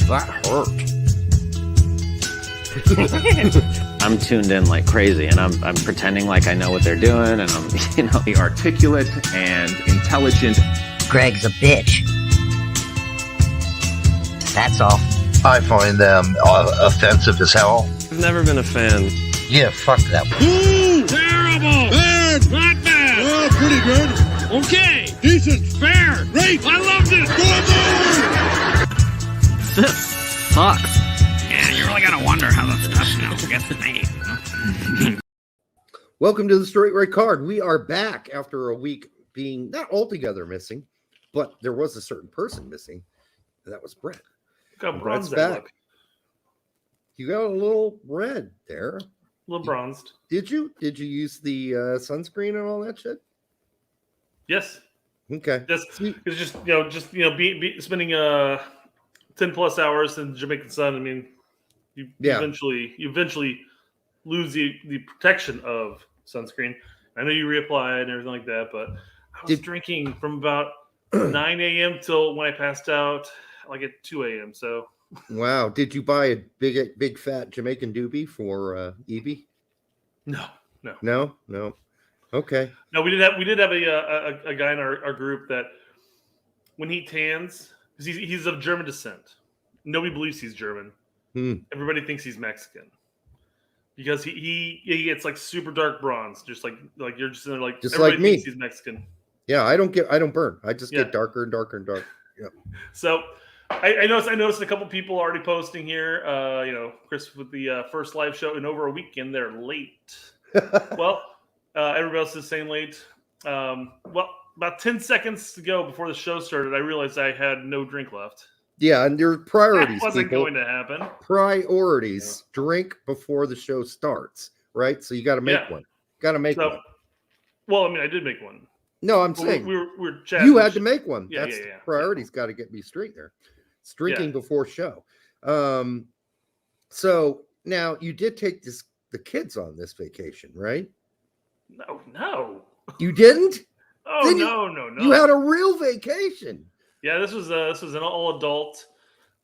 That hurt. I'm tuned in like crazy, and I'm pretending like I know what they're doing, and I'm, articulate and intelligent. Greg's a bitch. That's all. I find them offensive as hell. I've never been a fan. Yeah, fuck them. Terrible! Bad! Not bad! Oh, pretty good. Okay! Decent. Fair! Great! I loved it! This sucks. Yeah, you really gotta wonder how that stuff gets made. Welcome to the Straight Right Card. We are back after a week being not altogether missing, but there was a certain person missing. And that was Brett. Got Brett's bronzed. back. You got a little red there. A little bronzed. Did you use the sunscreen and all that shit? Yes. Okay. It's just spending 10 plus hours in the Jamaican sun. I mean, you eventually lose the protection of sunscreen. I know you reapply and everything like that, but I was drinking from about 9 a.m. till when I passed out, like at 2 a.m. So. Wow. Did you buy a big fat Jamaican doobie for Evie? No. Okay. No, we did have a guy in our group that when he tans, because he's of German descent. Nobody believes he's German. Everybody thinks he's Mexican. Because he gets like super dark bronze, just like you're just in there like just like me. Thinks he's Mexican. Yeah, I don't burn. I just get darker and darker and darker. Yep. So I noticed a couple people already posting here. Chris with the first live show in over a weekend. They're late. Well, everybody else is saying late. About 10 seconds to go before the show started, I realized I had no drink left. Yeah, and your priorities. That wasn't going to happen. Priorities. Yeah. Drink before the show starts, right? So you got to make one. Got to make one. Well, I mean, I did make one. No, I'm saying we were chatting. You had to make one. Yeah, That's priorities. Got to get me straight there. It's drinking before show. So now you did take the kids on this vacation, right? No. You didn't? Oh, no. You had a real vacation. Yeah, this was an all-adult,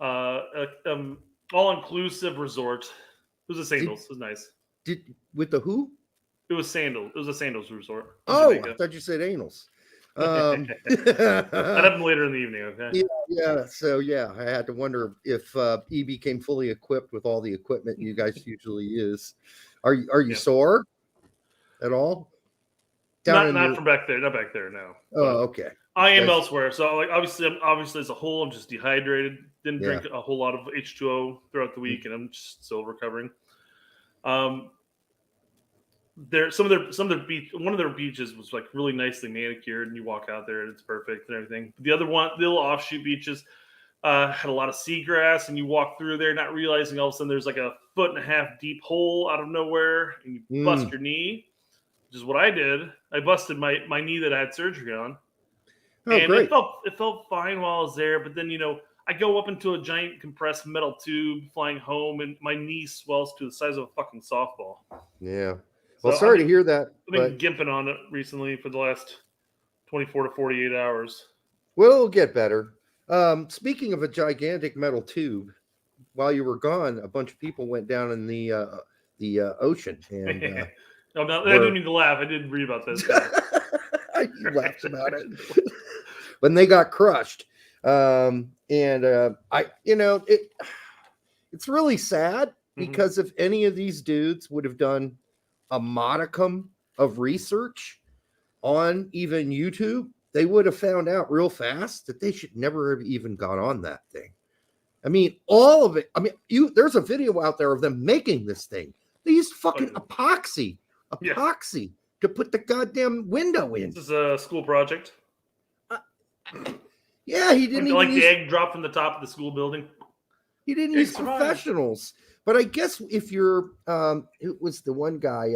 all-inclusive resort. It was a Sandals. It was nice. With the who? It was Sandals. It was a Sandals resort. Oh, Jamaica. I thought you said anals. That happened later in the evening. Okay. Yeah. So I had to wonder if EB came fully equipped with all the equipment you guys usually use. Are you sore at all? Not from back there. Not back there. No. Oh, okay. I am elsewhere. So like obviously as a whole, I'm just dehydrated. Didn't drink a whole lot of H2O throughout the week, and I'm just still recovering. One of their beaches was like really nicely manicured, and you walk out there and it's perfect and everything. But the other one, the little offshoot beaches, had a lot of seagrass, and you walk through there not realizing all of a sudden there's like a 1.5 foot deep hole out of nowhere, and you bust your knee, which is what I did. I busted my knee that I had surgery on. Oh, and great. It felt fine while I was there, but then I go up into a giant compressed metal tube flying home, and my knee swells to the size of a fucking softball. Yeah. Well, sorry to hear that. I've been gimping on it recently for the last 24 to 48 hours. Well, it'll get better. Speaking of a gigantic metal tube, while you were gone, a bunch of people went down in the ocean. And, I didn't mean to laugh. I did read about this. You laughed about it. When they got crushed. It's really sad because if any of these dudes would have done a modicum of research on even YouTube, they would have found out real fast that they should never have even got on that thing. I mean, all of it. I mean, there's a video out there of them making this thing. They used fucking epoxy to put the goddamn window in. This is a school project. Yeah, he didn't even the egg dropped from the top of the school building. He didn't use professionals. But I guess if you're, it was the one guy,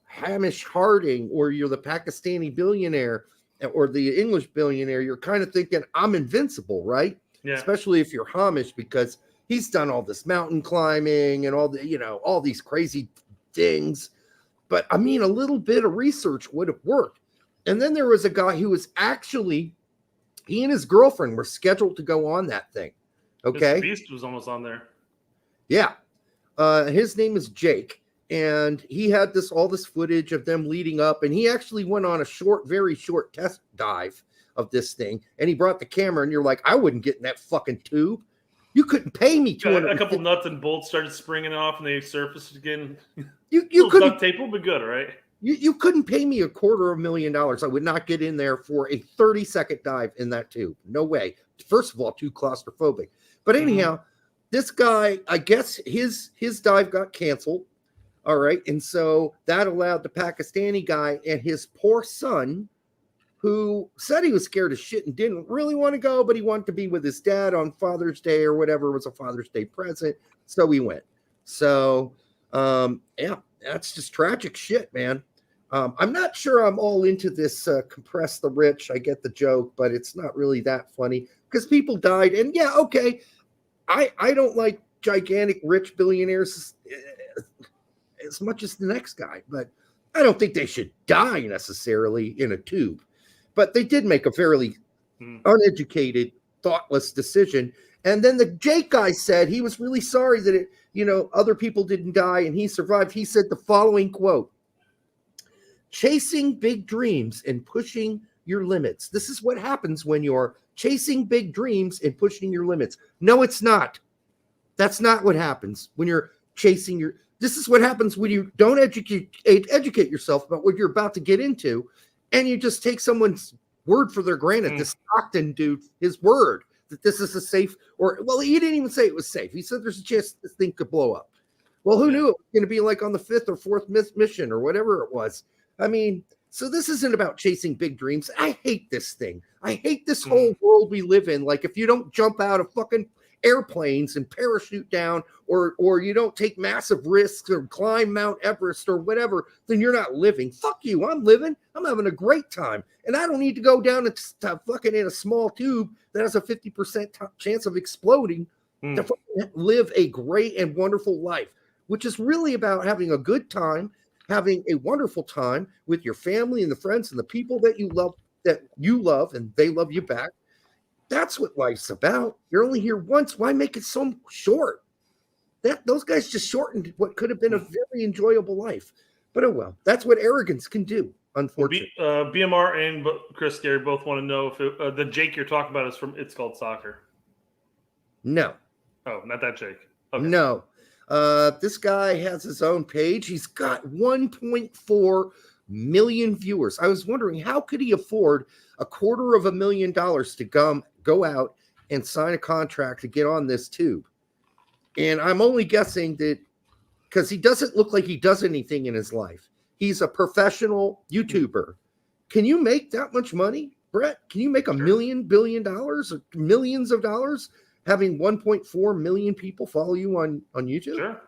Hamish Harding, or you're the Pakistani billionaire or the English billionaire, you're kind of thinking, I'm invincible, right? Yeah. Especially if you're Hamish, because he's done all this mountain climbing and all these crazy things. But I mean, a little bit of research would have worked. And then there was a guy who was actually He and his girlfriend were scheduled to go on that thing. Okay. Mr. Beast was almost on there. Yeah. His name is Jake. And he had all this footage of them leading up. And he actually went on a very short test dive of this thing. And he brought the camera. And you're like, I wouldn't get in that fucking tube. You couldn't pay me $200. A couple nuts and bolts started springing off, and they surfaced again. You couldn't. Duct tape will be good, right? You couldn't pay me $250,000. I would not get in there for a 30-second dive in that tube. No way. First of all, too claustrophobic. But anyhow, this guy, I guess his dive got canceled. All right, and so that allowed the Pakistani guy and his poor son, who said he was scared of shit and didn't really want to go, but he wanted to be with his dad on Father's Day or whatever was a Father's Day present. So he went. So, yeah, that's just tragic shit, man. I'm not sure I'm all into this compress the rich. I get the joke, but it's not really that funny because people died. And yeah, okay, I don't like gigantic rich billionaires as much as the next guy, but I don't think they should die necessarily in a tube. But they did make a fairly uneducated, thoughtless decision. And then the Jake guy said he was really sorry that other people didn't die and he survived. He said the following quote: "Chasing big dreams and pushing your limits. This is what happens when you're chasing big dreams and pushing your limits." No, it's not. That's not what happens when you're chasing your. This is what happens when you don't educate yourself about what you're about to get into. And you just take someone's word for their granted. This Stockton dude, his word that this is a safe, he didn't even say it was safe. He said there's a chance this thing could blow up. Well, who knew it was going to be like on the 5th or 4th mission or whatever it was. I mean, so this isn't about chasing big dreams. I hate this thing. I hate this whole world we live in. Like if you don't jump out of fucking airplanes and parachute down or you don't take massive risks or climb Mount Everest or whatever, then you're not living. Fuck you. I'm living. I'm having a great time. And I don't need to go down to fucking in a small tube that has a 50% chance of exploding to live a great and wonderful life, which is really about having a good time, having a wonderful time with your family and the friends and the people that you love and they love you back. That's what life's about. You're only here once. Why make it so short? Those guys just shortened what could have been a very enjoyable life. But oh well, that's what arrogance can do, unfortunately. BMR and Chris Gary both want to know if the Jake you're talking about is from It's Called Soccer. No. Oh, not that Jake. Okay. No. This guy has his own page. He's got 1.4 million viewers. I was wondering, how could he afford $250,000 to go out and sign a contract to get on this tube? And I'm only guessing that because he doesn't look like he does anything in his life. He's a professional YouTuber. Can you make that much money, Brett? Can you make $1 billion or millions of dollars having 1.4 million people follow you on YouTube? Sure.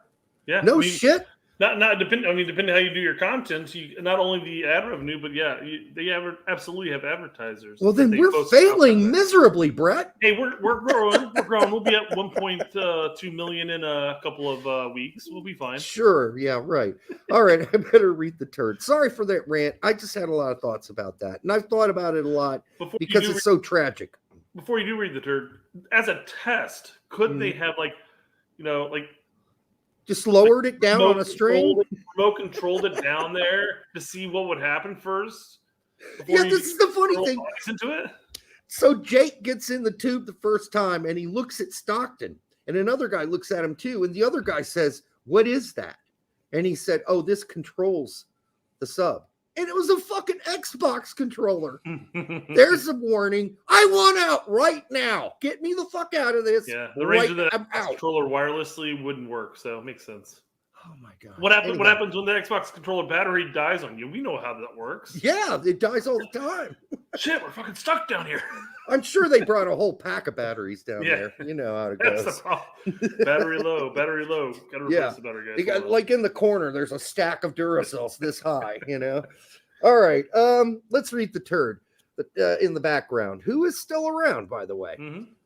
Yeah. Shit. Not depending how you do your content, you not only the ad revenue, but yeah, they absolutely have advertisers. Well, then we're failing miserably, Brett. Hey, we're growing. We're growing. We'll be at 1.2 million in a couple of weeks. We'll be fine. Sure. Yeah. Right. All right. I better read the turd. Sorry for that rant. I just had a lot of thoughts about that, and I've thought about it a lot because it's so tragic. Before you do read the turd, as a test, couldn't they have just lowered it down on a string? Remote controlled it down there to see what would happen first. Yeah, this is the funny thing. Into it. So Jake gets in the tube the first time and he looks at Stockton and another guy looks at him too. And the other guy says, "What is that?" And he said, "Oh, this controls the sub." And it was a fucking Xbox controller. There's a warning. I want out right now. Get me the fuck out of this. Yeah, the range of the controller wirelessly wouldn't work, so it makes sense. Oh my god! What happens when the Xbox controller battery dies on you? We know how that works. Yeah, it dies all the time. Shit, we're fucking stuck down here. I'm sure they brought a whole pack of batteries down there. You know how it goes. That's the problem. Battery low. Got to replace the battery, guys. You got, like in the corner, there's a stack of Duracells this high. All right. Let's read the turd in the background. Who is still around, by the way?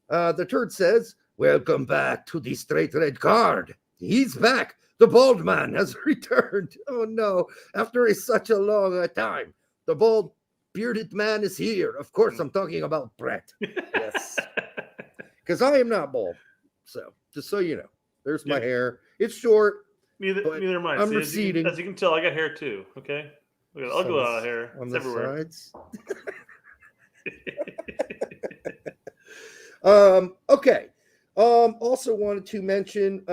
The turd says, "Welcome back to the straight red card. He's back. The bald man has returned. Oh no! After such a long time, the bald bearded man is here. Of course, I'm talking about Brett. Yes. Because I am not bald. So, just so you know, there's my hair. It's short. Neither am I. I'm See, receding. As you can tell, I got hair too. Okay, I got ugly lot of hair. On it's the everywhere. sides. Okay. Also wanted to mention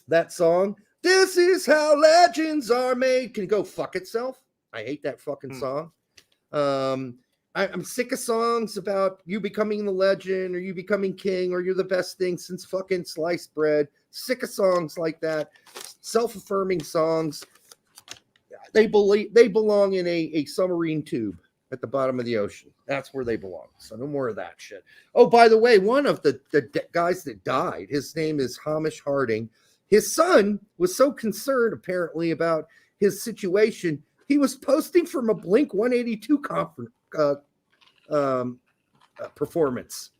that song. This is how legends are made. Can go fuck itself. I hate that fucking song. I'm sick of songs about you becoming the legend or you becoming king or you're the best thing since fucking sliced bread. Sick of songs like that. Self-affirming songs. They belong in a submarine tube at the bottom of the ocean. That's where they belong. So no more of that shit. Oh, by the way, one of the guys that died, his name is Hamish Harding. His son was so concerned, apparently, about his situation, he was posting from a Blink 182 performance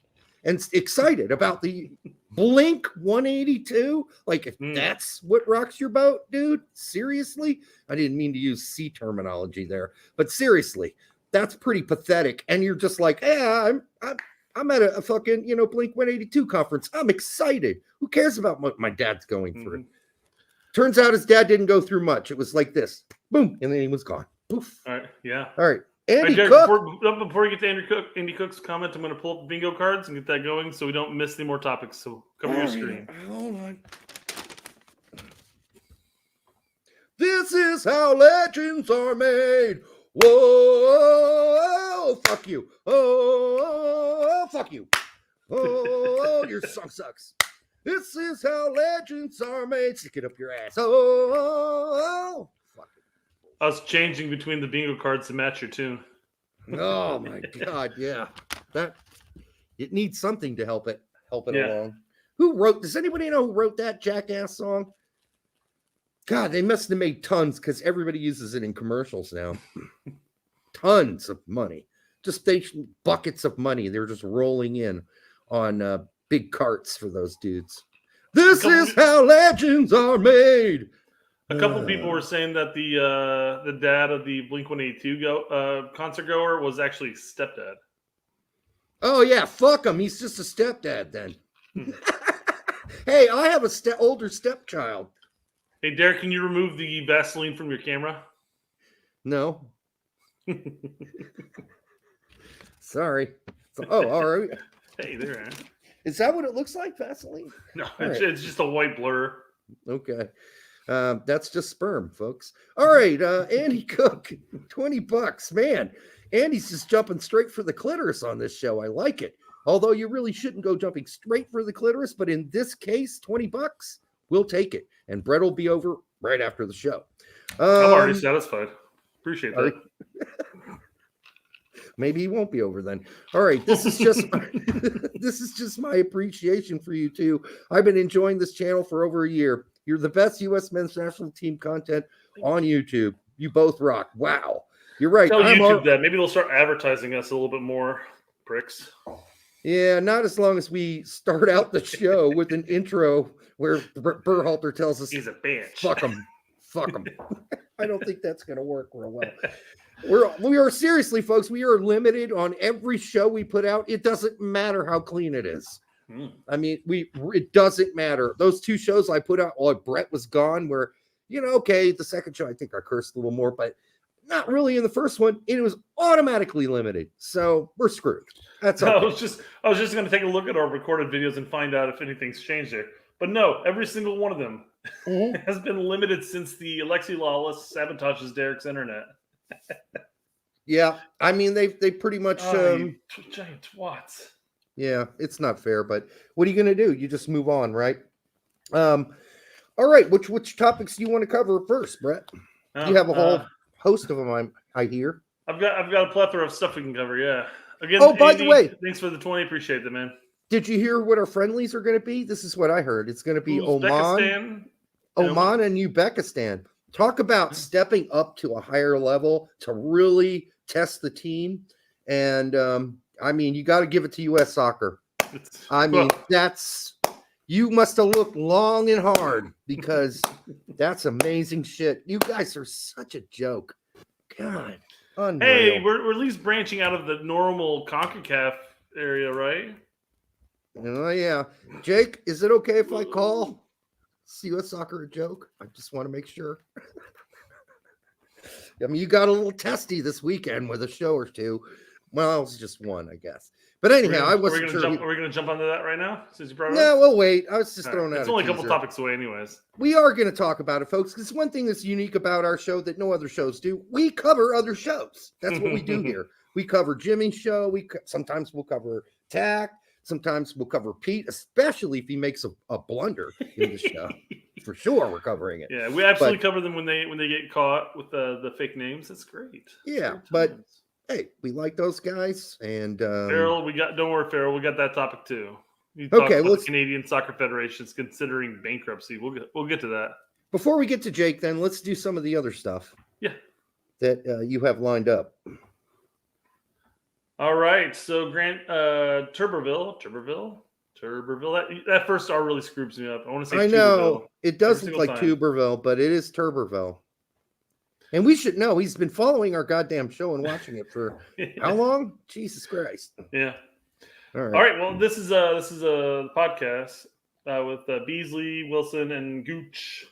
and excited about the Blink 182. Like, if that's what rocks your boat, dude, seriously? I didn't mean to use C terminology there, but seriously, that's pretty pathetic. And you're just like, yeah, I'm at a fucking, Blink 182 conference. I'm excited. Who cares about what my dad's going through? Turns out his dad didn't go through much. It was like this. Boom. And then he was gone. Poof. All right. Yeah. All right. Andy Jared, Cook. before we get to Andy Cook's comment, I'm going to pull up the bingo cards and get that going so we don't miss any more topics. So cover your screen. Hold on. This is how legends are made. Whoa, fuck you. Oh, fuck you. Oh, your song sucks. This is how legends are made. Stick it up your ass. Oh, fuck it. I was changing between the bingo cards to match your tune. Oh my God, yeah. It needs something to help it along. Does anybody know who wrote that jackass song? God, they must have made tons because everybody uses it in commercials now. Tons of money. Just buckets of money. They're just rolling in on big carts for those dudes. This is how legends are made. A couple people were saying that the dad of the Blink 182 concert goer was actually stepdad. Oh yeah, fuck him. He's just a stepdad then. Hey, I have a older stepchild. Hey, Derek, can you remove the Vaseline from your camera? No. Sorry. Oh, all right. Hey, there. Is that what it looks like, Vaseline? No, it's just a white blur. Okay. That's just sperm, folks. All right, Andy Cook, $20. Man, Andy's just jumping straight for the clitoris on this show. I like it. Although you really shouldn't go jumping straight for the clitoris, but in this case, $20, we'll take it. And Brett will be over right after the show. I'm already satisfied. Appreciate that. Maybe he won't be over then. All right, this is just my appreciation for you two. I've been enjoying this channel for over a year. You're the best U.S. men's national team content on YouTube. You both rock. Wow. You're right. Tell YouTube that. Maybe they'll start advertising us a little bit more, pricks. Yeah, not as long as we start out the show with an intro where Berhalter tells us he's a bitch. Fuck him. Fuck him. I don't think that's going to work real well. We are seriously, folks, we are limited on every show we put out. It doesn't matter how clean it is. I mean, it doesn't matter. Those two shows I put out while Brett was gone were, okay, the second show, I think I cursed a little more, but not really in the first one. It was automatically limited. So we're screwed. That's all. Okay. I was just going to take a look at our recorded videos and find out if anything's changed there. But no, every single one of them has been limited since the Alexi Lawless sabotages Derek's internet. Yeah, I mean they pretty much giant twats. Yeah, it's not fair, but what are you going to do? You just move on, right? All right, which topics do you want to cover first, Brett? You have a whole host of them. I hear. I've got a plethora of stuff we can cover. Yeah. Again. Oh, by the way, thanks for the 20. Appreciate it, man. Did you hear what our friendlies are going to be? This is what I heard. It's going to be Oman and Uzbekistan. Talk about stepping up to a higher level to really test the team. And I mean, you got to give it to U.S. Soccer. You must have looked long and hard because that's amazing shit. You guys are such a joke. God. Unreal. Hey, we're at least branching out of the normal CONCACAF area, right? Oh, yeah. Jake, is it okay if I call US Soccer a joke? I just want to make sure. I mean, you got a little testy this weekend with a show or two. Well, it was just one, I guess. But anyhow, I wasn't sure. Are we going to jump onto that right now? Since you brought it No, up? we'll wait. I was just throwing out. It's only a couple topics away, anyways. We are going to talk about it, folks, because one thing that's unique about our show that no other shows do, we cover other shows. That's what we do here. We cover Jimmy's show. Sometimes we'll cover Tack. Sometimes we'll cover Pete, especially if he makes a blunder in the show. For sure, we're covering it. Yeah, we absolutely cover them when they get caught with the fake names. That's great. Yeah, but hey, we like those guys. And Farrell, don't worry, Farrell, we got that topic too. Okay, well, Canadian Soccer Federation's considering bankruptcy. We'll get to that. Before we get to Jake, then let's do some of the other stuff. Yeah, that you have lined up. All right, so Grant Tuberville. That first R really screws me up. I want to say. I know Tuberville it does look like Tuberville, but it is Tuberville. And we should know he's been following our goddamn show and watching it for how long? Jesus Christ! Yeah. All right. Well, this is a podcast with Beasley, Wilson, and Gooch.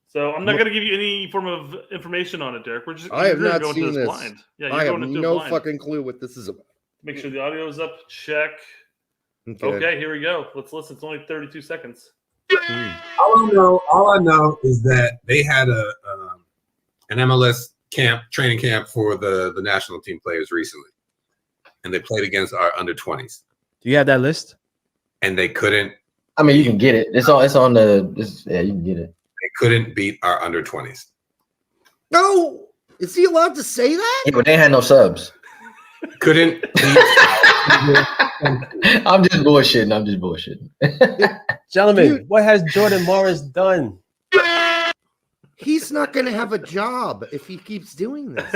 So I'm not going to give you any form of information on it, Derek. I have not seen this. Blind. Yeah, I have no fucking clue what this is about. Make sure the audio is up. Check. Okay, here we go. Let's listen. It's only 32 seconds. All I know is that they had an MLS training camp for the national team players recently, and they played against our under 20s. Do you have that list? And they couldn't. I mean, you can get it. It's on the. Yeah, you can get it. They couldn't beat our under 20s. No, is he allowed to say that? Yeah, but they had no subs. Couldn't beat. I'm just bullshitting. Gentlemen, Dude. what has Jordan Morris done? He's not going to have a job if he keeps doing this.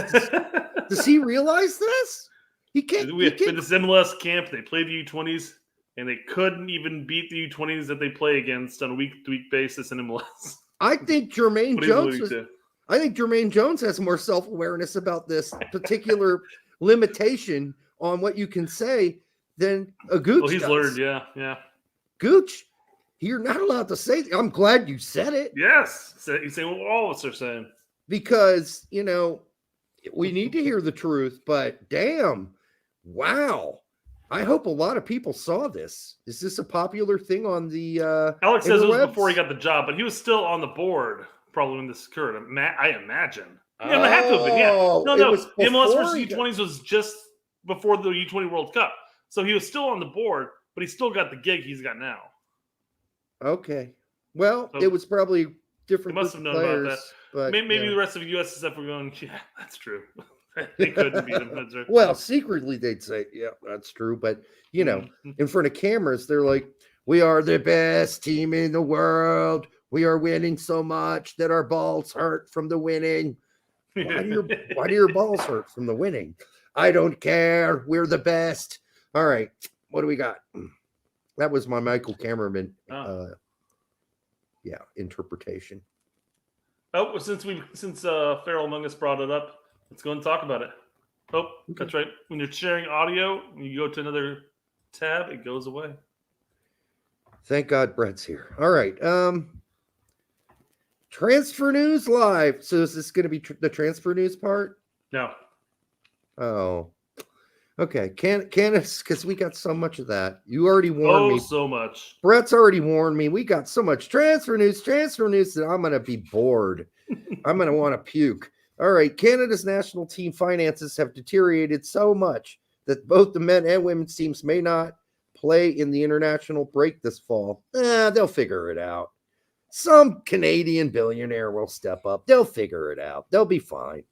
Does he realize this? He can't. With this MLS camp, they played the U20s, and they couldn't even beat the U20s that they play against on a week-to-week basis in MLS. I think Jermaine Jones has more self-awareness about this particular limitation on what you can say than a Gooch. Well, he's does. learned, yeah. Gooch, you're not allowed to say. I'm glad you said it. Yes, he's saying what all of us are saying. Because we need to hear the truth. But damn, wow. I hope a lot of people saw this. Is this a popular thing on the Alex says it was interwebs? before he got the job, but he was still on the board probably when this occurred. I imagine. Yeah, it had to have been. Yeah. No. The MLS versus U20s was just before the U20 World Cup. So he was still on the board, but he still got the gig he's got now. Okay. Well, it was probably different. He must have known about that. But maybe the rest of the USSF were going, yeah, that's true. They couldn't beat him. That's right. Well, secretly they'd say, yeah, that's true. But, in front of cameras, they're like, we are the best team in the world. We are winning so much that our balls hurt from the winning. Why do your balls hurt from the winning? I don't care. We're the best. All right. What do we got? That was my Michael Cameraman interpretation. Oh, since Farrell Among Us brought it up, let's go and talk about it. Oh, okay. That's right. When you're sharing audio, when you go to another tab, it goes away. Thank God Brett's here. All right. Transfer news live. So is this going to be the transfer news part? No. Oh. Okay. Candace, because we got so much of that. You already warned me. Oh, so much. Brett's already warned me. We got so much transfer news that I'm going to be bored. I'm going to want to puke. All right. Canada's national team finances have deteriorated so much that both the men and women's teams may not play in the international break this fall. They'll figure it out. Some Canadian billionaire will step up. They'll figure it out. They'll be fine.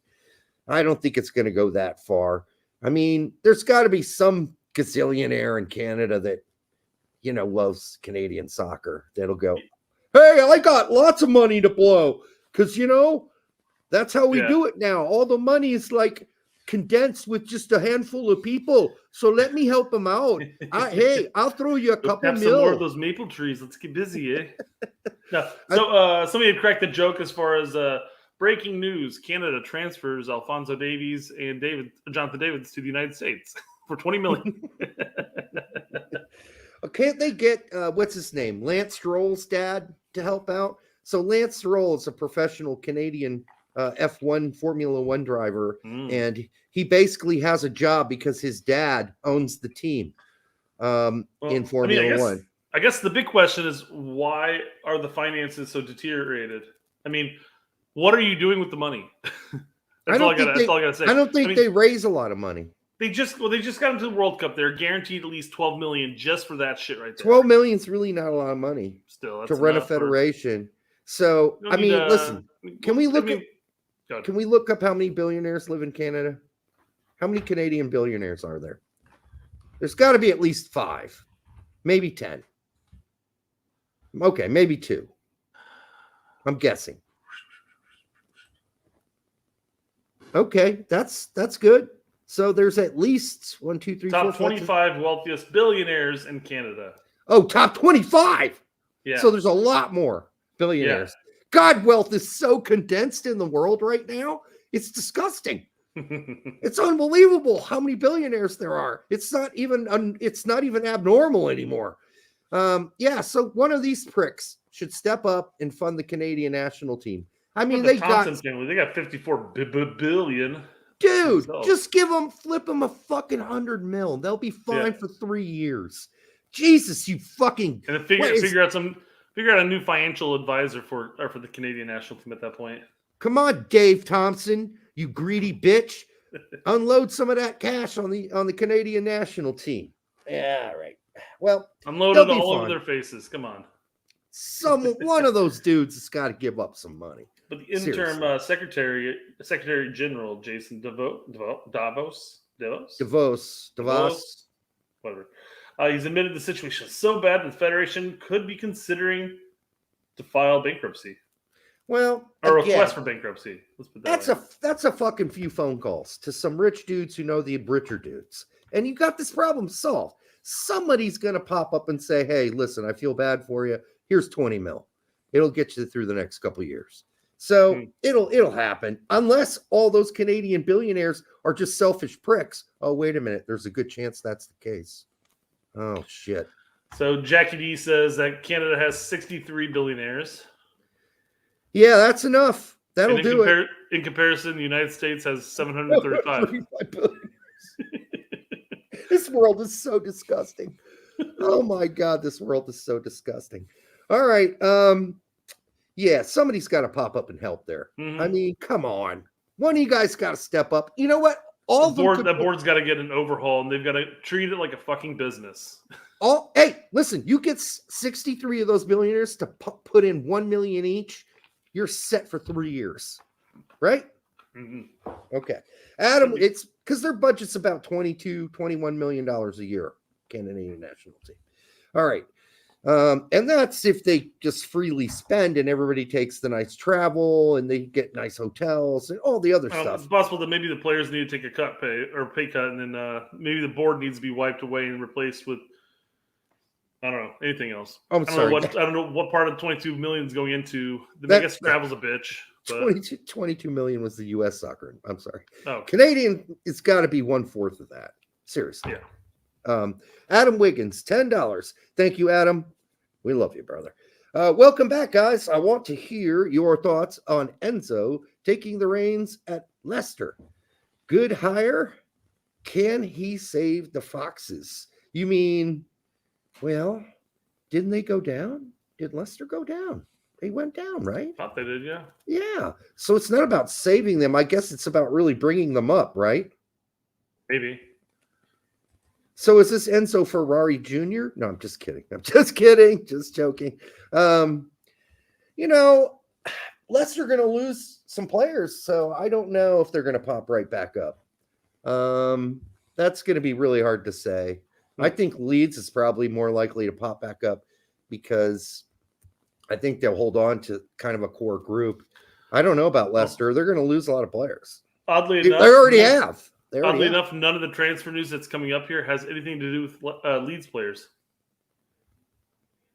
I don't think it's going to go that far. I mean, there's got to be some gazillionaire in Canada that, loves Canadian soccer that'll go, hey, I got lots of money to blow. Because, that's how we do it now. All the money is like condensed with just a handful of people. So let me help them out. Hey, I'll throw you a couple have some more of those maple trees. Let's get busy, eh? No. So somebody had cracked the joke as far as breaking news: Canada transfers Alphonso Davies and Jonathan Davids to the United States for $20 million. Can't they get what's his name, Lance Stroll's dad, to help out? So Lance Stroll is a professional Canadian F1 Formula One driver, and he basically has a job because his dad owns the team in Formula One. I guess the big question is, why are the finances so deteriorated? I mean, what are you doing with the money? That's all I gotta say. I don't think they raise a lot of money. They just got into the World Cup. They're guaranteed at least $12 million just for that shit right there. $12 million is really not a lot of money still to run a federation. So I mean, listen, can we look up how many billionaires live in Canada? How many Canadian billionaires are there? There's got to be at least 5, maybe 10. Okay, maybe 2. I'm guessing. Okay, that's good. So there's at least 1, 2, 3, top 4, 25 wealthiest billionaires in Canada. Oh, top 25. Yeah. So there's a lot more billionaires. Yeah. God, wealth is so condensed in the world right now. It's disgusting. It's unbelievable how many billionaires there are. It's not even abnormal anymore. So one of these pricks should step up and fund the Canadian national team. I mean, they got 54 billion. Dude, just flip them a fucking $100 million. They'll be fine for 3 years. Jesus, you fucking. And then figure out a new financial advisor for the Canadian national team at that point. Come on, Dave Thompson, you greedy bitch. Unload some of that cash on the Canadian national team. Yeah, all right. Well, unload it all over their faces. Come on. One of those dudes has got to give up some money. But the interim Secretary General Jason Davos, whatever. He's admitted the situation is so bad that the Federation could be considering to file bankruptcy. Well, or request for bankruptcy. Let's put that's a fucking few phone calls to some rich dudes who know the richer dudes, and you got this problem solved. Somebody's gonna pop up and say, "Hey, listen, I feel bad for you. Here's 20 mil. It'll get you through the next couple of years." So it'll happen unless all those Canadian billionaires are just selfish pricks. Oh, wait a minute. There's a good chance that's the case. Oh, shit. So Jackie D says that Canada has 63 billionaires. Yeah, that's enough. That'll do it. In comparison, the United States has 735. This world is so disgusting. Oh, my God. This world is so disgusting. All right. Yeah, somebody's got to pop up and help there. Mm-hmm. I mean, come on. One of you guys got to step up. You know what? The board's got to get an overhaul, and they've got to treat it like a fucking business. Hey, listen, you get 63 of those billionaires to put in $1 million each. You're set for 3 years, right? Mm-hmm. Okay. Adam, it's because their budget's about $21 million a year, Canadian national team. All right. And that's if they just freely spend and everybody takes the nice travel and they get nice hotels and all the other stuff. It's possible that maybe the players need to take a pay cut, and then maybe the board needs to be wiped away and replaced with, I don't know, anything else. I don't know what part of 22 million is going into. I guess travel's a bitch. But 22 million was the U.S. soccer. I'm sorry. Oh, Canadian, it's got to be 1/4 of that. Seriously. Yeah. Adam Wiggins, $10. Thank you, Adam. We love you, brother. Welcome back, guys. I want to hear your thoughts on Enzo taking the reins at Leicester. Good hire. Can he save the Foxes? You mean, well, didn't they go down? Did Leicester go down? They went down, right? Thought they did, yeah. Yeah. So it's not about saving them. I guess it's about really bringing them up, right? Maybe. So is this Enzo Ferrari Jr.? No, I'm just kidding. Just joking. Leicester going to lose some players, so I don't know if they're going to pop right back up. That's going to be really hard to say. I think Leeds is probably more likely to pop back up because I think they'll hold on to kind of a core group. I don't know about Leicester. They're going to lose a lot of players. Oddly enough, they already have. Oddly enough, none of the transfer news that's coming up here has anything to do with Leeds players.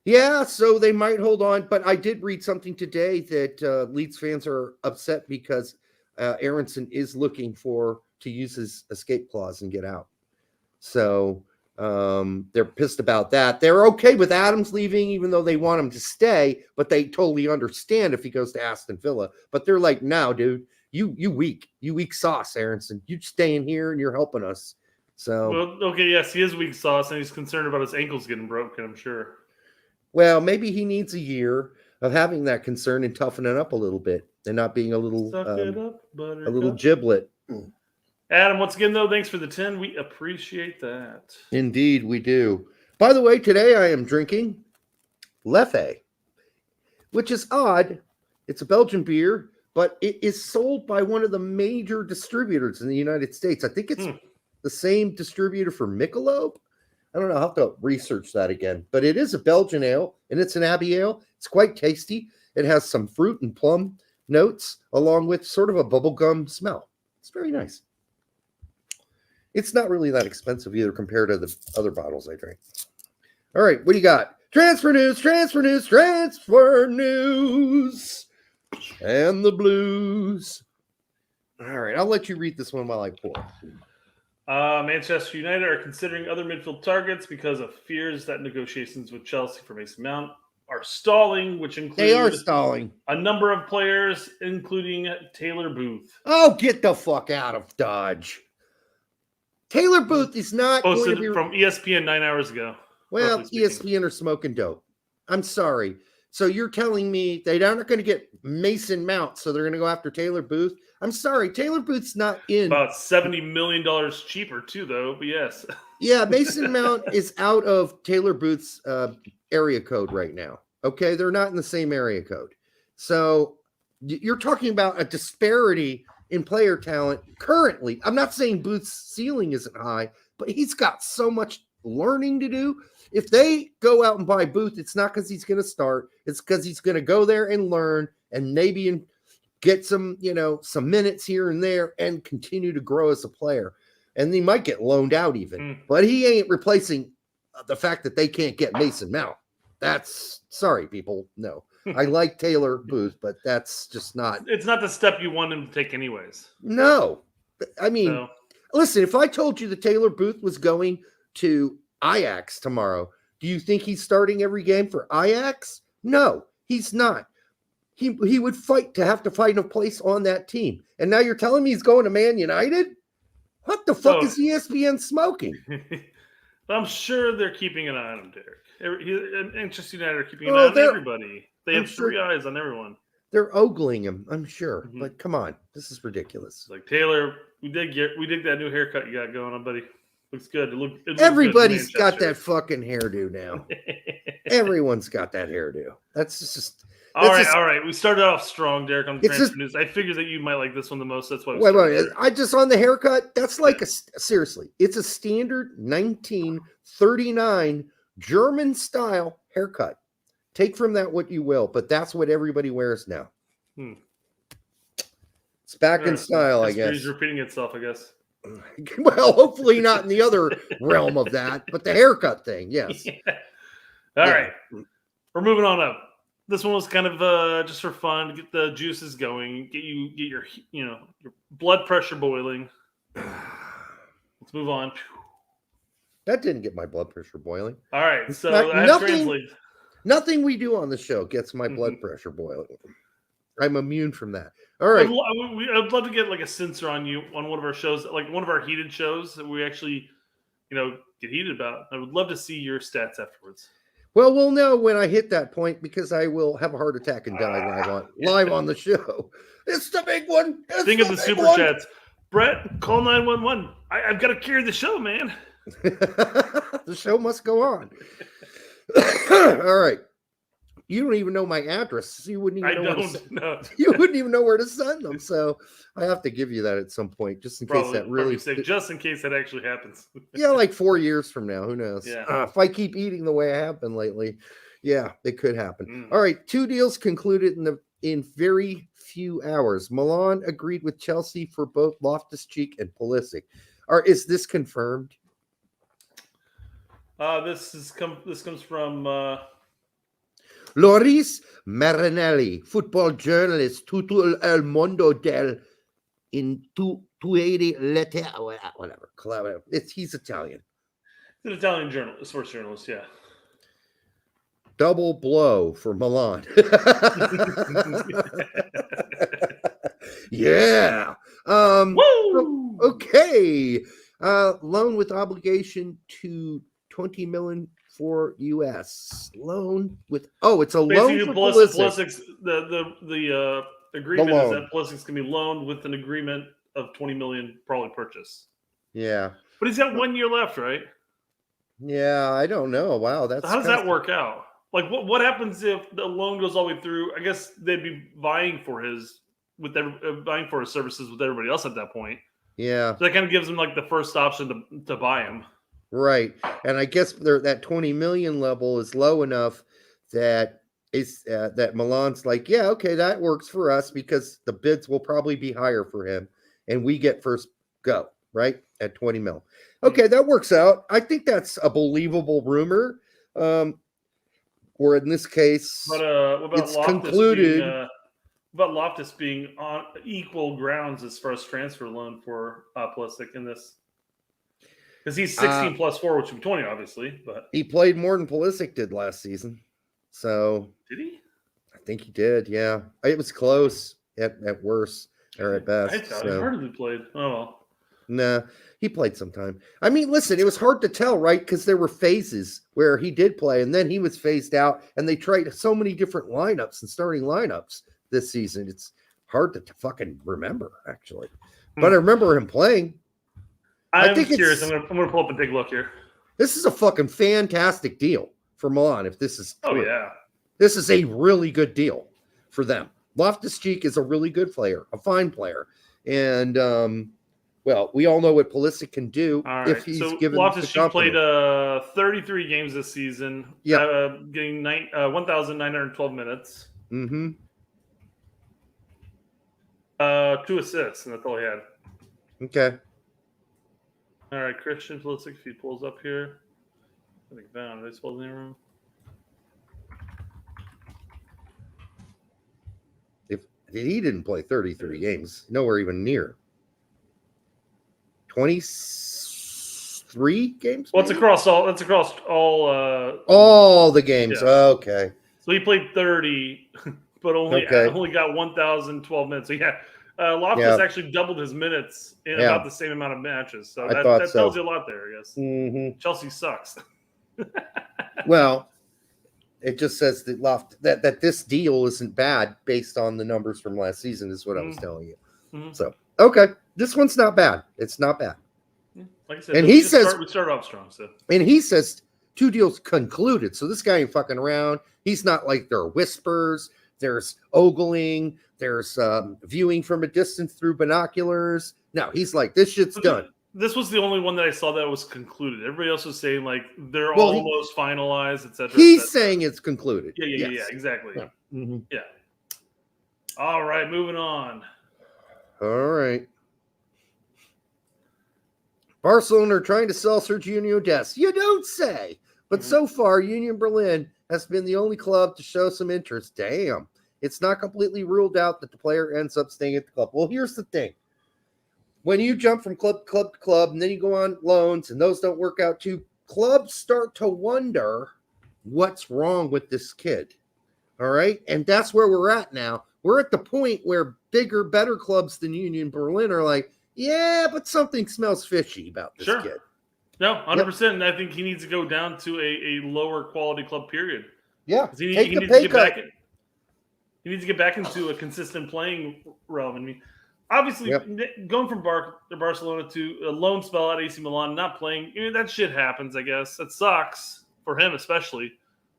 Yeah, so they might hold on, but I did read something today that Leeds fans are upset because Aronson is looking to use his escape clause and get out. So they're pissed about that. They're okay with Adams leaving, even though they want him to stay, but they totally understand if he goes to Aston Villa. But they're like, no, dude, you weak sauce, Aronson. You stay in here and you're helping us. So well, okay, yes, he is weak sauce, and he's concerned about his ankles getting broken, I'm sure. Well, maybe he needs a year of having that concern and toughening up a little bit and not being a little giblet. Adam, once again, though, thanks for the 10. We appreciate that. Indeed, we do. By the way, today I am drinking Leffe, which is odd. It's a Belgian beer, but it is sold by one of the major distributors in the United States. I think it's the same distributor for Michelob. I don't know. I'll have to research that again. But it is a Belgian ale, and it's an Abbey ale. It's quite tasty. It has some fruit and plum notes, along with sort of a bubblegum smell. It's very nice. It's not really that expensive either compared to the other bottles I drink. All right, what do you got? Transfer news, transfer news, transfer news. And the Blues. All right, I'll let you read this one while I pour. Manchester United are considering other midfield targets because of fears that negotiations with Chelsea for Mason Mount are stalling, which includes they are stalling a number of players, including Taylor Booth. Oh, get the fuck out of Dodge. Taylor Booth is not posted from ESPN 9 hours ago. Well, ESPN are smoking dope. I'm sorry. So you're telling me they're not going to get Mason Mount, so they're going to go after Taylor Booth? I'm sorry. Taylor Booth's not in. About $70 million cheaper, too, though, but yes. Yeah, Mason Mount is out of Taylor Booth's area code right now. Okay, they're not in the same area code. So you're talking about a disparity in player talent currently. I'm not saying Booth's ceiling isn't high, but he's got so much learning to do. If they go out and buy Booth, it's not because he's going to start. It's because he's going to go there and learn and maybe get some minutes here and there and continue to grow as a player. And he might get loaned out even, but he ain't replacing the fact that they can't get Mason Mount. That's sorry, people. No, I like Taylor Booth, but that's just not. It's not the step you want him to take anyways. No, I mean, listen, if I told you that Taylor Booth was going to Ajax tomorrow, do you think he's starting every game for Ajax? No, he's not. He would fight to have to find a place on that team. And now you're telling me he's going to Man United? What the fuck is ESPN smoking? I'm sure they're keeping an eye on him, Derek. Manchester United are keeping an eye on everybody. They have three eyes on everyone. They're ogling him, I'm sure. But come on, this is ridiculous. Like Taylor, we dig that new haircut you got going on, buddy. Looks good. It looks Everybody's got that fucking hairdo now. Everyone's got that hairdo. That's just. All right. We started off strong, Derek, on transfer news. I figured that you might like this one the most. That's why. Wait. I just on the haircut. That's like seriously. It's a standard 1939 German style haircut. Take from that what you will, but that's what everybody wears now. It's back in style, I guess. It's repeating itself, I guess. Well, hopefully not in the other realm of that, but the haircut thing, yes. Yeah. All right. We're moving on up. This one was kind of just for fun to get the juices going, get your your blood pressure boiling. Let's move on. That didn't get my blood pressure boiling. All right, so nothing we do on the show gets my blood pressure boiling. I'm immune from that. All right, I'd love to get like a sensor on you on one of our shows, like one of our heated shows that we actually, get heated about. I would love to see your stats afterwards. Well, we'll know when I hit that point because I will have a heart attack and die live on the show. It's the big one. Think of the super chats. Brett, call 911. I've got to carry the show, man. The show must go on. All right. You don't even know my address. So you wouldn't even You wouldn't even know where to send them. So I have to give you that at some point, just in case that really. Just in case that actually happens. Yeah, like 4 years from now. Who knows? Yeah. If I keep eating the way I have been lately, yeah, it could happen. All right, 2 deals concluded in very few hours. Milan agreed with Chelsea for both Loftus-Cheek and Pulisic. Is this confirmed? This comes from Loris Marinelli, football journalist, tutto el mondo del intuiti lete, whatever. He's Italian. He's an Italian journalist, sports journalist, yeah. Double blow for Milan. Yeah. Woo! Okay. Loan with obligation to 20 million for US. Loan with it's a Basically, loan for Pulisic. The agreement is loan. that Pulisic can be loaned with an agreement of 20 million probably purchase. Yeah. But he's got 1 year left, right? Yeah, I don't know. Wow, So how does that work out? Like, what happens if the loan goes all the way through? I guess they'd be vying for his services with everybody else at that point. Yeah. So that kind of gives them like the first option to buy him. Right. And I guess that 20 million level is low enough that that Milan's like, yeah, okay, that works for us because the bids will probably be higher for him and we get first go, right? At 20 mil. Okay, that works out. I think that's a believable rumor. Or in this case, what about it's Loftus concluded. What about Loftus being on equal grounds as far as transfer loan for Pulisic in this? Because he's 16 plus 4, which would be 20, obviously. But he played more than Pulisic did last season. So did he? I think he did. Yeah, it was close at worst or at best. I thought he hardly played. Oh well. Nah, he played sometime. I mean, listen, it was hard to tell, right? Because there were phases where he did play, and then he was phased out, and they tried so many different lineups and starting lineups this season. It's hard to fucking remember, actually. But I remember him playing. I'm curious. I'm gonna pull up and take a look here. This is a fucking fantastic deal for Milan. If this is true. Oh yeah, this is a really good deal for them. Loftus-Cheek is a really good player, a fine player, and well, we all know what Pulisic can do if he's given. Loftus-Cheek played 33 games this season. Yeah, getting 1,912 minutes. Mm-hmm. 2 assists, and that's all he had. Okay. All right, Christian Pulisic, if he pulls up here. I think found. Did I spell the name wrong? If he didn't play 33 games, nowhere even near 23 games. Well, it's across all. All the games. Yeah. Okay. So he played 30, but only got 1,012 minutes. So yeah. Loftus actually doubled his minutes in about the same amount of matches. So that tells you a lot there, I guess. Mm-hmm. Chelsea sucks. Well, it just says that that this deal isn't bad based on the numbers from last season is what I was telling you. Mm-hmm. So, okay. This one's not bad. It's not bad. Like I said, and he says we start off strong. So. And he says 2 deals concluded. So this guy ain't fucking around. He's not like there are whispers. There's ogling. There's viewing from a distance through binoculars. No, he's like, this shit's done. This was the only one that I saw that was concluded. Everybody else was saying like they're almost finalized, etc. He's saying it's concluded. Yeah, exactly. Yeah. Mm-hmm. Yeah. All right, moving on. All right. Barcelona are trying to sell Sergiño Dest. You don't say. But so far, Union Berlin has been the only club to show some interest. Damn. It's not completely ruled out that the player ends up staying at the club. Well, here's the thing. When you jump from club to club to club, and then you go on loans, and those don't work out too, clubs start to wonder what's wrong with this kid. All right? And that's where we're at now. We're at the point where bigger, better clubs than Union Berlin are like, yeah, but something smells fishy about this kid. No, 100%. And I think he needs to go down to a lower quality club, period. Yeah, he needs to get back into a consistent playing realm. I mean, obviously, going from Barcelona to a loan spell at AC Milan, not playing, that shit happens, I guess. That sucks for him especially,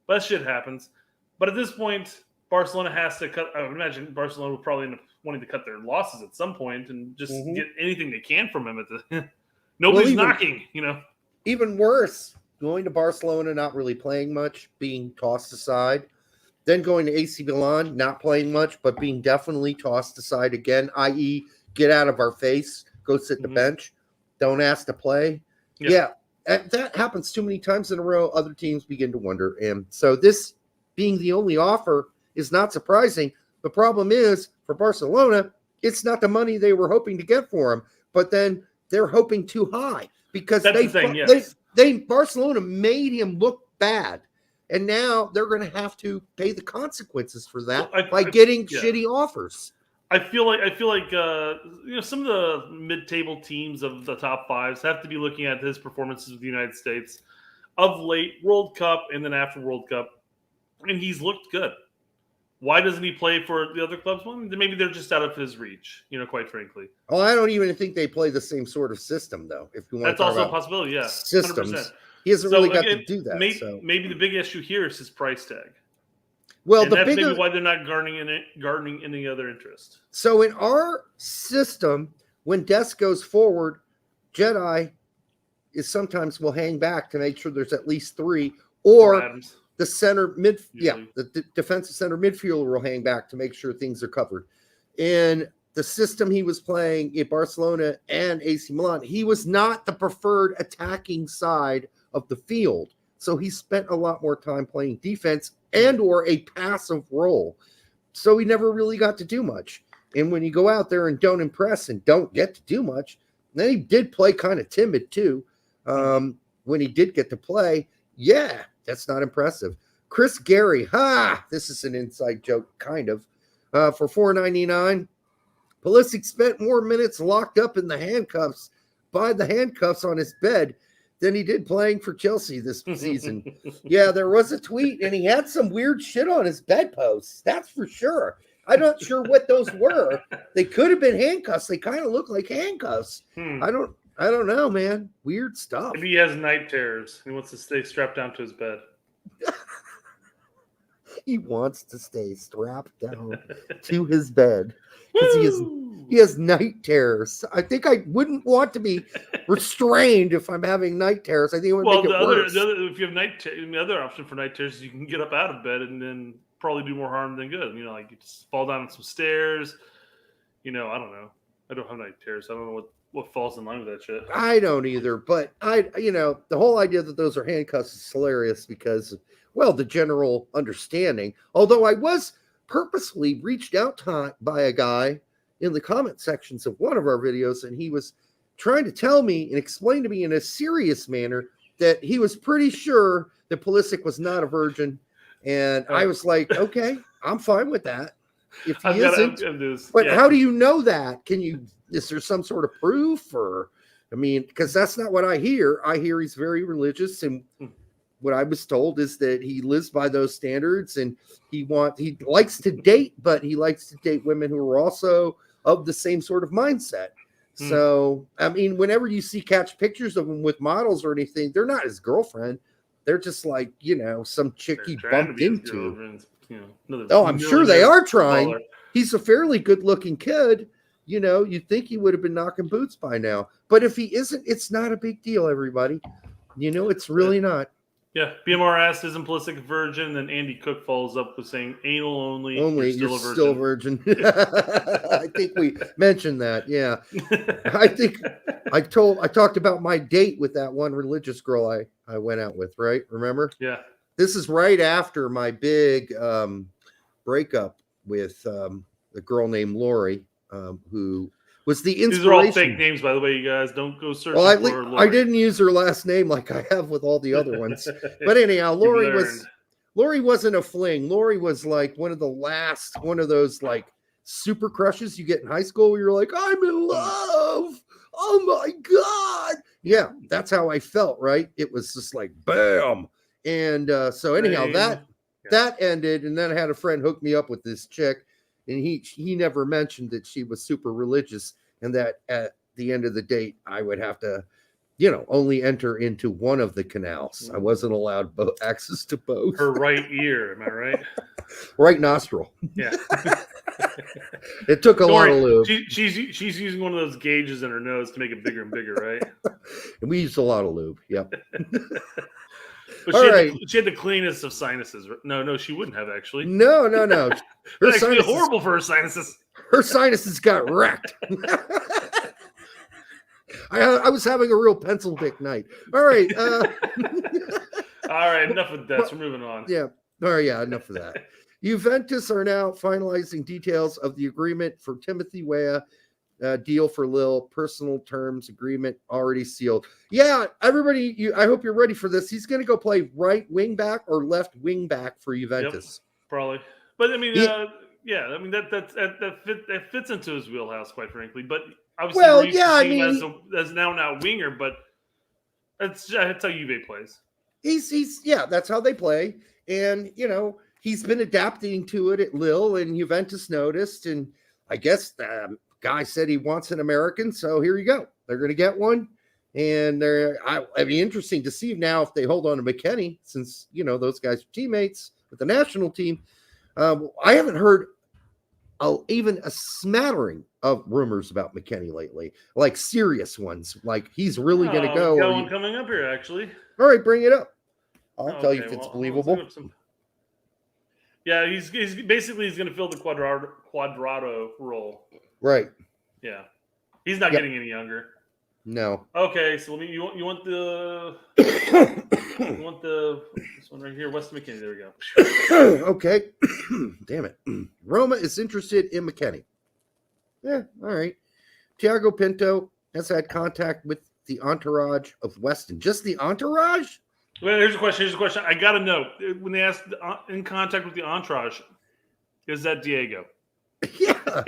but that shit happens. But at this point, Barcelona has to cut. I would imagine Barcelona will probably end up wanting to cut their losses at some point and just get anything they can from him. Nobody's knocking, Even worse, going to Barcelona, not really playing much, being tossed aside. Then going to AC Milan, not playing much, but being definitely tossed aside again, i.e., get out of our face, go sit the bench, don't ask to play. Yeah, that happens too many times in a row. Other teams begin to wonder. And so this being the only offer is not surprising. The problem is for Barcelona, it's not the money they were hoping to get for him, but then they're hoping too high because they Barcelona made him look bad. And now they're going to have to pay the consequences for that by getting shitty offers. I feel like some of the mid-table teams of the top fives have to be looking at his performances with the United States of late, World Cup, and then after World Cup, and he's looked good. Why doesn't he play for the other clubs? Well, maybe they're just out of his reach, quite frankly. Well, I don't even think they play the same sort of system, though. If you want That's also a possibility, yeah. Systems. 100%. He hasn't really got to do that. Maybe the big issue here is his price tag. Well, and that's maybe why they're not garnering any other interest. So in our system, when Death goes forward, Jedi sometimes will hang back to make sure there's at least 3, or the center mid, the defensive center midfielder will hang back to make sure things are covered. In the system he was playing in Barcelona and AC Milan, he was not the preferred attacking side of the field. So he spent a lot more time playing defense and or a passive role. So he never really got to do much. And when you go out there and don't impress and don't get to do much, then he did play kind of timid too. When he did get to play, that's not impressive. Chris Gary, this is an inside joke, kind of. For $4.99, Pulisic spent more minutes locked up in the handcuffs on his bed than he did playing for Chelsea this season. There was a tweet, and he had some weird shit on his bedposts. That's for sure. I'm not sure what those were. They could have been handcuffs. They kind of look like handcuffs. I don't know, man. Weird stuff. Maybe he has night terrors. He wants to stay strapped down to his bed. He wants to stay strapped down to his bed because he has night terrors. I think I wouldn't want to be restrained if I'm having night terrors. I think it would make it worse. If you have the other option for night terrors is you can get up out of bed and then probably do more harm than good. You just fall down some stairs. I don't know. I don't have night terrors. I don't know what falls in line with that shit. I don't either, but the whole idea that those are handcuffs is hilarious because, the general understanding, although I was purposely reached out to by a guy in the comment sections of one of our videos, and he was trying to tell me and explain to me in a serious manner that he was pretty sure that Pulisic was not a virgin. And I was like, okay, I'm fine with that. If he isn't, but how do you know that? Is there some sort of proof because that's not what I hear. I hear he's very religious, and what I was told is that he lives by those standards, and he likes to date, but he likes to date women who are also of the same sort of mindset. So, whenever you catch pictures of him with models or anything, they're not his girlfriend. They're just like, some chick he bumped into. I'm sure they are trying. He's a fairly good-looking kid. You'd think he would have been knocking boots by now. But if he isn't, it's not a big deal, everybody. It's really not. Yeah, BMR asked, isn't Pulisic a virgin? Then Andy Cook follows up with saying, anal only. You're still a virgin. I think we mentioned that. Yeah, I think I talked about my date with that one religious girl I went out with. Right? Remember? Yeah. This is right after my big breakup with a girl named Lori, who was the inspiration. These are all fake names, by the way, you guys. Don't go searching for Lori. I didn't use her last name like I have with all the other ones. But anyhow, Lori wasn't a fling. Lori was like one of those like super crushes you get in high school where you're like, I'm in love. Oh my God. Yeah, that's how I felt, right? It was just like bam. And so anyhow, that ended, and then I had a friend hook me up with this chick. And he never mentioned that she was super religious and that at the end of the date, I would have to, only enter into one of the canals. I wasn't allowed access to both. Her right ear, am I right? Right nostril. Yeah. It took a lot of lube. She's using one of those gauges in her nose to make it bigger and bigger, right? And we used a lot of lube. Yep. But she had the cleanest of sinuses. No, she wouldn't have actually. No. Her sinuses, horrible for her sinuses. Her sinuses got wrecked. I was having a real pencil dick night. All right. All right, enough of that. We're moving on. Yeah. Oh, yeah, enough of that. Juventus are now finalizing details of the agreement for Timothy Weah. Deal for Lille, personal terms agreement already sealed. Yeah, everybody, I hope you're ready for this. He's going to go play right wing back or left wing back for Juventus. Yep, probably. But I mean, that fits into his wheelhouse, quite frankly. But obviously, we're used to seeing him as now winger. But that's how Juve plays. He's that's how they play, and he's been adapting to it at Lille, and Juventus noticed, and I guess guy said he wants an American, so here you go. They're going to get one, and it'd be interesting to see now if they hold on to McKennie, since those guys are teammates with the national team. I haven't heard even a smattering of rumors about McKennie lately, like serious ones, like he's really going to go. Got one coming up here, actually. All right, bring it up. I'll tell you if it's believable. Yeah, he's basically going to fill the Quadrado role. Right. Yeah. He's not getting any younger. No. Okay, so you want the this one right here, Weston McKennie. There we go. Okay. Damn it. Roma is interested in McKennie. Yeah, all right. Thiago Pinto has had contact with the entourage of Weston. Just the entourage? Well, here's a question. I got to know. When they asked in contact with the entourage, is that Diego? Yeah.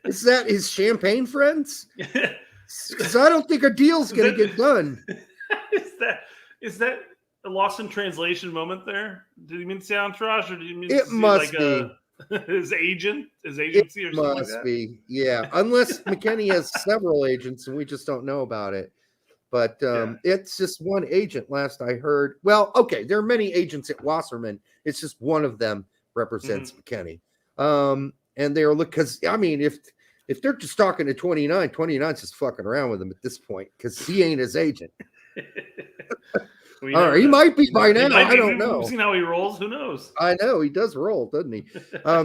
Is that his champagne friends? Because I don't think a deal's going to get done. Is that a lost in translation moment there? Did he mean to say entourage, or did he mean it to must be his agent, his agency, or something like that? Must be, yeah. Unless McKennie has several agents and we just don't know about it. But it's just one agent, last I heard. Well, okay, there are many agents at Wasserman. It's just one of them represents McKennie. And they are because I mean, if they're just talking to 29's just fucking around with him at this point because he ain't his agent. All right, he might be by now. I don't know. We've seen how he rolls. Who knows? I know he does roll, doesn't he?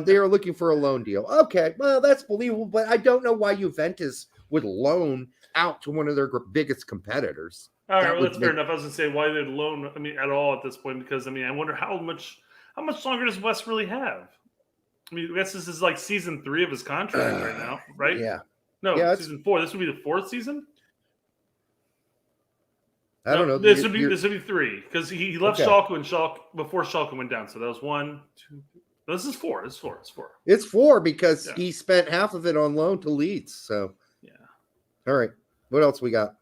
They are looking for a loan deal. Okay, well that's believable, but I don't know why Juventus would loan out to one of their biggest competitors. All right, well that's fair enough. I was gonna say why they'd loan. I mean, at all at this point because I mean I wonder how much longer does West really have? I mean, I guess this is like season 3 of his contract right now, right? Yeah. No, season 4. This would be the 4th season. I don't know. This would be 3 because he left Schalke and before Schalke went down. So that was 1, 2. This is 4. It's 4. It's 4 because he spent half of it on loan to Leeds. So yeah. All right. What else we got?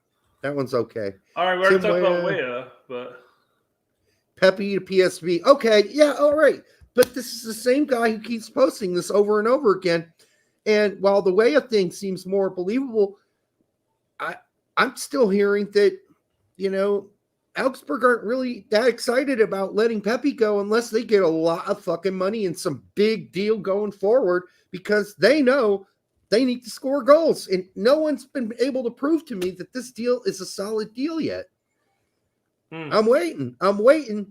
That one's okay. All right, we already talked about Weah, but Pepe to PSV. Okay, yeah, all right. But this is the same guy who keeps posting this over and over again. And while the Weah thing seems more believable, I'm still hearing that, Augsburg aren't really that excited about letting Pepe go unless they get a lot of fucking money and some big deal going forward because they know they need to score goals. And no one's been able to prove to me that this deal is a solid deal yet. I'm waiting,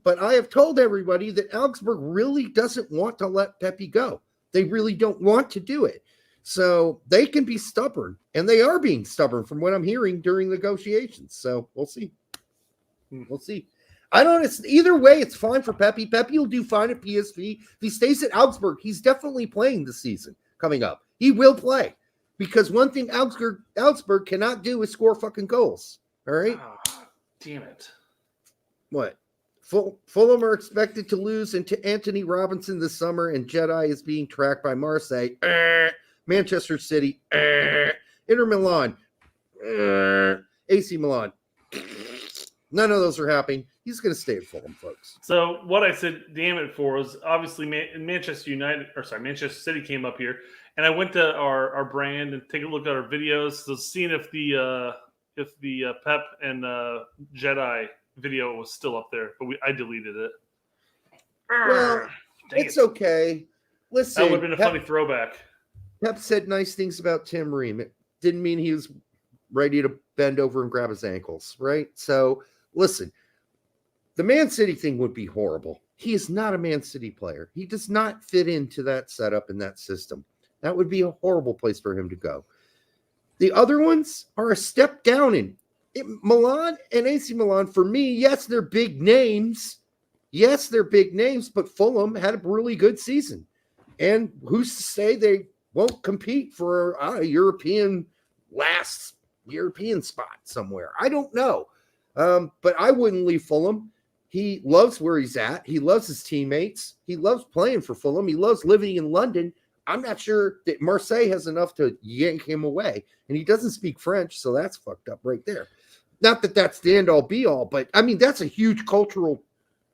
but I have told everybody that Augsburg really doesn't want to let Pepe go. They really don't want to do it. So they can be stubborn, and they are being stubborn from what I'm hearing during negotiations. So we'll see. We'll see. Either way, it's fine for Pepe. Pepe will do fine at PSV. If he stays at Augsburg, he's definitely playing this season coming up. He will play because one thing Augsburg cannot do is score fucking goals. All right? Oh, damn it. What? Fulham are expected to lose into Anthony Robinson this summer, and Jedi is being tracked by Marseille. Manchester City. Inter Milan. AC Milan. None of those are happening. He's going to stay at Fulham, folks. So what I said, damn it, for was obviously Manchester City came up here, and I went to our brand and take a look at our videos, so seeing if the Pep and Jedi video was still up there, but I deleted it. Well, it's okay. Listen, that would have been a funny throwback. Pep said nice things about Tim Ream. It didn't mean he was ready to bend over and grab his ankles, right? So, listen, the Man City thing would be horrible. He is not a Man City player. He does not fit into that setup and that system. That would be a horrible place for him to go. The other ones are a step down in Milan and AC Milan. For me, yes, they're big names. Yes, they're big names, but Fulham had a really good season. And who's to say they won't compete for a last European spot somewhere? I don't know. But I wouldn't leave Fulham. He loves where he's at. He loves his teammates. He loves playing for Fulham. He loves living in London. I'm not sure that Marseille has enough to yank him away. And he doesn't speak French, so that's fucked up right there. Not that that's the end all be all, but I mean, that's a huge cultural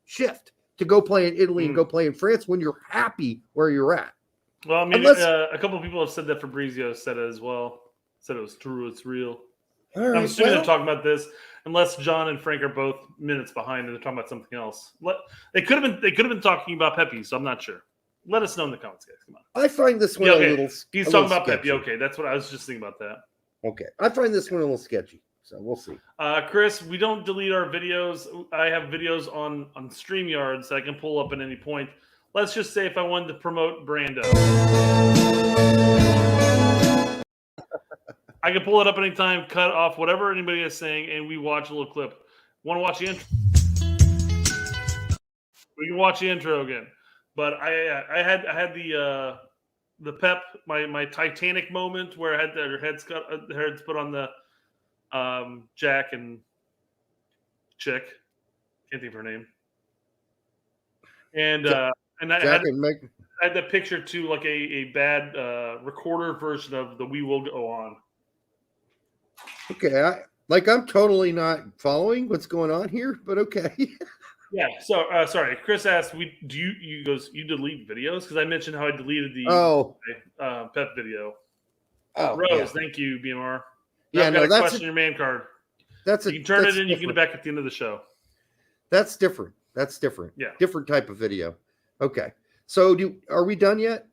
shift to go play in Italy and go play in France when you're happy where you're at. Well, I mean, a couple of people have said that. Fabrizio said it as well. Said it was true. It's real. All right, I'm assuming they're talking about this, unless John and Frank are both minutes behind and they're talking about something else. They could have been talking about Pepe, so I'm not sure. Let us know in the comments, guys. Come on. I find this one a little. He's talking about Pepe. Okay, that's what I was just thinking about that. Okay, I find this one a little sketchy, so we'll see. Chris, we don't delete our videos. I have videos on StreamYard that I can pull up at any point. Let's just say if I wanted to promote Brando, I can pull it up anytime, cut off whatever anybody is saying, and we watch a little clip. Want to watch the intro? We can watch the intro again. But I had the Pep, my Titanic moment where I had their heads put on the Jack and chick, can't think of her name, and I had that picture too, like a bad recorder version of the "We Will Go On." Okay, I'm totally not following what's going on here, but okay. Yeah. So sorry, Chris asked, you delete videos? Because I mentioned how I deleted the Pep video. Oh, Rose, yeah. Thank you, BMR. Yeah, I've got a question in your man card. You can turn it in. You can get it back at the end of the show. That's different. Yeah. Different type of video. Okay. So are we done yet?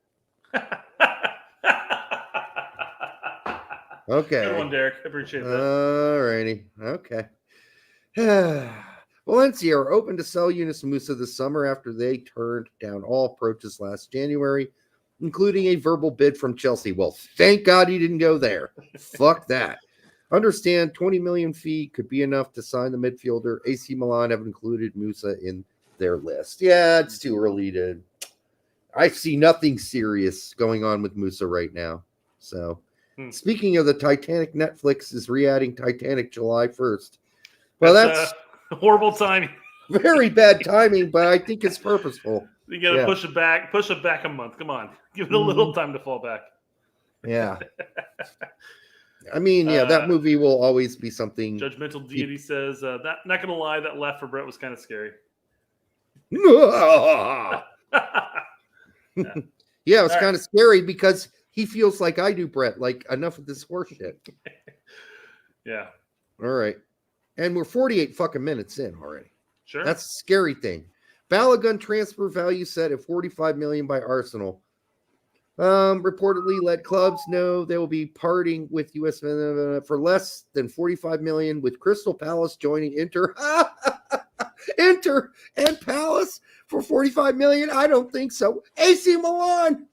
Okay. Good one, Derek. I appreciate that. All righty. Okay. Valencia are open to sell Yunus Musa this summer after they turned down all approaches last January, including a verbal bid from Chelsea. Well, thank God he didn't go there. Fuck that. Understand 20 million fee could be enough to sign the midfielder. AC Milan have included Musa in their list. Yeah, it's too early to. I see nothing serious going on with Musa right now. So, speaking of the Titanic, Netflix is re-adding Titanic July 1st. Well, that's horrible timing. Very bad timing, but I think it's purposeful. You got to push it back a month. Come on. Give it a little time to fall back. Yeah. I mean, that movie will always be something. Judgmental Deity says, not going to lie, that laugh for Brett was kind of scary. Yeah, it's kind of scary because he feels like I do, Brett. Like, enough of this horse shit. Yeah. All right. And we're 48 fucking minutes in already. Sure. That's a scary thing. Balogun transfer value set at $45 million by Arsenal. Reportedly let clubs know they will be parting with USMNT for less than $45 million, with Crystal Palace joining Inter. Inter and Palace for $45 million? I don't think so. AC Milan.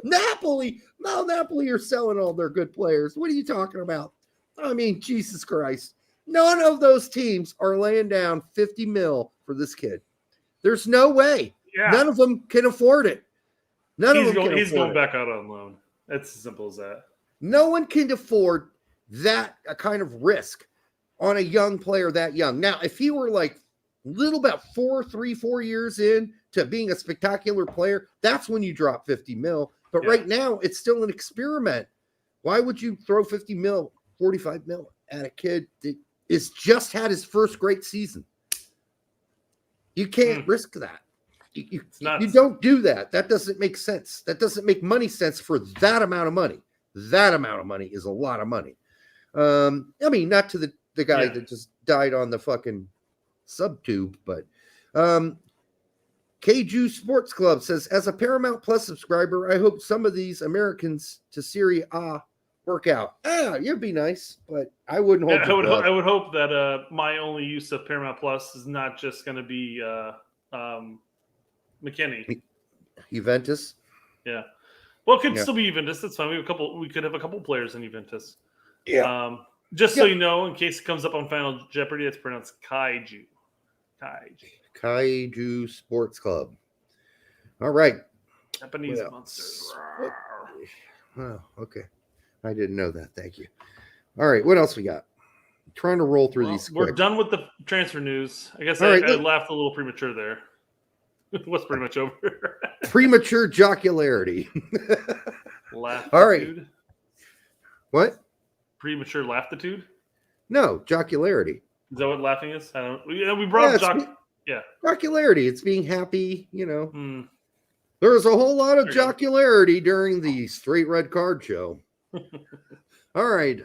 Napoli. No, Napoli are selling all their good players. What are you talking about? I mean, Jesus Christ. None of those teams are laying down 50 mil for this kid. There's no way. Yeah. None of them can afford it. He's going back out on loan. It's as simple as that. No one can afford that kind of risk on a young player that young. Now, if he were like about 4 years in to being a spectacular player, that's when you drop 50 mil. But right now, it's still an experiment. Why would you throw 50 mil, 45 mil at a kid that is just had his first great season? You can't risk that. You don't do that. That doesn't make sense. That doesn't make money sense for that amount of money. That amount of money is a lot of money. I mean, not to the guy that just died on the fucking subtube, but KJU Sports Club says, as a Paramount Plus subscriber, I hope some of these Americans to Serie A work out. You'd be nice, but I wouldn't hold I would hope that my only use of Paramount Plus is not just going to be McKinney. Juventus. Yeah. Well, it could still be Juventus. That's fine. We could have a couple players in Juventus. Yeah. Just so you know, in case it comes up on Final Jeopardy, it's pronounced Kaiju. Kaiju Sports Club. All right. Japanese monsters. Oh, okay. I didn't know that. Thank you. All right. What else we got? Trying to roll through these. We're quick. done with the transfer news. I guess All I right, laughed a little premature there. What's pretty much over. Premature jocularity. All right. What? Premature laughitude? No, jocularity. Is that what laughing is? I don't. We brought up jocularity. It's being happy. You know. There was a whole lot of jocularity during the Straight Red Card show. All right.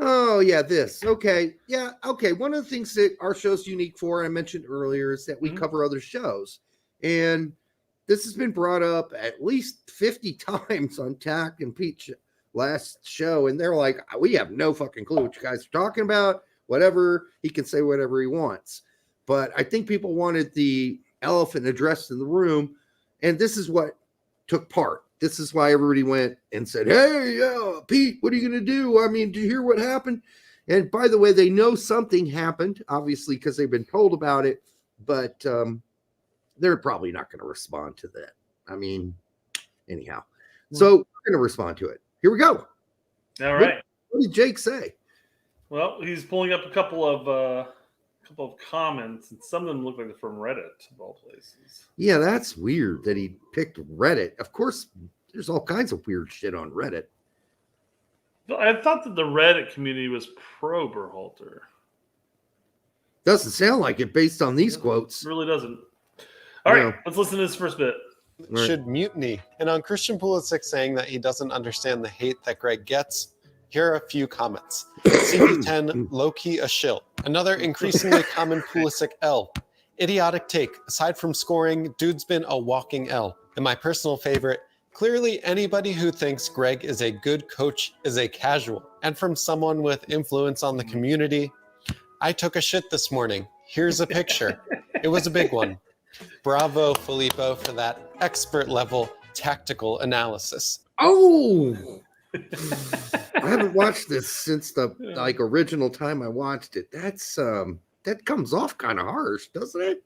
Oh yeah, this. Okay. Yeah. Okay. One of the things that our show's unique for, and I mentioned earlier, is that we cover other shows. And this has been brought up at least 50 times on Tack and Pete's last show. And they're like, we have no fucking clue what you guys are talking about. Whatever. He can say whatever he wants. But I think people wanted the elephant addressed in the room. And this is what took part. This is why everybody went and said, hey, Pete, what are you going to do? I mean, do you hear what happened? And by the way, they know something happened, obviously, because they've been told about it. But they're probably not going to respond to that. I mean, anyhow. So we're going to respond to it. Here we go. All right. What did Jake say? Well, he's pulling up a couple of comments, and some of them look like they're from Reddit, of all places. Yeah, that's weird that he picked Reddit. Of course, there's all kinds of weird shit on Reddit. I thought that the Reddit community was pro Berhalter. Doesn't sound like it based on these quotes. It really doesn't. All right, let's listen to this first bit. Should mutiny. And on Christian Pulisic saying that he doesn't understand the hate that Greg gets, here are a few comments. CP10, low-key a shill. Another increasingly common Pulisic L. Idiotic take. Aside from scoring, dude's been a walking L. And my personal favorite, clearly anybody who thinks Greg is a good coach is a casual. And from someone with influence on the community, I took a shit this morning. Here's a picture. It was a big one. Bravo, Filippo, for that expert level tactical analysis. Oh! I haven't watched this since the original time I watched it. That's that comes off kind of harsh, doesn't it?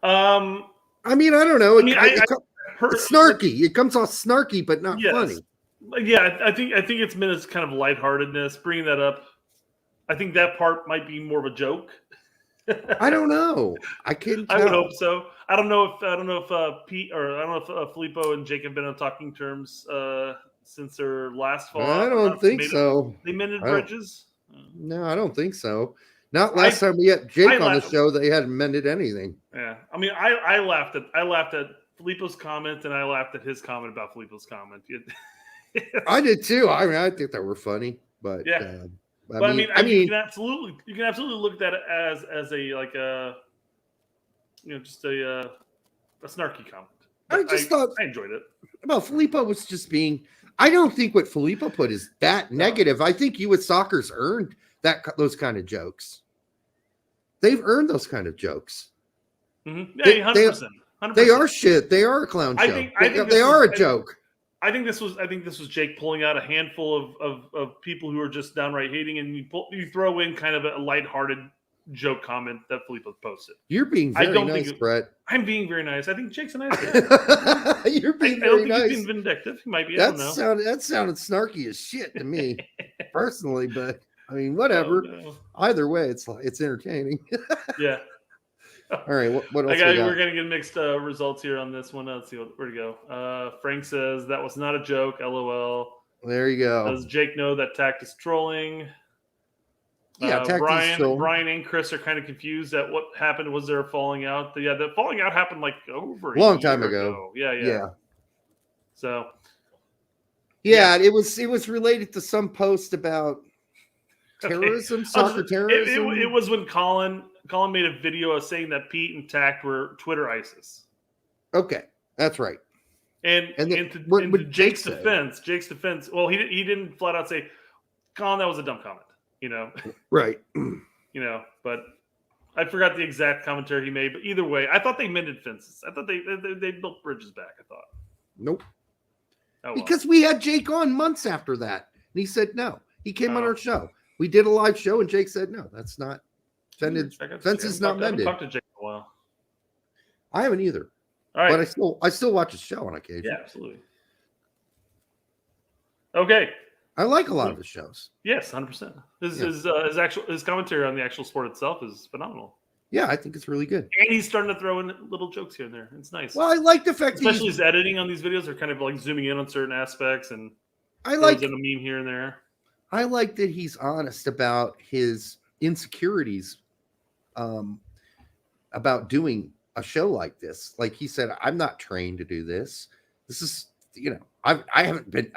I mean, I don't know. It's snarky. It comes off snarky, but not funny. Yeah, I think it's meant as kind of lightheartedness. Bringing that up, I think that part might be more of a joke. I don't know. I couldn't tell. I would hope so. I don't know if Pete or I don't know if Filippo and Jake have been on talking terms since their last fall. I don't think so. They mended bridges? No, I don't think so. Not last time we had Jake on the show. They hadn't mended anything. Yeah, I mean, I laughed at Filippo's comment, and I laughed at his comment about Filippo's comment. I did too. I mean, I think they were funny, but yeah. I mean, you can absolutely look at that as a like a just a snarky comment. I just thought I enjoyed it. Well, Filippo was just being. I don't think what Filippo put is that negative. I think U.S. Soccer's earned those kind of jokes. They've earned those kind of jokes. Mm-hmm. Yeah, 100%. They are shit. They are a clown show. I think they are a joke. I think this was Jake pulling out a handful of people who are just downright hating, and you throw in kind of a lighthearted joke comment that Filippo posted. You're being very nice, Brett. I'm being very nice. I think Jake's a nice guy. You're being very nice. He's being vindictive. He might be. I don't know. That sounded snarky as shit to me, personally. But I mean, whatever. Oh, no. Either way, it's entertaining. Yeah. All right. What else? We're gonna get mixed results here on this one. Let's see where to go. Frank says that was not a joke. LOL. There you go. Does Jake know that Tact is trolling? Yeah, Brian and Chris are kind of confused at what happened. Was there a falling out? The falling out happened like over a long time ago. Yeah. So. Yeah, it was related to some post about terrorism, soccer terrorism. It was when Colin made a video saying that Pete and Tact were Twitter ISIS. Okay, that's right. And to Jake's defense, well, he didn't flat out say, Colin, that was a dumb comment. Right. But I forgot the exact commentary he made. But either way, I thought they mended fences. I thought they built bridges back. I thought. Nope. Oh, well. Because we had Jake on months after that, and he said no. He came on our show. We did a live show, and Jake said, "No, that's not fence is not mended." I haven't talked to Jake in a while. I haven't either. All right, but I still watch his show on occasion. Yeah, absolutely. Okay. I like a lot of his shows. Yes, 100%. His commentary on the actual sport itself is phenomenal. Yeah, I think it's really good. And he's starting to throw in little jokes here and there. It's nice. Well, I like the fact especially his editing on these videos are kind of like zooming in on certain aspects and I like in a meme here and there. I like that he's honest about his insecurities about doing a show like this. Like he said, I'm not trained to do this. This is, I haven't been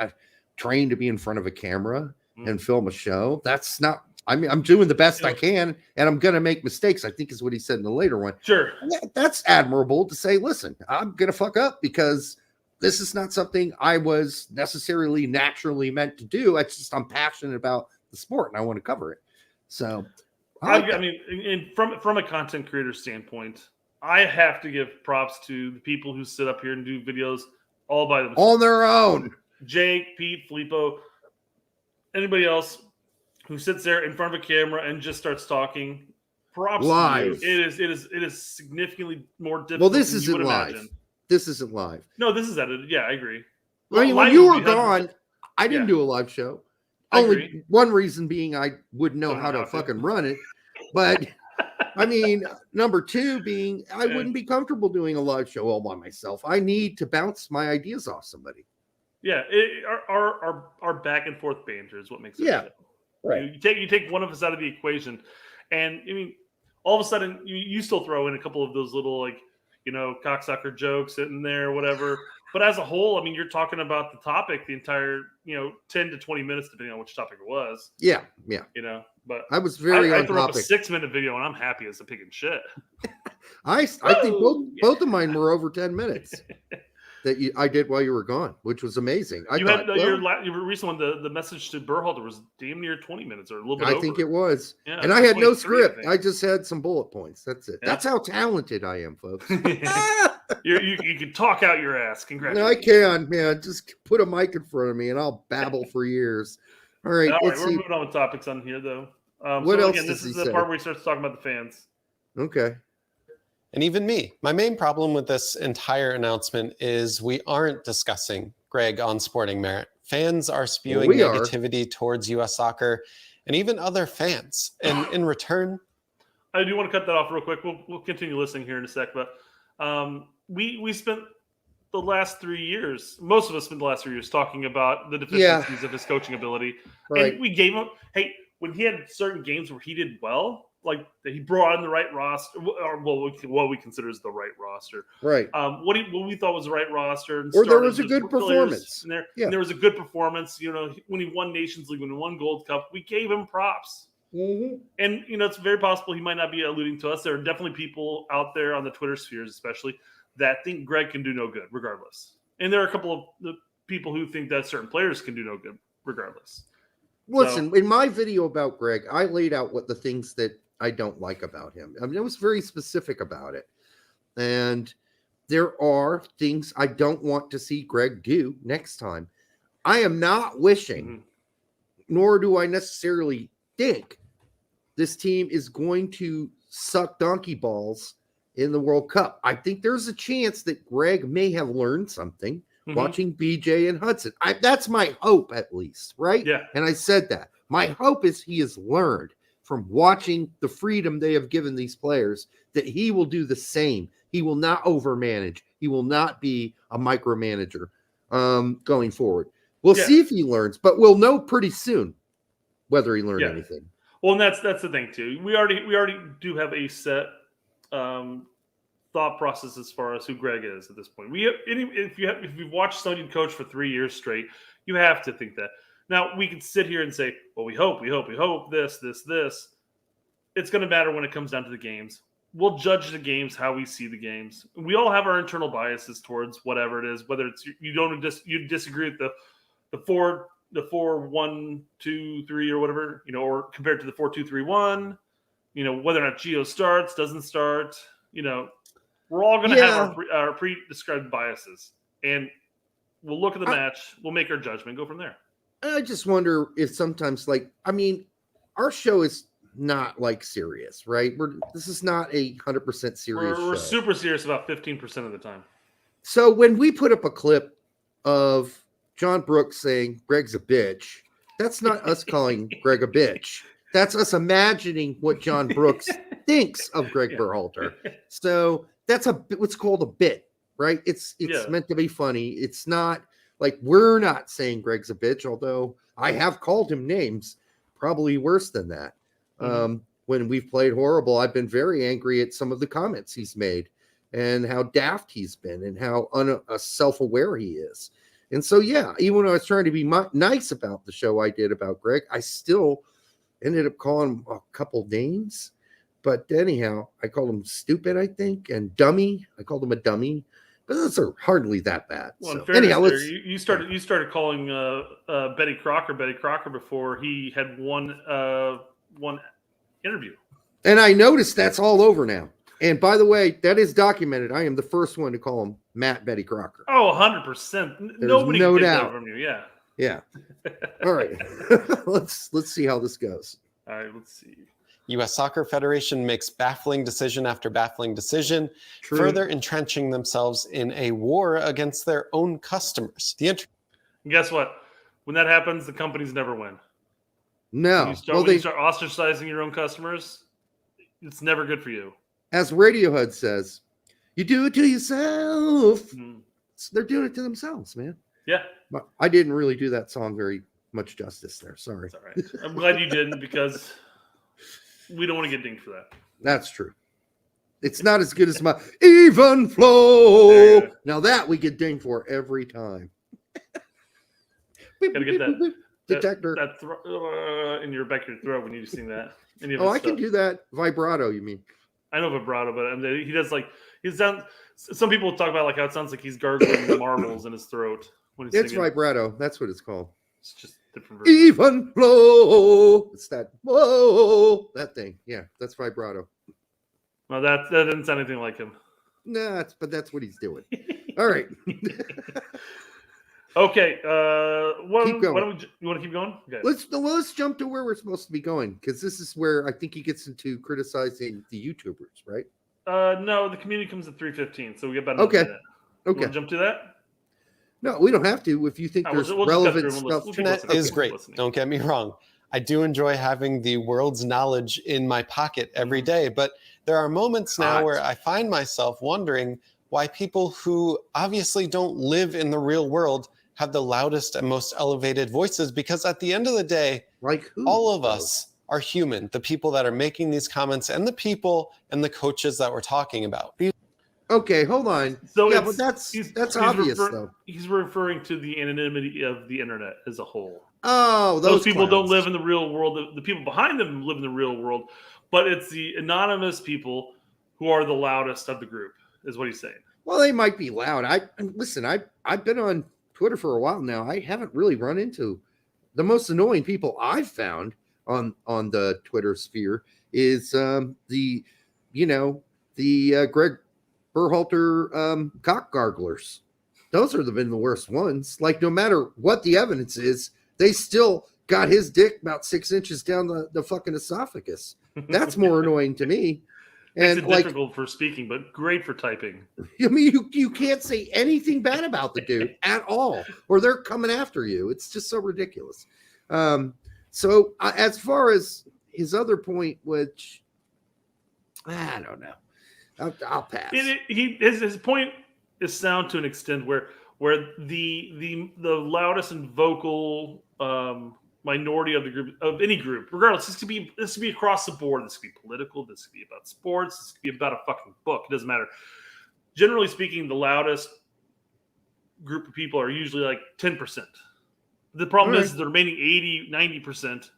trained to be in front of a camera and film a show. That's not, I'm doing the best I can, and I'm going to make mistakes, I think is what he said in the later one. Sure. That's admirable to say, listen, I'm going to fuck up because this is not something I was necessarily naturally meant to do. It's just, I'm passionate about the sport and I want to cover it. So I mean, from a content creator standpoint, I have to give props to the people who sit up here and do videos all by themselves. On their own. Jake, Pete, Filippo, anybody else who sits there in front of a camera and just starts talking. Props live. To you. It is significantly more difficult. Well, this than isn't you would live. imagine. This isn't live. No, this is edited. Yeah, I agree. I mean, when you were gone, I didn't do a live show. Only one reason being I wouldn't know how to fucking run it. But I mean, number two being I wouldn't be comfortable doing a live show all by myself. I need to bounce my ideas off somebody. Yeah, our back and forth banter is what makes it. Yeah, right. You take one of us out of the equation, and I mean, all of a sudden you still throw in a couple of those little cocksucker jokes in there, whatever. But as a whole, I mean, you're talking about the topic the entire 10 to 20 minutes, depending on which topic it was. Yeah. But I was very I on threw up a topic. 6-minute video, and I'm happy as a pig in shit. I think both of mine were over 10 minutes. That I did while you were gone, which was amazing. Your recent one, the message to Berhalter was damn near 20 minutes or a little bit over. I think it was. Yeah, and I had no script. I just had some bullet points. That's it. Yeah. That's how talented I am, folks. You can talk out your ass. Congratulations. I can, man. Just put a mic in front of me and I'll babble for years. All right. We're moving on with topics on here, though. What else again, does this is he the say? part where he starts talking about the fans. Okay. And even me, my main problem with this entire announcement is we aren't discussing Greg on Sporting Merit. Fans are spewing negativity towards U.S. soccer and even other fans. And in return, I do want to cut that off real quick. We'll continue listening here in a sec, but we spent the last 3 years, most of us spent the last 3 years talking about the deficiencies of his coaching ability. Right. And we gave him, when he had certain games where he did well, like that he brought in the right roster, or what we consider as the right roster. Right. What we thought was the right roster. And or there was a good performance. And there was a good performance. When he won Nations League, when he won Gold Cup, we gave him props. Mm-hmm. And, it's very possible he might not be alluding to us. There are definitely people out there on the Twitter spheres, especially, that think Greg can do no good regardless. And there are a couple of the people who think that certain players can do no good regardless. Listen, in my video about Greg, I laid out what the things that I don't like about him. I mean, I was very specific about it. And there are things I don't want to see Greg do next time. I am not wishing, nor do I necessarily think this team is going to suck donkey balls in the World Cup. I think there's a chance that Greg may have learned something watching BJ and Hudson. That's my hope, at least, right? Yeah. And I said that. My hope is he has learned from watching the freedom they have given these players that he will do the same. He will not overmanage. He will not be a micromanager going forward. We'll see if he learns, but we'll know pretty soon whether he learned anything. Well, and that's the thing too. We already do have a set thought process as far as who Greg is at this point. If you've watched somebody coach for 3 years straight, you have to think that. Now we can sit here and say, well, we hope this. It's going to matter when it comes down to the games. We'll judge the games how we see the games. We all have our internal biases towards whatever it is, whether it's you disagree with the 4-1-2-3 or whatever, or compared to the 4-2-3-1, whether or not Gio starts, doesn't start, we're all going to have our pre-described biases, and we'll look at the match, we'll make our judgment, go from there. I just wonder if sometimes, like, I mean, our show is not like serious, right? This is not 100% serious. We're show. super serious about 15% of the time. So when we put up a clip of John Brooks saying Greg's a bitch, that's not us calling Greg a bitch. That's us imagining what John Brooks thinks of Greg Berhalter. So that's what's called a bit, right? It's meant to be funny. It's not like we're not saying Greg's a bitch, although I have called him names probably worse than that. When we've played horrible, I've been very angry at some of the comments he's made and how daft he's been and how self-aware he is. And so, yeah, even when I was trying to be nice about the show I did about Greg, I still ended up calling him a couple names. But anyhow, I called him stupid, I think, and dummy. I called him a dummy. But those are hardly that bad. Well, so, anyhow, you started calling Betty Crocker before he had one interview. And I noticed that's all over now. And by the way, that is documented. I am the first one to call him Matt Betty Crocker. Oh, 100%. Nobody no can get doubt that from you. Yeah. Yeah. All right. let's see how this goes. All right. Let's see. U.S. Soccer Federation makes baffling decision after baffling decision, further entrenching themselves in a war against their own customers. And guess what? When that happens, the companies never win. No. When you start ostracizing your own customers, it's never good for you. As Radiohead says, you do it to yourself. They're doing it to themselves, man. Yeah. I didn't really do that song very much justice there. Sorry. It's all right. I'm glad you didn't because we don't want to get dinged for that. That's true. It's not as good as my even flow. Now that we get dinged for every time. Gotta get that detector in your back of your throat when you sing that. I can do that vibrato. You mean? I know vibrato, but he does some people talk about like how it sounds like he's gargling marbles in his throat when he's singing. Vibrato. That's what it's called. It's just different version. Even flow. It's that whoa, that thing. Yeah, that's vibrato. No, that didn't sound anything like him. No, but that's what he's doing. All right. Okay. Keep going. You want to keep going? Okay. Let's jump to where we're supposed to be going because this is where I think he gets into criticizing the YouTubers, right? No, the community comes at 3:15, so we get about another minute. Okay. Want to jump to that? No, we don't have to. If you think there's relevant stuff, internet is great. Don't get me wrong. I do enjoy having the world's knowledge in my pocket every day, but there are moments now where I find myself wondering why people who obviously don't live in the real world have the loudest and most elevated voices, because at the end of the day, all of us are human, the people that are making these comments and the people and the coaches that we're talking about. Okay, hold on. So yeah, but that's obvious, though. He's referring to the anonymity of the internet as a whole. Oh, those people don't live in the real world. The people behind them live in the real world, but it's the anonymous people who are the loudest of the group, is what he's saying. Well, they might be loud. I've been on Twitter for a while now. I haven't really run into the most annoying people I've found on the Twitter sphere is the Greg Berhalter cock garglers. Those are been the worst ones. Like, no matter what the evidence is, they still got his dick about 6 inches down the fucking esophagus. That's more annoying to me. Makes it difficult for speaking, but great for typing. I mean, you can't say anything bad about the dude at all, or they're coming after you. It's just so ridiculous. So as far as his other point, which I don't know, I'll pass. His point is sound to an extent where the loudest and vocal minority of the group, of any group, regardless, this could be across the board. This could be political. This could be about sports. This could be about a fucking book. It doesn't matter. Generally speaking, the loudest group of people are usually like 10%. The problem is the remaining 80, 90%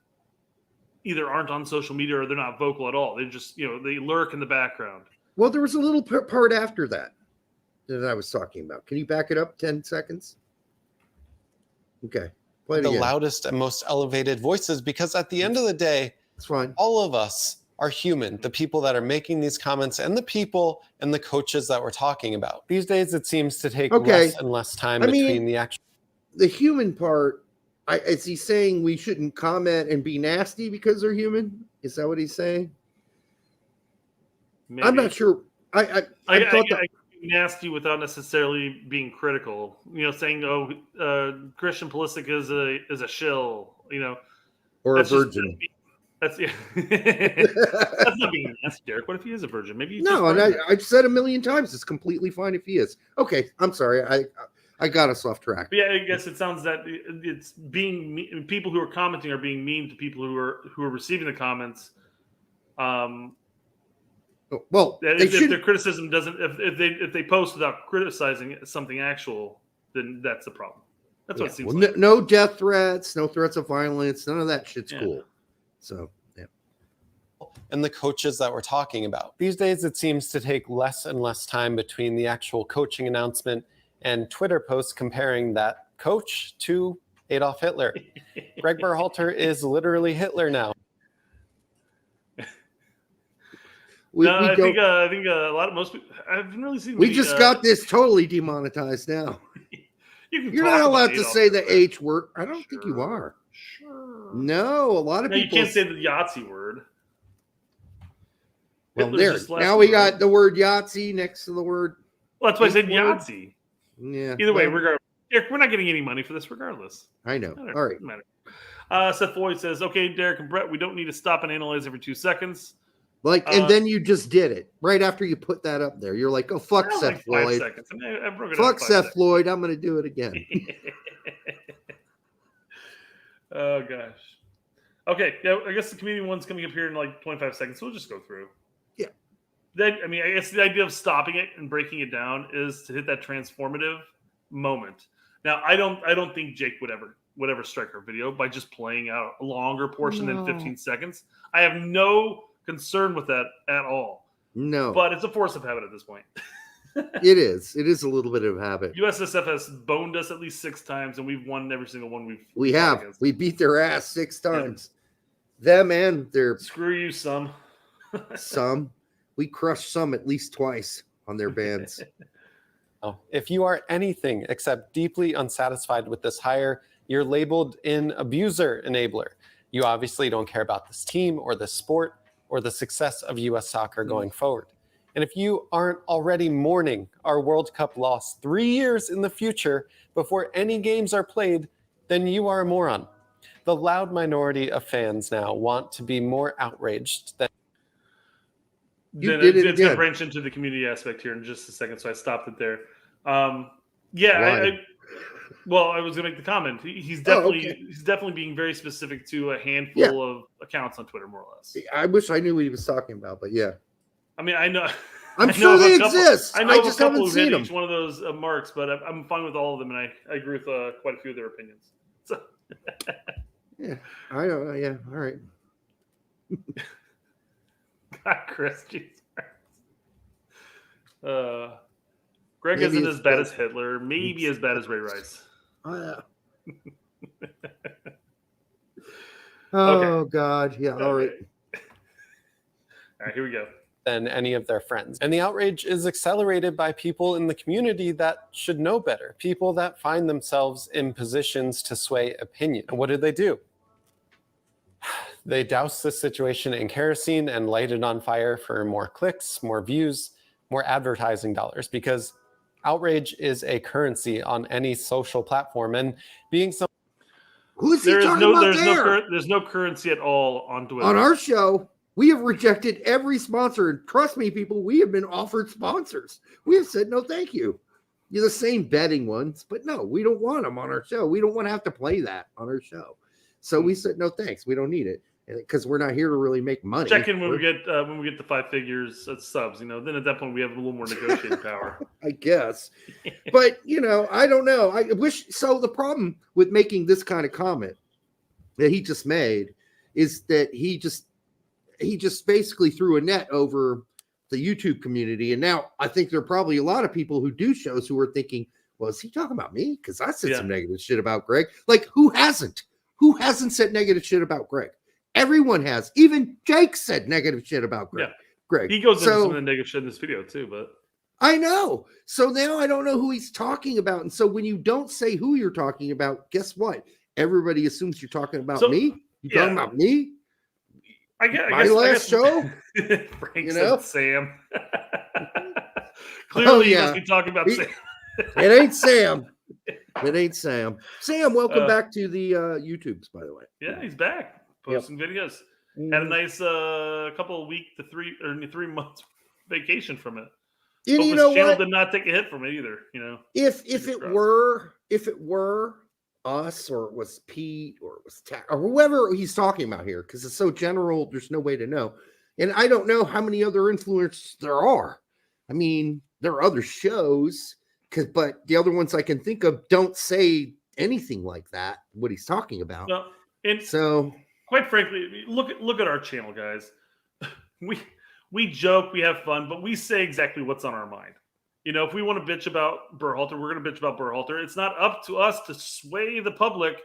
either aren't on social media or they're not vocal at all. They just, they lurk in the background. Well, there was a little part after that I was talking about. Can you back it up 10 seconds? Okay. The loudest and most elevated voices, because at the end of the day, it's fine. All of us are human, the people that are making these comments and the people and the coaches that we're talking about. These days, it seems to take less and less time between the action. The human part, Is he saying we shouldn't comment and be nasty because they're human? Is that what he's saying? Maybe. I'm not sure. I thought that nasty without necessarily being critical. Saying, "Oh, Christian Pulisic is a shill," or a virgin. That's that's not being nasty, Derek. What if he is a virgin? Maybe no. And I've said a million times it's completely fine if he is. Okay, I'm sorry. I got us off track. But yeah, I guess it sounds that it's being people who are commenting are being mean to people who are receiving the comments. Well, if their criticism doesn't, if they post without criticizing something actual, then that's the problem. That's what it seems like. No death threats, no threats of violence, none of that shit's cool. So, yeah. And the coaches that we're talking about. These days, it seems to take less and less time between the actual coaching announcement and Twitter posts comparing that coach to Adolf Hitler. Greg Berhalter is literally Hitler now. I think a lot of most people, I haven't really seen. We just got this totally demonetized now. You're not allowed to say the H word. I don't think you are. Sure. No, a lot of people. You can't say the Yahtzee word. Well, now we got the word Yahtzee next to the word. Well, that's why I said Yahtzee. Yeah. Either way, regardless, we're not getting any money for this, regardless. I know. All right. Seth Floyd says, "Okay, Derek and Brett, we don't need to stop and analyze every 2 seconds." And then you just did it right after you put that up there. You're like, "Oh fuck, Seth Floyd! Fuck Seth Floyd! I'm going to do it again." Oh gosh. Okay, yeah. I guess the comedian one's coming up here in like 25 seconds. So we'll just go through. Yeah. Then I guess the idea of stopping it and breaking it down is to hit that transformative moment. Now, I don't think Jake would ever strike our video by just playing out a longer portion than 15 seconds. I have no concern with that at all. No. But it's a force of habit at this point. It is. It is a little bit of habit. USSF has boned us at least 6 times, and we've won every single one we have. Against. We beat their ass 6 times. Yeah. Them and their... Screw you, some. Some. We crushed some at least twice on their bands. If you are anything except deeply unsatisfied with this hire, you're labeled an abuser enabler. You obviously don't care about this team or this sport or the success of U.S. soccer going forward. And if you aren't already mourning our World Cup loss 3 years in the future before any games are played, then you are a moron. The loud minority of fans now want to be more outraged than... It's going to branch into the community aspect here in just a second, so I stopped it there. I was going to make the comment. He's definitely being very specific to a handful of accounts on Twitter, more or less. I wish I knew what he was talking about, but yeah. I mean, I know. I'm sure they exist. I know just haven't seen them. Each one of those marks, but I'm fine with all of them, and I agree with quite a few of their opinions. So. Yeah, I know. Yeah, all right. God, Chris, Jesus Christ. Greg isn't as bad as Hitler. Maybe as bad as Ray Rice. Oh, yeah. Oh God. Yeah. All right. All right, here we go. Than any of their friends. And the outrage is accelerated by people in the community that should know better, people that find themselves in positions to sway opinion. And what do? They douse this situation in kerosene and light it on fire for more clicks, more views, more advertising dollars, because outrage is a currency on any social platform. And being some... Who's he talking about there? There's no currency at all on Twitter. On our show, we have rejected every sponsor. And trust me, people, we have been offered sponsors. We have said, no, thank you. You're the same betting ones, but no, we don't want them on our show. We don't want to have to play that on our show. So we said, no, thanks. We don't need it because we're not here to really make money. Check in when we get the 5 figures at subs. Then at that point we have a little more negotiating power. I guess, but I don't know. I wish so. The problem with making this kind of comment that he just made is that he just basically threw a net over the YouTube community, and now I think there are probably a lot of people who do shows who are thinking, "Well, is he talking about me? Because I said some negative shit about Greg." Like, who hasn't? Who hasn't said negative shit about Greg? Everyone has. Even Jake said negative shit about Greg. Yeah. Greg. He goes into some of the negative shit in this video too, but I know. So now I don't know who he's talking about. And so when you don't say who you're talking about, guess what? everybody assumes you're talking about So, me. You talking about me? I guess My last show. Frank said Sam. Oh, Clearly, you yeah. must be talking about Sam. It ain't Sam. It ain't Sam. Sam, welcome back to the YouTubes, by the way. Yeah, he's back posting videos. Had a nice couple of week to 3 months vacation from it. And Hope you his know channel what? did not take a hit from it either. If it were us, or it was Pete, or it was or whoever he's talking about here, because it's so general, there's no way to know. And I don't know how many other influencers there are. I mean, there are other shows, but the other ones I can think of don't say anything like that, what he's talking about. No, and so, quite frankly, look at our channel, guys. We joke, we have fun, but we say exactly what's on our mind. If we want to bitch about Berhalter, we're going to bitch about Berhalter. It's not up to us to sway the public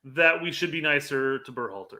that we should be nicer to Berhalter.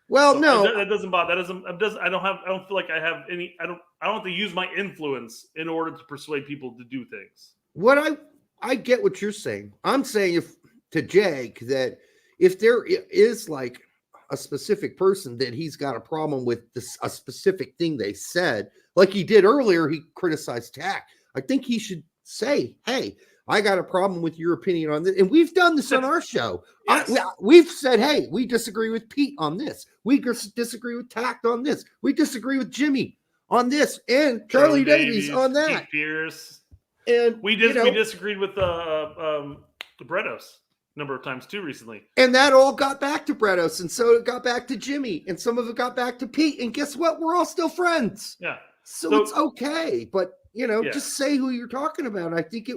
Well, So no, that doesn't bother. I don't feel like I have any. I don't have to use my influence in order to persuade people to do things. what I get what you're saying. I'm saying to Jake that if there is like a specific person that he's got a problem with a specific thing they said, like he did earlier, he criticized TAC. I think he should say, hey, I got a problem with your opinion on this. And we've done this on our show. Yes. We've said, hey, we disagree with Pete on this. We disagree with Tact on this. We disagree with Jimmy on this. And Charlie Davies on that. Pete Pierce. And we disagreed with the Brettos a number of times too recently. And that all got back to Brettos. And so it got back to Jimmy. And some of it got back to Pete. And guess what? We're all still friends. Yeah. So it's okay. But, just say who you're talking about. I think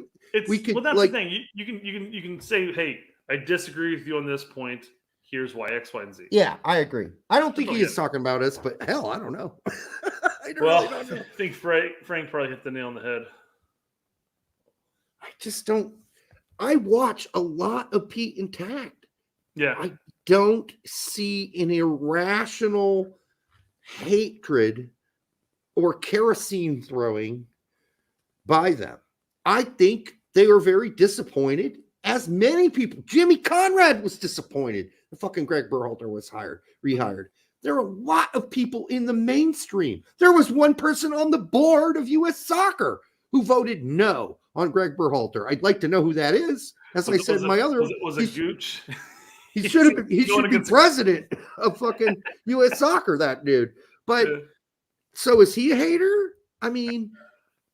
we could, that's the thing. You can say, hey, I disagree with you on this point. Here's why X, Y, and Z. Yeah, I agree. I don't think he is talking about us, but hell, I don't know. I think Frank probably hit the nail on the head. I just don't. I watch a lot of Pete and Tact. Yeah. I don't see an irrational hatred or kerosene throwing by them. I think they are very disappointed, as many people. Jimmy Conrad was disappointed. The fucking Greg Berhalter was rehired. There are a lot of people in the mainstream. There was one person on the board of U.S. Soccer who voted no on Greg Berhalter. I'd like to know who that is. As I said, was it Gooch? He should be president of fucking U.S. Soccer, that dude. But so is he a hater? I mean,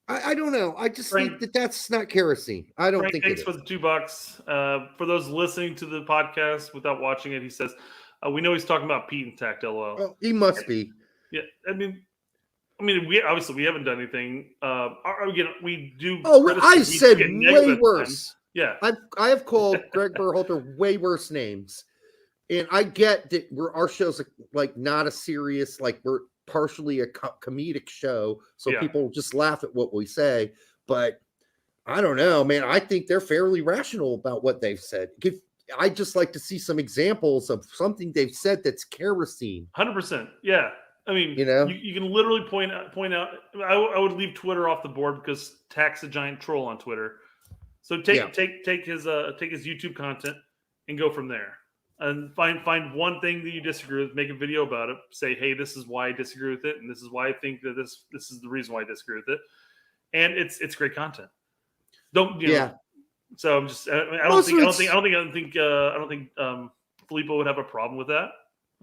I don't know. I just think that's not kerosene. I don't think thanks it for is. the $2. For those listening to the podcast without watching it, he says, we know he's talking about Pete and Tact, LOL. Well, he must be. Yeah, I mean, we obviously haven't done anything. Again, we do. Oh, I said way worse. Yeah, I have called Greg Berhalter way worse names, and I get that our show's like not a serious, like we're partially a comedic show, so people just laugh at what we say. But I don't know, man. I think they're fairly rational about what they've said. I just like to see some examples of something they've said that's kerosene. 100%. Yeah. I mean, you can literally point out. I would leave Twitter off the board because Tac's a giant troll on Twitter. So take his YouTube content and go from there. And find one thing that you disagree with, make a video about it. Say, hey, this is why I disagree with it, and this is why I think that this is the reason why I disagree with it. And it's great content. So I'm just I don't think Filippo would have a problem with that.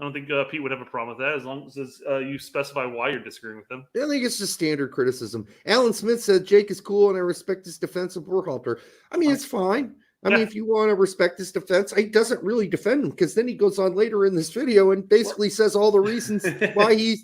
I don't think Pete would have a problem with that as long as you specify why you're disagreeing with them. I think it's just standard criticism. Alan Smith said Jake is cool and I respect his defense of Berhalter. I mean, it's fine. I mean, if you want to respect his defense, he doesn't really defend him because then he goes on later in this video and basically says all the reasons why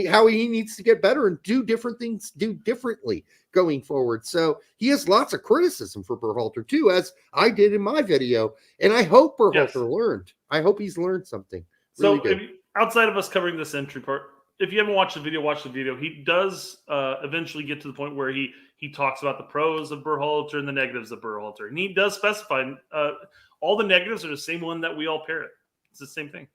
how he needs to get better and do different things, do differently going forward. So he has lots of criticism for Berhalter too, as I did in my video. And I hope Berhalter learned. I hope he's learned something. Really outside of us covering this entry part, if you haven't watched the video, watch the video. He does eventually get to the point where he talks about the pros of Berhalter and the negatives of Berhalter. And he does specify all the negatives are the same one that we all parrot. It's the same thing.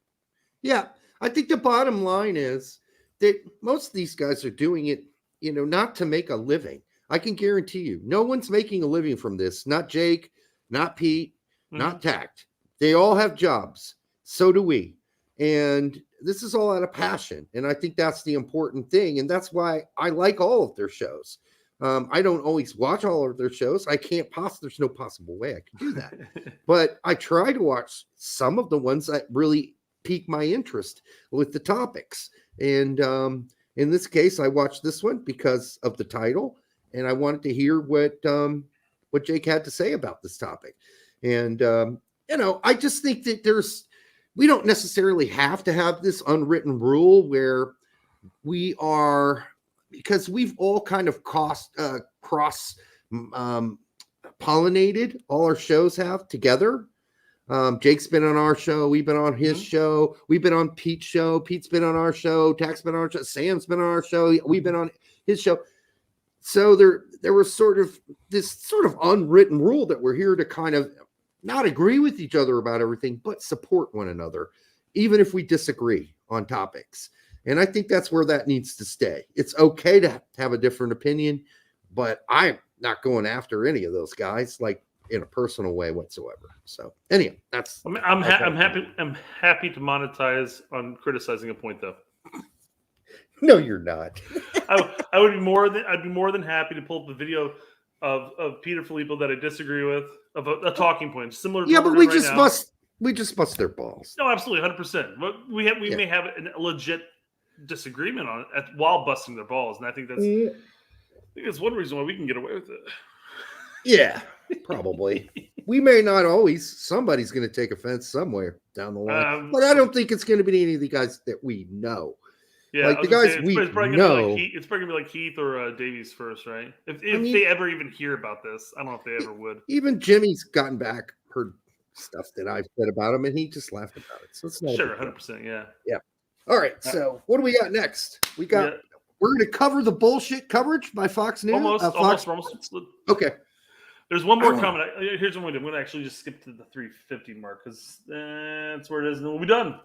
Yeah. I think the bottom line is that most of these guys are doing it, not to make a living. I can guarantee you, no one's making a living from this. Not Jake, not Pete, not tact. They all have jobs. So do we. And this is all out of passion. And I think that's the important thing. And that's why I like all of their shows. I don't always watch all of their shows. There's no possible way I can do that. But I try to watch some of the ones that really pique my interest with the topics. And in this case, I watched this one because of the title. And I wanted to hear what Jake had to say about this topic. And, I just think that we don't necessarily have to have this unwritten rule where we are, because we've all kind of cross pollinated, all our shows have together. Jake's been on our show. We've been on his show. We've been on Pete's show. Pete's been on our show. Tak's been on our show. Sam's been on our show. We've been on his show. So there was sort of this unwritten rule that we're here to kind of not agree with each other about everything, but support one another, even if we disagree on topics. And I think that's where that needs to stay. It's okay to have a different opinion, but I'm not going after any of those guys, like in a personal way whatsoever. So anyway, that's. I'm happy to monetize on criticizing a point, though. No, you're not. I would be more than happy to pull up the video of Peter Filippo that I disagree with, of a talking point similar to but we just bust their balls. No, absolutely, 100%. But we may have a legit disagreement on it while busting their balls, and I think that's one reason why we can get away with it. Yeah, probably. We may not always. Somebody's going to take offense somewhere down the line, but I don't think it's going to be any of the guys that we know. Yeah, like the guys it's probably gonna be like Heath or Davies first, right? If they ever even hear about this, I don't know if they ever would. Even Jimmy's gotten back, heard stuff that I've said about him, and he just laughed about it. So it's not 100%. Yeah. All right. So what do we got next? We're going to cover the bullshit coverage by Fox News. Almost. Okay. There's one more comment. Here's what I'm going to actually just skip to the 350 mark because that's where it is, and then we'll be done.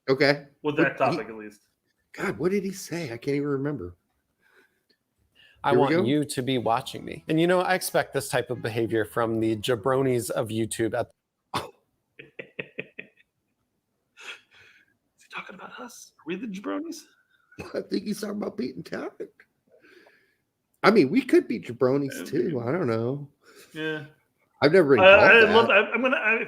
Okay. With that topic, at least. God, what did he say? I can't even remember. I want you to be watching me. And I expect this type of behavior from the jabronis of YouTube. Is he talking about us? Are we the jabronis? I think he's talking about Pete and Tack. I mean, we could be jabronis too. I don't know. Yeah. I've never been called that. I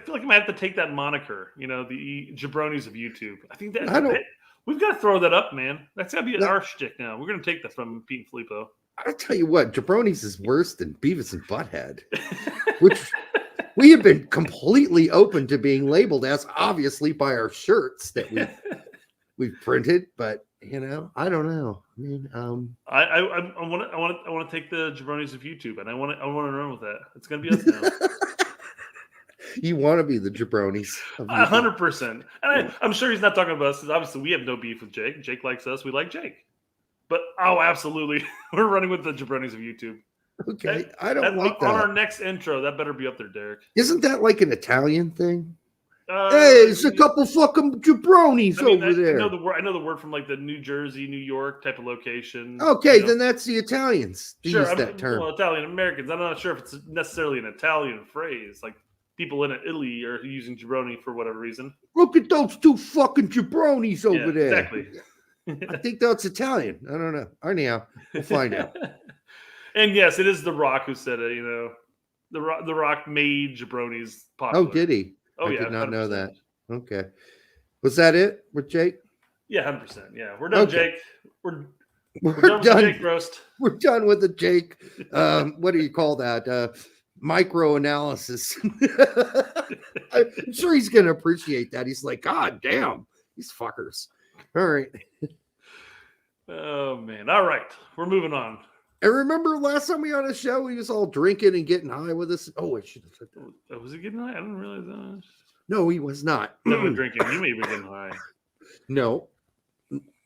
feel like I'm going to have to take that moniker, the jabronis of YouTube. I think that we've got to throw that up, man. That's got to be our shtick now. We're going to take that from Pete and Filippo. I'll tell you what, jabronis is worse than Beavis and Butthead, which we have been completely open to being labeled as, obviously, by our shirts that we've printed. But I don't know. I mean, I want to take the jabronis of YouTube, and I want to run with that. It's going to be us now. You want to be the jabronis. 100%. And I'm sure he's not talking about us, because obviously we have no beef with Jake. Jake likes us. We like Jake. But, absolutely. We're running with the jabronis of YouTube. Okay. I don't like that. On our next intro, that better be up there, Derek. Isn't that like an Italian thing? Hey, it's a couple fucking jabronis over there. I know the word from like the New Jersey, New York type of location. Okay, then that's the Italians. Sure, use that term. Well, Italian Americans. I'm not sure if it's necessarily an Italian phrase. Like people in Italy are using jabroni for whatever reason. Look at those two fucking jabronis over there. Exactly. I think that's Italian. I don't know. Anyhow, we'll find out. And yes, it is The Rock who said it. The Rock made jabronis popular. Oh, did he? Oh, I did not know that. Okay. Was that it with Jake? Yeah, 100%. Yeah, we're done, Jake. We're done with the Jake roast. We're done with the Jake. What do you call that? Micro analysis. I'm sure he's going to appreciate that. He's like, God damn, these fuckers. All right. Oh, man. All right. We're moving on. I remember last time we had a show, he was all drinking and getting high with us. Oh, I should have said that. Was he getting high? I didn't realize that. No, he was not. Definitely drinking. You may be getting high. No.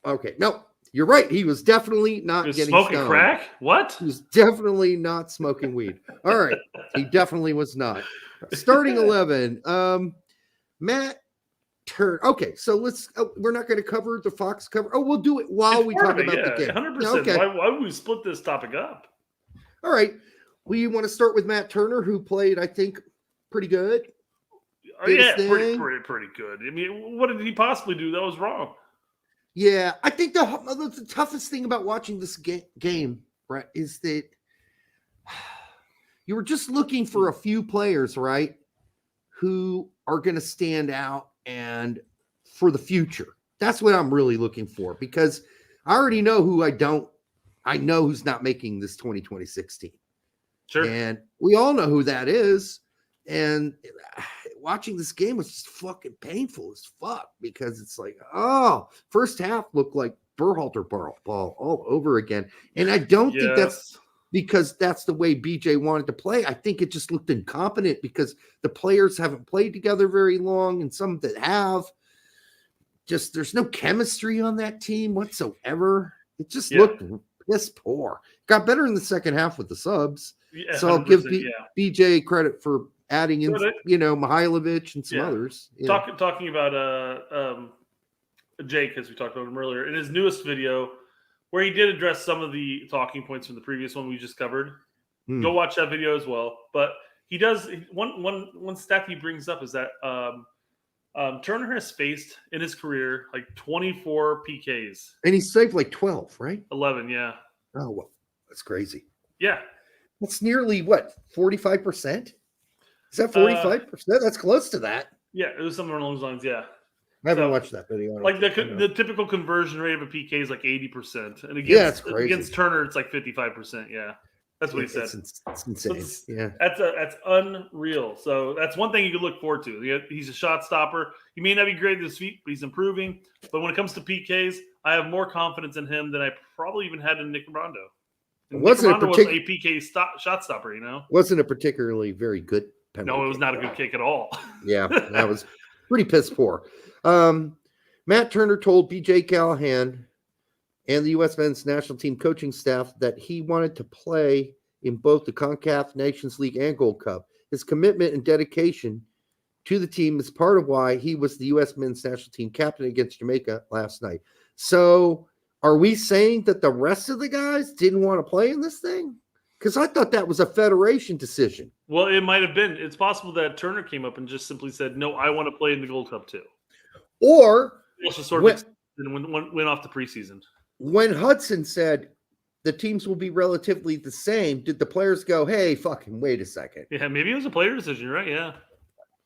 Okay. No, you're right. He was definitely not getting smoking stoned. Crack? What? He was definitely not smoking weed. All right. He definitely was not. Starting 11. Matt Turner. Okay, so let's. We're not going to cover the Fox cover. Oh, we'll do it while we talk about the game. 100%. Okay. Why would we split this topic up? All right. We want to start with Matt Turner, who played, I think, pretty good. did his pretty thing. pretty good. I mean, what did he possibly do that was wrong? Yeah, I think the toughest thing about watching this game, right, is that you were just looking for a few players, right, who are going to stand out and for the future. That's what I'm really looking for, because I already know who I know who's not making this 2026 team. Sure. And we all know who that is. And watching this game was just fucking painful as fuck, because it's like, first half looked like Berhalter ball all over again. And I don't think that's because that's the way BJ wanted to play. I think it just looked incompetent because the players haven't played together very long, and some that have, just there's no chemistry on that team whatsoever. It just looked piss poor. Got better in the second half with the subs. Yeah, so I'll give BJ credit for adding in, Mihailovic and some others. Yeah. Talking about Jake, as we talked about him earlier, in his newest video, where he did address some of the talking points from the previous one we just covered. Go watch that video as well. But he does one stat he brings up is that Turner has faced in his career like 24 PKs, and he saved like 12, right? 11, yeah. Oh, well, that's crazy. Yeah, that's nearly 45%. Is that 45%? That's close to that. Yeah, it was somewhere along those lines. Yeah. I haven't watched that video. Like the typical conversion rate of a PK is like 80%, and against Turner it's like 55%. Yeah, that's what he said. It's insane. Yeah, that's unreal. So that's one thing you could look forward to. He's a shot stopper. He may not be great at his feet, but he's improving. But when it comes to PKs, I have more confidence in him than I probably even had in Nick Rondo. Was a PK shot stopper. Wasn't a particularly very good penalty. No, it was not a good kick at all. Yeah, that was pretty piss poor. Matt Turner told BJ Callahan and the U.S. men's national team coaching staff that he wanted to play in both the CONCACAF Nations League and Gold Cup. His commitment and dedication to the team is part of why he was the U.S. men's national team captain against Jamaica last night. So are we saying that the rest of the guys didn't want to play in this thing? Because I thought that was a federation decision. Well, it might have been. It's possible that Turner came up and just simply said, no, I want to play in the Gold Cup too. Or went off the preseason. When Hudson said the teams will be relatively the same, did the players go, hey, fucking wait a second? Yeah, maybe it was a player decision, right? Yeah.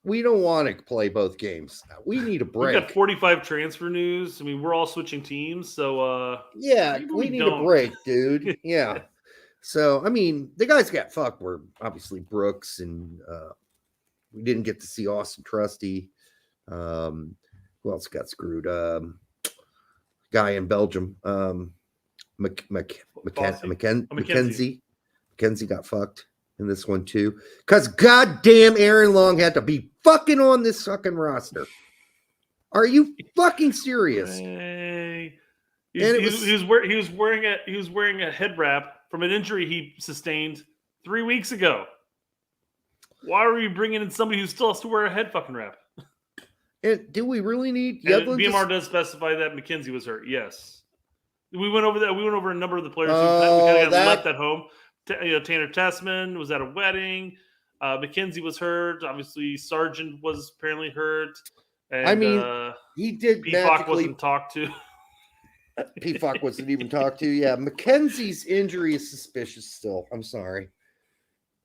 We don't want to play both games. We need a break. We got 45 transfer news. I mean, we're all switching teams. So, we need a break, dude. Yeah. So, I mean, the guys got fucked were obviously Brooks, and we didn't get to see Austin Trusty. Who else got screwed? Guy in Belgium, Mackenzie got fucked in this one too, because goddamn Aaron Long had to be fucking on this fucking roster. Are you fucking serious? Hey. He was wearing a head wrap from an injury he sustained 3 weeks ago. Why are we bringing in somebody who still has to wear a head fucking wrap? And do we really need Yedlin? BMR does specify that McKenzie was hurt. Yes, we went over that. We went over a number of the players who kind of got left at home. Tanner Tessman was at a wedding. McKenzie was hurt. Obviously, Sargent was apparently hurt. And, I mean, he did. PFOC wasn't talked to. PFOC wasn't even talked to. Yeah, McKenzie's injury is suspicious still. I'm sorry.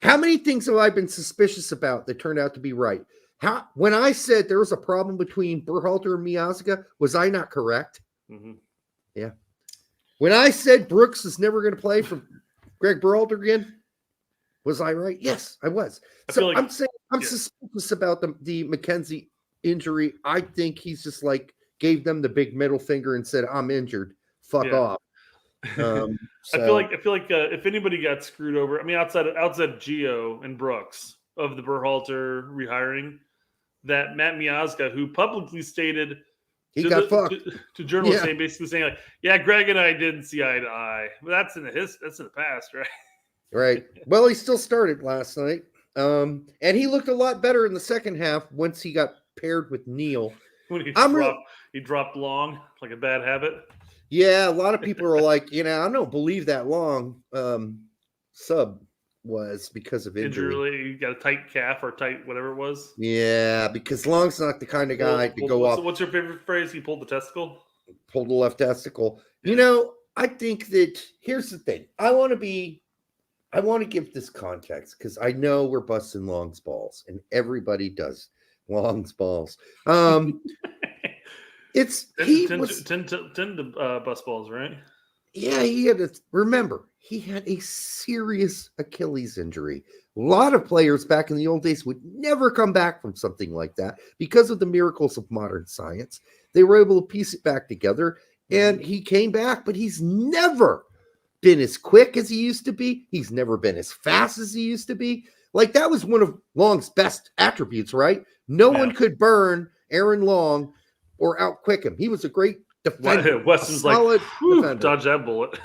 How many things have I been suspicious about that turned out to be right? When I said there was a problem between Berhalter and Miazga, was I not correct? Mm-hmm. Yeah. When I said Brooks is never going to play for Greg Berhalter again, was I right? Yes, I was. I'm saying I'm suspicious about the McKenzie injury. I think he's just like gave them the big middle finger and said, "I'm injured. Fuck off." I feel like if anybody got screwed over, I mean, outside of Gio and Brooks of the Berhalter rehiring, that Matt Miazga, who publicly stated to journalists, basically saying like, "Yeah, Greg and I didn't see eye to eye." But that's in the past, right? Right. Well, he still started last night, and he looked a lot better in the second half once he got paired with Neil. When he dropped Long like a bad habit. Yeah, a lot of people are like, I don't believe that Long sub was because of injury. Injury, you got a tight calf or tight whatever it was. Yeah, because Long's not the kind of guy to go So up. what's your favorite phrase? He pulled the testicle. Pulled the left testicle. You know, I think that here's the thing. I want to give this context because I know we're busting Long's balls, and everybody does Long's balls. It's he was 10 to bust balls, right? Yeah, he had he had a serious Achilles injury. A lot of players back in the old days would never come back from something like that because of the miracles of modern science. They were able to piece it back together, and he came back, but he's never been as quick as he used to be. He's never been as fast as he used to be. Like, that was one of Long's best attributes, right? No one could burn Aaron Long or outquick him. He was a great defender. Weston's like, dodge that bullet.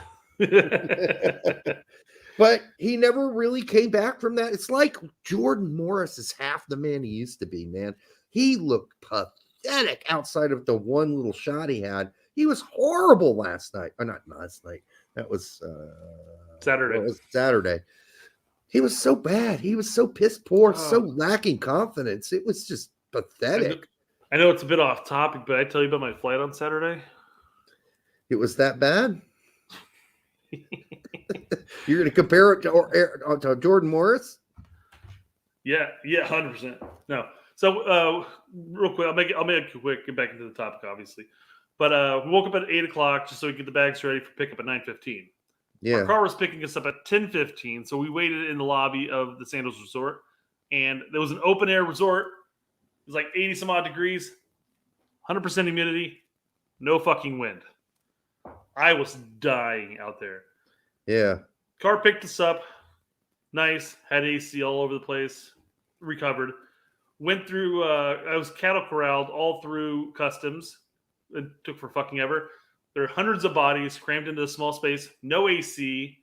But he never really came back from that. It's like Jordan Morris is half the man he used to be, man. He looked pathetic outside of the one little shot he had. He was horrible last night. Or not last night. That was Saturday. It was Saturday. He was so bad. He was so piss poor, so lacking confidence. It was just pathetic. I know it's a bit off topic, but I tell you about my flight on Saturday. It was that bad? You're going to compare it to Jordan Morris? Yeah, 100%. No. So, real quick, I'll make it quick, get back into the topic, obviously. But we woke up at 8 o'clock just so we could get the bags ready for pickup at 9:15. Yeah. Our car was picking us up at 10:15, so we waited in the lobby of the Sandals Resort, and there was an open-air resort. It was like 80 some odd degrees, 100% humidity, no fucking wind. I was dying out there. Yeah. Car picked us up. Nice. Had AC all over the place. Recovered. Went through, I was cattle corralled all through customs. It took for fucking ever. There are hundreds of bodies crammed into a small space. No AC.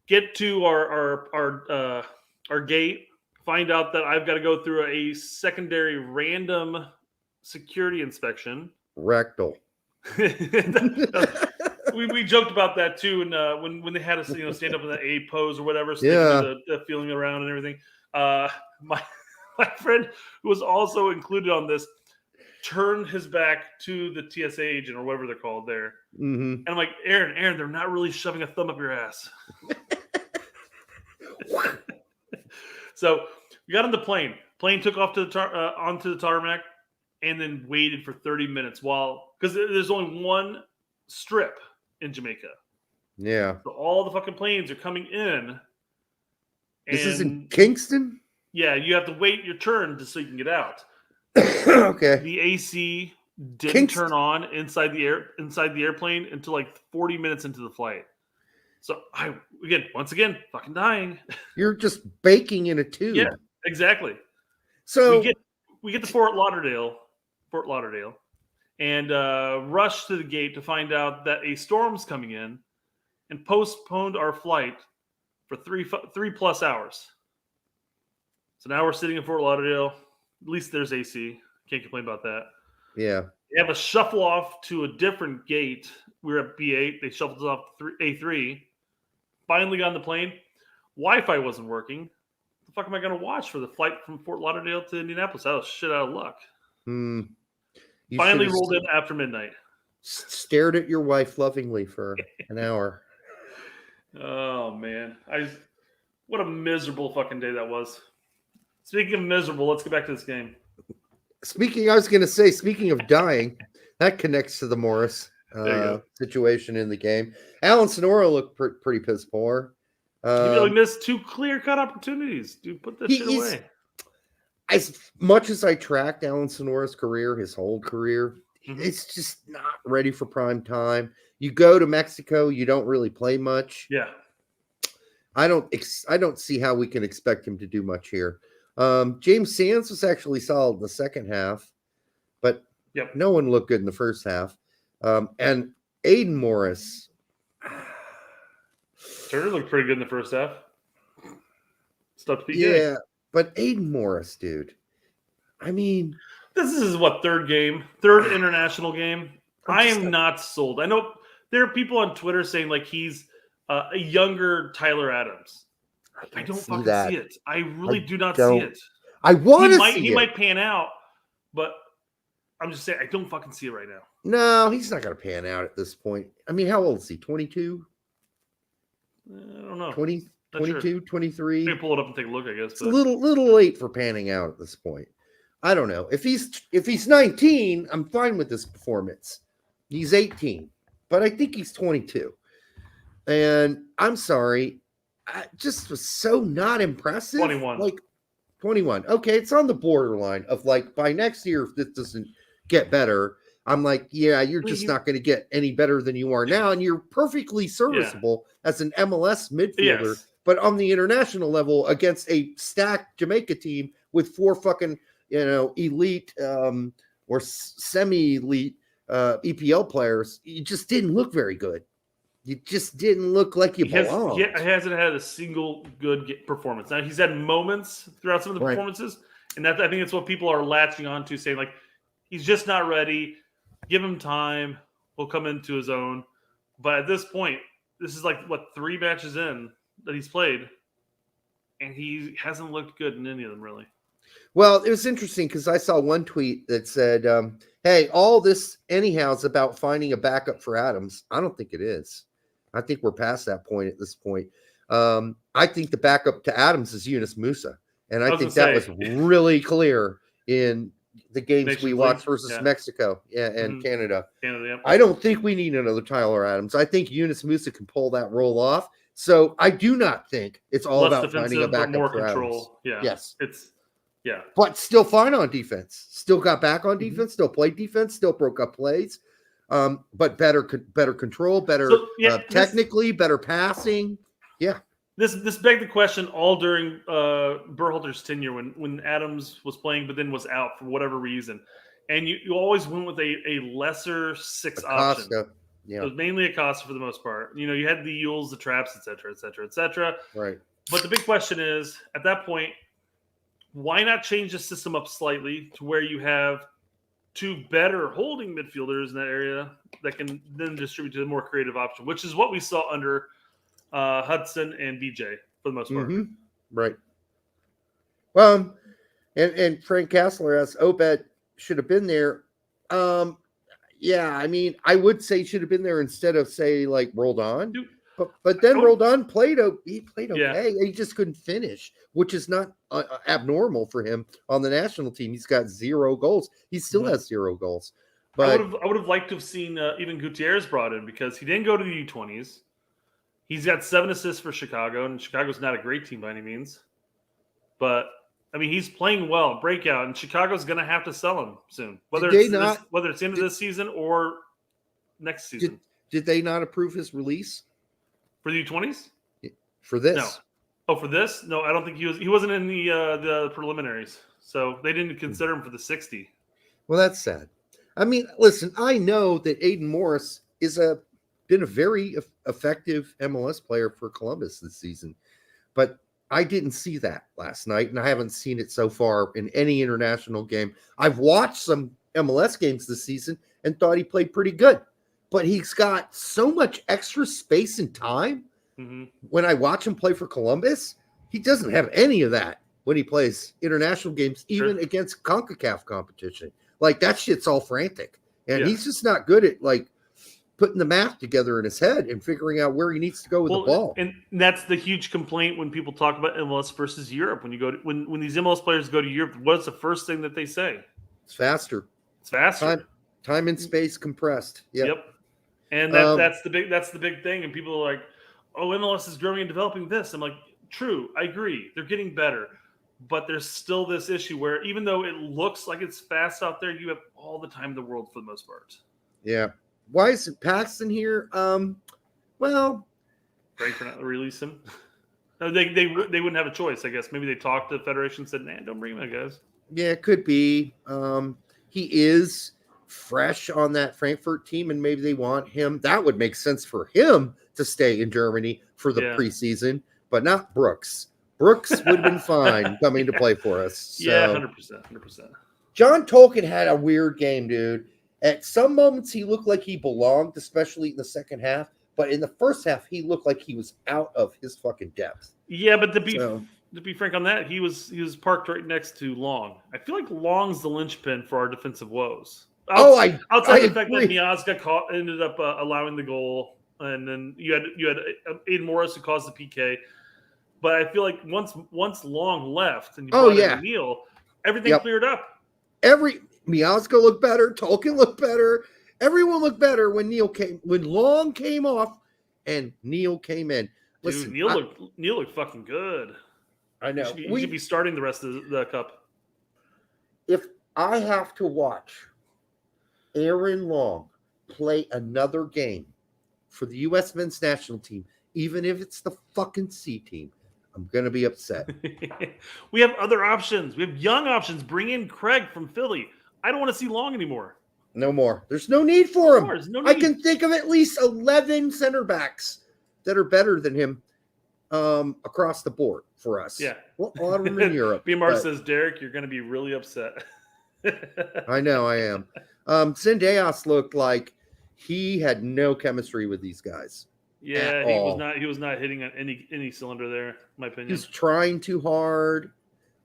Get to our gate. Find out that I've got to go through a secondary random security inspection. Rectal. we joked about that too, and when they had us, stand up in the A pose or whatever, so the feeling around and everything. My friend, who was also included on this, turned his back to the TSA agent or whatever they're called there, and I'm like, Aaron, they're not really shoving a thumb up your ass. So we got on the plane. Plane took off to onto the tarmac, and then waited for 30 minutes because there's only one strip in Jamaica. Yeah. So all the fucking planes are coming in. This is in Kingston? Yeah, you have to wait your turn so you can get out. Okay. The AC didn't turn on inside the airplane until like 40 minutes into the flight. So once again, fucking dying. You're just baking in a tube. Yeah, exactly. So we get to Fort Lauderdale, and rush to the gate to find out that a storm's coming in, and postponed our flight for 3+ hours. So now we're sitting in Fort Lauderdale. At least there's AC. Can't complain about that. Yeah. They have a shuffle off to a different gate. We were at B8. They shuffled us off A3. Finally got on the plane. Wi-Fi wasn't working. The fuck am I going to watch for the flight from Fort Lauderdale to Indianapolis? I was shit out of luck. Finally rolled in after midnight. Stared at your wife lovingly for an hour. Oh, man. What a miserable fucking day that was. Speaking of miserable, let's get back to this game. Speaking of dying, that connects to the Morris situation in the game. Alan Sonora looked pretty piss poor. He missed 2 clear-cut opportunities. Dude, put that shit away. As much as I tracked Alan Sonora's career, his whole career, it's just not ready for prime time. You go to Mexico, you don't really play much. Yeah. I don't see how we can expect him to do much here. James Sands was actually solid in the second half, but no one looked good in the first half. And Aiden Morris. Turner looked pretty good in the first half. Stuff to be good. But Aiden Morris, dude. I mean, this is what, third international game. I am not sold. I know there are people on Twitter saying like he's a younger Tyler Adams. I don't see fucking that. see it. I really do not don't. see it. I want to see He it. might pan out, but I'm just saying I don't fucking see it right now. No, he's not going to pan out at this point. I mean, how old is he? 22? I don't know. 20, 22, sure. 23? Maybe pull it up and take a look, I guess. It's a little late for panning out at this point. I don't know. If he's 19, I'm fine with this performance. He's 18, but I think he's 22. And I'm sorry, I just was so not impressive. 21. Like 21. Okay, it's on the borderline of like by next year, if this doesn't get better, I'm like, yeah, you're just not going to get any better than you are now. And you're perfectly serviceable as an MLS midfielder. Yes. But on the international level against a stacked Jamaica team with 4 fucking, elite or semi-elite EPL players, you just didn't look very good. You just didn't look like you belonged. He hasn't had a single good performance. Now, he's had moments throughout some of the performances, and I think that's what people are latching on to, saying, like, he's just not ready. Give him time. He'll come into his own. But at this point, this is like, 3 matches in that he's played, and he hasn't looked good in any of them, really. Well, it was interesting because I saw one tweet that said, hey, all this anyhow is about finding a backup for Adams. I don't think it is. I think we're past that point at this point. I think the backup to Adams is Yunus Musa. And I think that was really clear in the games we watched versus Mexico and Canada. I don't think we need another Tyler Adams. I think Yunus Musa can pull that role off. So I do not think it's all about finding a backup more for control. Adams. Yeah. Yes. Yeah. But still fine on defense. Still got back on defense. Still played defense. Still broke up plays. But better control, better technically, better passing. Yeah. This begged the question all during Berhalter's tenure when Adams was playing, but then was out for whatever reason. And you always went with a lesser 6 option. Yeah. It was mainly Acosta for the most part. You had the Yules, the Traps, et cetera, et cetera, et cetera. Right. But the big question is, at that point, why not change the system up slightly to where you have 2 better holding midfielders in that area that can then distribute to the more creative option, which is what we saw under Hudson and BJ for the most part. Mm-hmm. Right. Well, and Frank Castler asks, Obed should have been there. Yeah, I mean, I would say should have been there instead of say like Roldan. But then Roldan played okay. Yeah. He just couldn't finish, which is not abnormal for him on the national team. He's got 0 goals. He still has 0 goals. But I would have liked to have seen even Gutierrez brought in because he didn't go to the U20s. He's got 7 assists for Chicago, and Chicago's not a great team by any means. But I mean, he's playing well, breakout, and Chicago's going to have to sell him soon, whether it's the end of this season or next season. Did they not approve his release? For the U20s? For this? No. Oh, for this? No, I don't think he wasn't in the preliminaries. So they didn't consider him for the 60. Well, that's sad. I mean, listen, I know that Aiden Morris been a very effective MLS player for Columbus this season, but I didn't see that last night, and I haven't seen it so far in any international game. I've watched some MLS games this season and thought he played pretty good. But he's got so much extra space and time. Mm-hmm. When I watch him play for Columbus, he doesn't have any of that when he plays international games, even against CONCACAF competition. Like, that shit's all frantic. And he's just not good at, like, putting the math together in his head and figuring out where he needs to go with the ball. And that's the huge complaint when people talk about MLS versus Europe. When you go when these MLS players go to Europe, what's the first thing that they say? It's faster. It's faster. Time and space compressed. Yep. And that's the big thing. And people are like, oh, MLS is growing and developing this. I'm like, true, I agree. They're getting better. But there's still this issue where even though it looks like it's fast out there, you have all the time in the world for the most part. Yeah. Why isn't Paxton here? Well, Frank not release him. No, they wouldn't have a choice, I guess. Maybe they talked to the Federation and said, nah, don't bring him, I guess. Yeah, it could be. He is fresh on that Frankfurt team, and maybe they want him. That would make sense for him to stay in Germany for the preseason, but not Brooks. Brooks would have been fine coming to play for us. So. Yeah, 100%. John Tolkien had a weird game, dude. At some moments, he looked like he belonged, especially in the second half. But in the first half, he looked like he was out of his fucking depth. Yeah, but to be frank on that, he was parked right next to Long. I feel like Long's the linchpin for our defensive woes. Outside the fact that Miazga ended up allowing the goal, and then you had Aiden Morris who caused the PK. But I feel like once Long left and you brought in Neil, everything cleared up. Miazga looked better, Tolkien looked better, everyone looked better when Long came off and Neil came in. Listen, dude, Neil looked fucking good. I know. He should be starting the rest of the cup. If I have to watch Aaron Long play another game for the U.S. men's national team, even if it's the fucking C team, I'm going to be upset. We have other options. We have young options. Bring in Craig from Philly. I don't want to see Long anymore. No more. There's no need for him. There's no need. I can think of at least 11 center backs that are better than him across the board for us. Yeah. Well, a lot of them in Europe. BMR says, Derek, you're going to be really upset. I know I am. Zendejas looked like he had no chemistry with these guys. Yeah, he was not hitting on any cylinder there, in my opinion. He's trying too hard.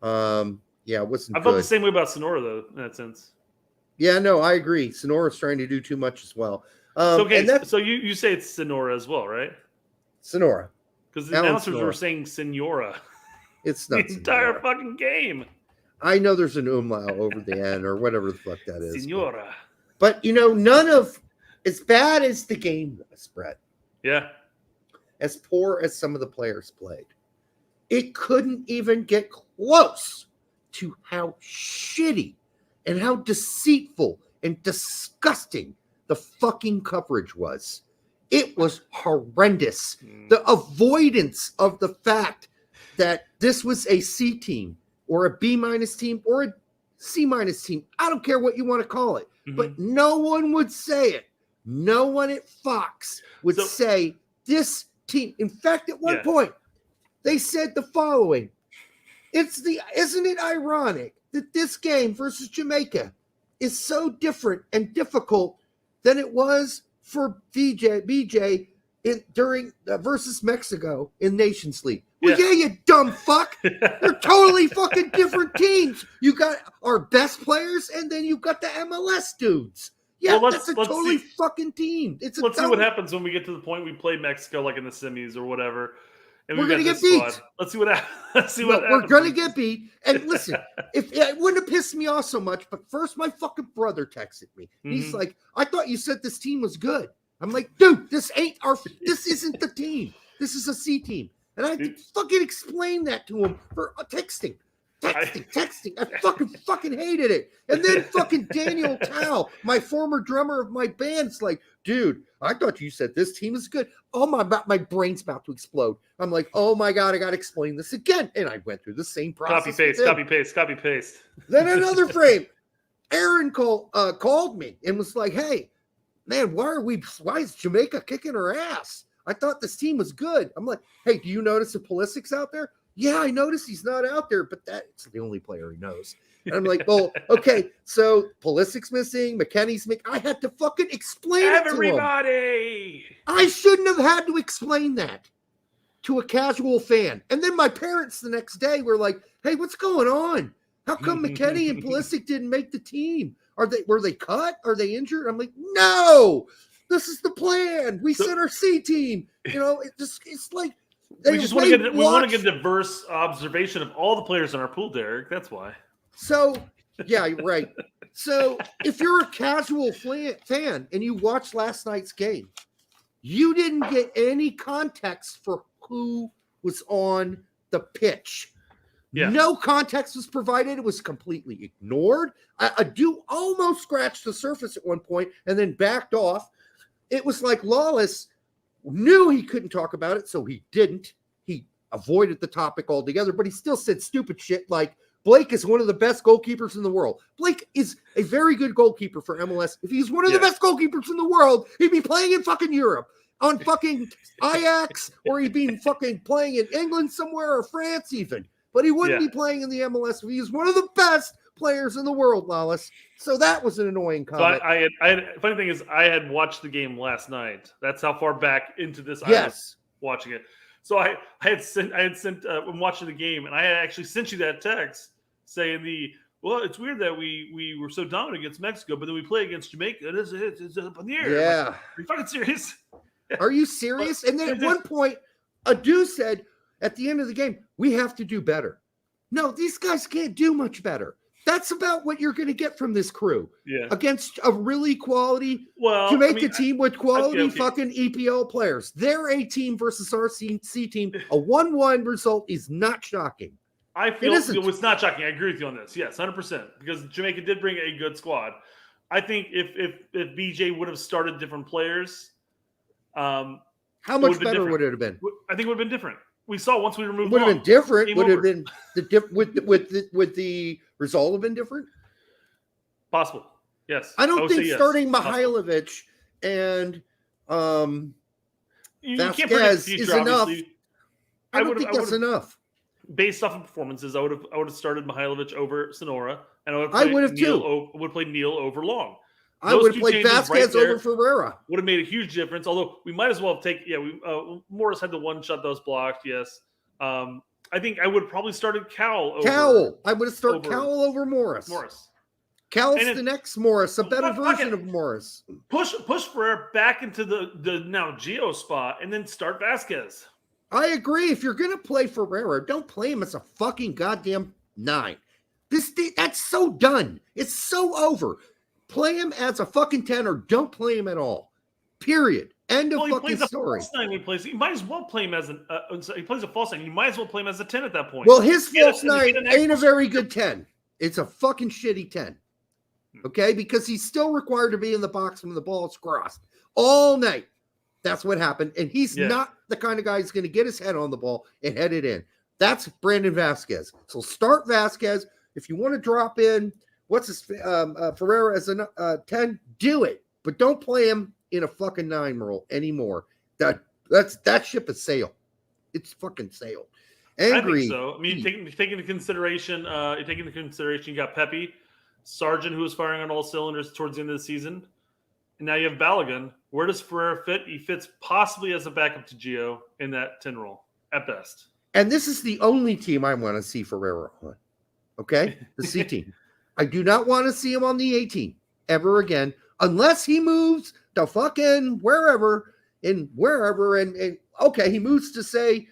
It wasn't I felt the same way about Sonora, though, in that sense. Yeah, no, I agree. Sonora's trying to do too much as well. So you say it's Sonora as well, right? Sonora. Because the announcers were saying Senora. It's not the entire fucking game. I know there's an umlaut over the end or whatever the fuck that is. Senora. But none of as bad as the game was, Brett. Yeah. As poor as some of the players played, it couldn't even get close to how shitty and how deceitful and disgusting the fucking coverage was. It was horrendous. The avoidance of the fact that this was a C team or a B- team or a C- team. I don't care what you want to call it, but no one would say it. No one at Fox would say this team. In fact, at one point, they said the following. Isn't it ironic that this game versus Jamaica is so different and difficult than it was for BJ during versus Mexico in Nations League? Well, yeah, you dumb fuck. They're totally fucking different teams. You got our best players, and then you got the MLS dudes. Yeah, that's a totally fucking team. Let's see what happens when we get to the point we play Mexico, like in the semis or whatever. And we're going to get beat. Squad. Let's see what happens. We're going to get beat. And listen, if it wouldn't have pissed me off so much, but first my fucking brother texted me. He's like, I thought you said this team was good. I'm like, dude, this isn't the team. This is a C team. And I had to fucking explain that to him for texting. I fucking hated it. And then fucking Daniel Tao, my former drummer of my band's like, dude, I thought you said this team is good. Oh my brain's about to explode. I'm like, oh my God, I got to explain this again. And I went through the same process. Copy paste. Then another frame. Aaron called me and was like, hey, man, why is Jamaica kicking her ass? I thought this team was good. I'm like, hey, do you notice that Pulisic's out there? Yeah, I noticed he's not out there, but that's the only player he knows. And I'm like, well, okay, so Pulisic's missing, McKenny's missing. I had to fucking explain it to everybody. I shouldn't have had to explain that to a casual fan. And then my parents the next day were like, hey, what's going on? How come McKenny and Pulisic didn't make the team? Were they cut? Are they injured? I'm like, no, this is the plan. We set our C team. It's like we want to get a diverse observation of all the players in our pool, Derek. That's why. So, yeah, right. So if you're a casual fan and you watched last night's game, you didn't get any context for who was on the pitch. Yeah. No context was provided. It was completely ignored. I do almost scratched the surface at one point and then backed off. It was like Lawless knew he couldn't talk about it, so he didn't. He avoided the topic altogether, but he still said stupid shit like Blake is one of the best goalkeepers in the world. Blake is a very good goalkeeper for MLS. If he's one of the best goalkeepers in the world, he'd be playing in fucking Europe on fucking Ajax, or he'd be fucking playing in England somewhere or France even. But he wouldn't be playing in the MLS if he was one of the best players in the world, Lawless. So that was an annoying So comment. I had funny thing is I had watched the game last night. That's how far back into this I was Yes. watching it. So I had sent when watching the game, and I had actually sent you that text saying well, it's weird that we were so dominant against Mexico, but then we play against Jamaica. It's up in the air. Yeah. Like, are you fucking serious? Are you serious? And then at one point, a dude said at the end of the game, we have to do better. No, these guys can't do much better. That's about what you're going to get from this crew. Yeah. Against a really quality Jamaica team with quality fucking EPL players. Their A team versus our C team, a 1-1 result is not shocking. I feel it's not shocking. I agree with you on this. Yes, 100%. Because Jamaica did bring a good squad. I think if BJ would have started different players, how much better would it have been? I think it would have been different. We saw once we removed. Would have been different. Would have been would the result have been different? Possible. Yes. I don't think starting Mihailovic and Vasquez is enough. I don't think that's enough. Based off of performances, I would have started Mihailovic over Sonora, and I would have too. Would play Neil over Long. I would have played Vasquez over Ferreira. Would have made a huge difference. Although we might as well have taken. Yeah, Morris had the one shot that was blocked. Yes. I think I would have probably started Cowell. I would have started Cowell over Morris. Cowell's the next Morris, a better version of Morris. Push Ferreira back into the now Gio spot, and then start Vasquez. I agree. If you're gonna play Ferreira, don't play him as a fucking goddamn 9. That's so done. It's so over. Play him as a fucking 10 or don't play him at all. Period. End of fucking story. He might as well play him as he plays a false 9. You might as well play him as a 10 at that point. Well, his false 9 ain't a very good 10. It's a fucking shitty 10. Okay? Because he's still required to be in the box when the ball's crossed all night. That's what happened. And he's not the kind of guy who's going to get his head on the ball and head it in. That's Brandon Vasquez. So start Vasquez. If you want to drop in Ferreira as a 10, do it. But don't play him in a fucking 9 role anymore. That ship has sailed. It's fucking sailed. Angry. I think so. I mean, taking into consideration, you got Pepe, Sargent, who was firing on all cylinders towards the end of the season. And now you have Balogun. Where does Ferreira fit? He fits possibly as a backup to Gio in that 10 role at best. And this is the only team I want to see Ferreira on. Okay? The C team. I do not want to see him on the A team ever again, unless he moves to fucking wherever. And okay, he moves to say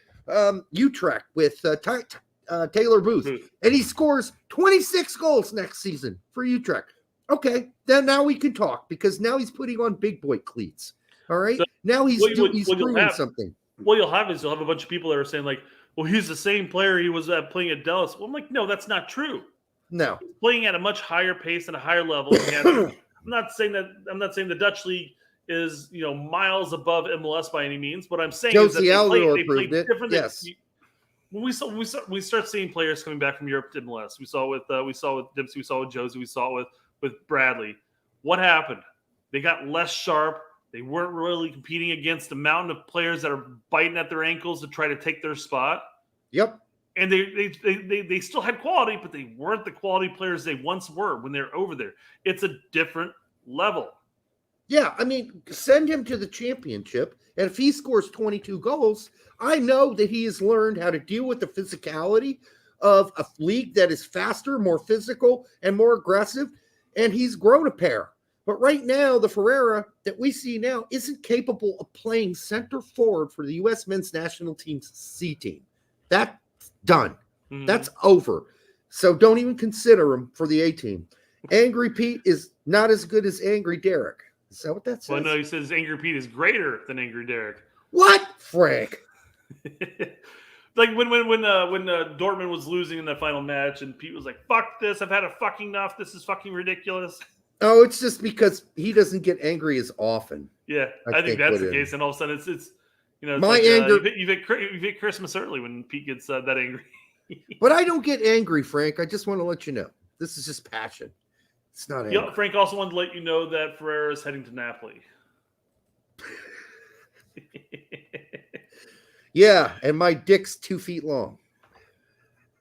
Utrecht with Taylor Booth, and he scores 26 goals next season for Utrecht. Okay, then now we can talk because now he's putting on big boy cleats. All right, so now he's proving something. What you'll have is a bunch of people that are saying like, "Well, he's the same player he was playing at Dallas." Well, I'm like, no, that's not true. No, he's playing at a much higher pace and a higher level. I'm not saying the Dutch league is miles above MLS by any means. What I'm saying is that they play different. Yes. When we start seeing players coming back from Europe to MLS, we saw with Dempsey, we saw with Josie, we saw with Bradley. What happened? They got less sharp. They weren't really competing against a mountain of players that are biting at their ankles to try to take their spot. Yep. And they still had quality, but they weren't the quality players they once were when they were over there. It's a different level. Yeah, I mean, send him to the championship, and if he scores 22 goals, I know that he has learned how to deal with the physicality of a league that is faster, more physical, and more aggressive, and he's grown a pair. But right now, the Ferreira that we see now isn't capable of playing center forward for the U.S. men's national team's C team. That's done. Mm-hmm. That's over. So don't even consider him for the A team. Angry Pete is not as good as Angry Derek. Is that what that says? Well, no, he says Angry Pete is greater than Angry Derek. What, Frank? Like when Dortmund was losing in that final match, and Pete was like, "Fuck this! I've had a fucking enough. This is fucking ridiculous." Oh, it's just because he doesn't get angry as often. Yeah, I think that's the case, and all of a sudden it's my anger. You hit Christmas early when Pete gets that angry. But I don't get angry, Frank. I just want to let you know this is just passion. It's not angry. Frank also wanted to let you know that Ferreira is heading to Napoli. Yeah, and my dick's 2 feet long.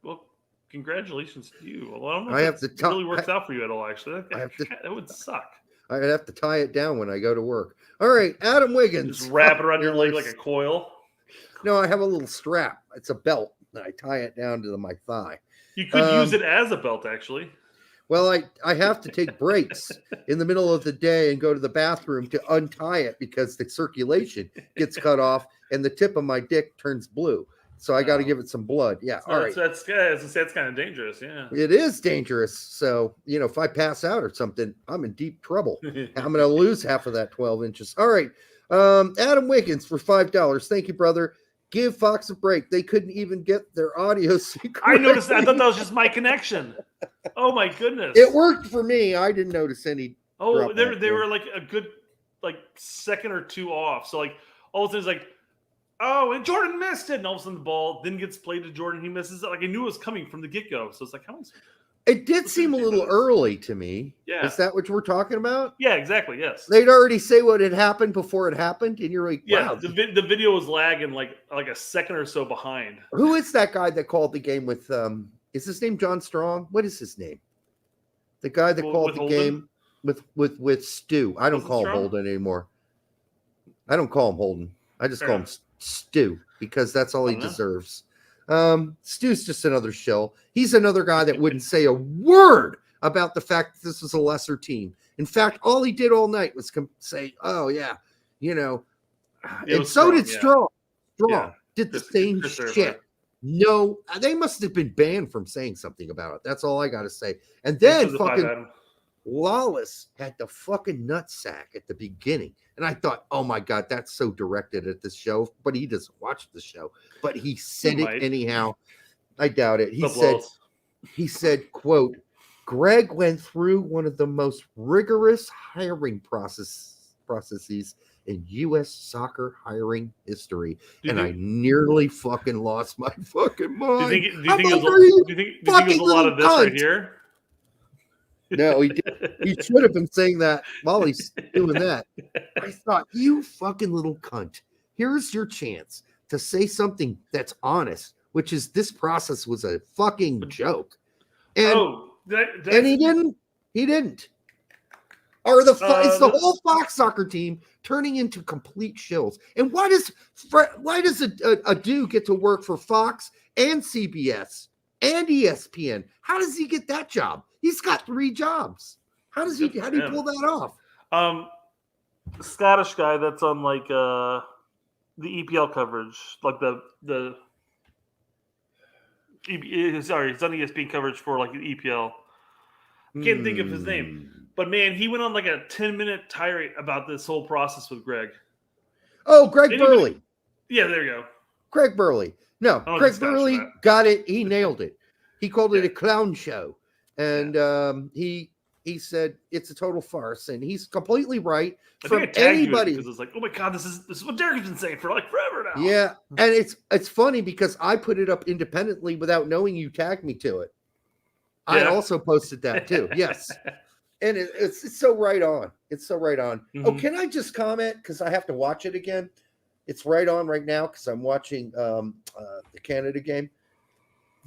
Well, congratulations to you. Well, I don't know I if have to it really works out for you at all. Actually, that would suck. I'd have to tie it down when I go to work. All right, Adam Wiggins. Just wrap it around your leg like a coil. No, I have a little strap. It's a belt, and I tie it down to my thigh. You could use it as a belt, actually. Well, I have to take breaks in the middle of the day and go to the bathroom to untie it because the circulation gets cut off and the tip of my dick turns blue. So I got to give it some blood. Yeah. All right. That's kind of dangerous. Yeah. It is dangerous. So, if I pass out or something, I'm in deep trouble. I'm going to lose half of that 12 inches. All right. Adam Wiggins for $5. Thank you, brother. Give Fox a break. They couldn't even get their audio sync. I noticed that. I thought that was just my connection. Oh my goodness! It worked for me. I didn't notice any. Oh, they were like a good second or two off. So all of a sudden it's like, oh, and Jordan missed it, and all of a sudden the ball then gets played to Jordan. He misses it. I knew it was coming from the get go. So it's like, how is it did seem a little early to me. Yeah. Is that what we're talking about? Yeah, exactly. Yes. They'd already say what had happened before it happened, and you're like, wow. Yeah, the video was lagging like a second or so behind. Who is that guy that called the game with is his name John Strong? What is his name? The guy that called the Holden? game with Stu. I don't call him Holden anymore. I don't call him Holden. I just call him Stu because that's all he deserves. Stu's just another shill. He's another guy that wouldn't say a word about the fact that this was a lesser team. In fact, all he did all night was say, "Oh yeah, and so did Strong. Strong did the same shit." No, they must have been banned from saying something about it. That's all I got to say. And then fucking Lawless had the fucking nutsack at the beginning. And I thought, oh my God, that's so directed at this show. But he doesn't watch the show. But he said it anyhow. I doubt it. He said, quote, Greg went through one of the most rigorous hiring processes in U.S. soccer hiring history, and I nearly fucking lost my fucking mind. Do you think there's a lot of this right here? No, he did. He should have been saying that while he's doing that. I thought, you fucking little cunt. Here's your chance to say something that's honest, which is this process was a fucking joke. And, and he didn't. He didn't. Or it's the whole Fox soccer team turning into complete shills. And why does a dude get to work for Fox and CBS and ESPN? How does he get that job? He's got 3 jobs. How do you pull that off? The Scottish guy that's on the EPL coverage, like it's on ESPN coverage for the EPL. Can't think of his name. But man, he went on a 10-minute tirade about this whole process with Greg. Oh, Greg Burley. Yeah, there you go. Greg Burley. No, Greg Burley got it. He nailed it. He called it a clown show. And he said it's a total farce. And he's completely right. From anybody. Because it's like, oh my God, this is what Derek's been saying for forever now. Yeah. And it's funny because I put it up independently without knowing you tagged me to it. Yeah. I also posted that too. Yes. And it's so right on. It's so right on. Mm-hmm. Oh, can I just comment? Because I have to watch it again. It's right on right now because I'm watching the Canada game.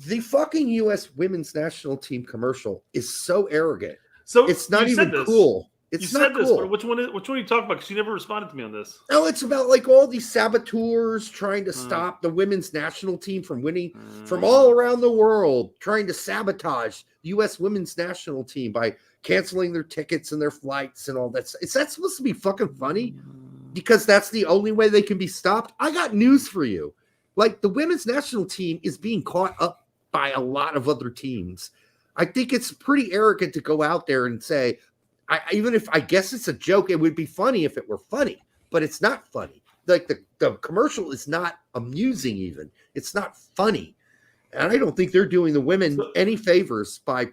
The fucking U.S. women's national team commercial is so arrogant. So it's not even cool. It's not cool. But which one are you talking about? Because you never responded to me on this. No, it's about all these saboteurs trying to stop the women's national team from winning from all around the world, trying to sabotage the U.S. women's national team by canceling their tickets and their flights and all that. Is that supposed to be fucking funny? Because that's the only way they can be stopped? I got news for you. The women's national team is being caught up by a lot of other teams. I think it's pretty arrogant to go out there and say, even if I guess it's a joke, it would be funny if it were funny, but it's not funny. The commercial is not amusing even. It's not funny. And I don't think they're doing the women any favors by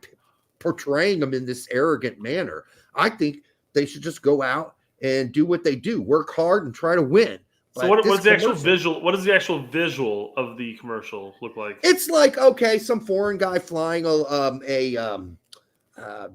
portraying them in this arrogant manner. I think they should just go out and do what they do, work hard and try to win. So what's the actual visual? What does the actual visual of the commercial look like? It's some foreign guy flying a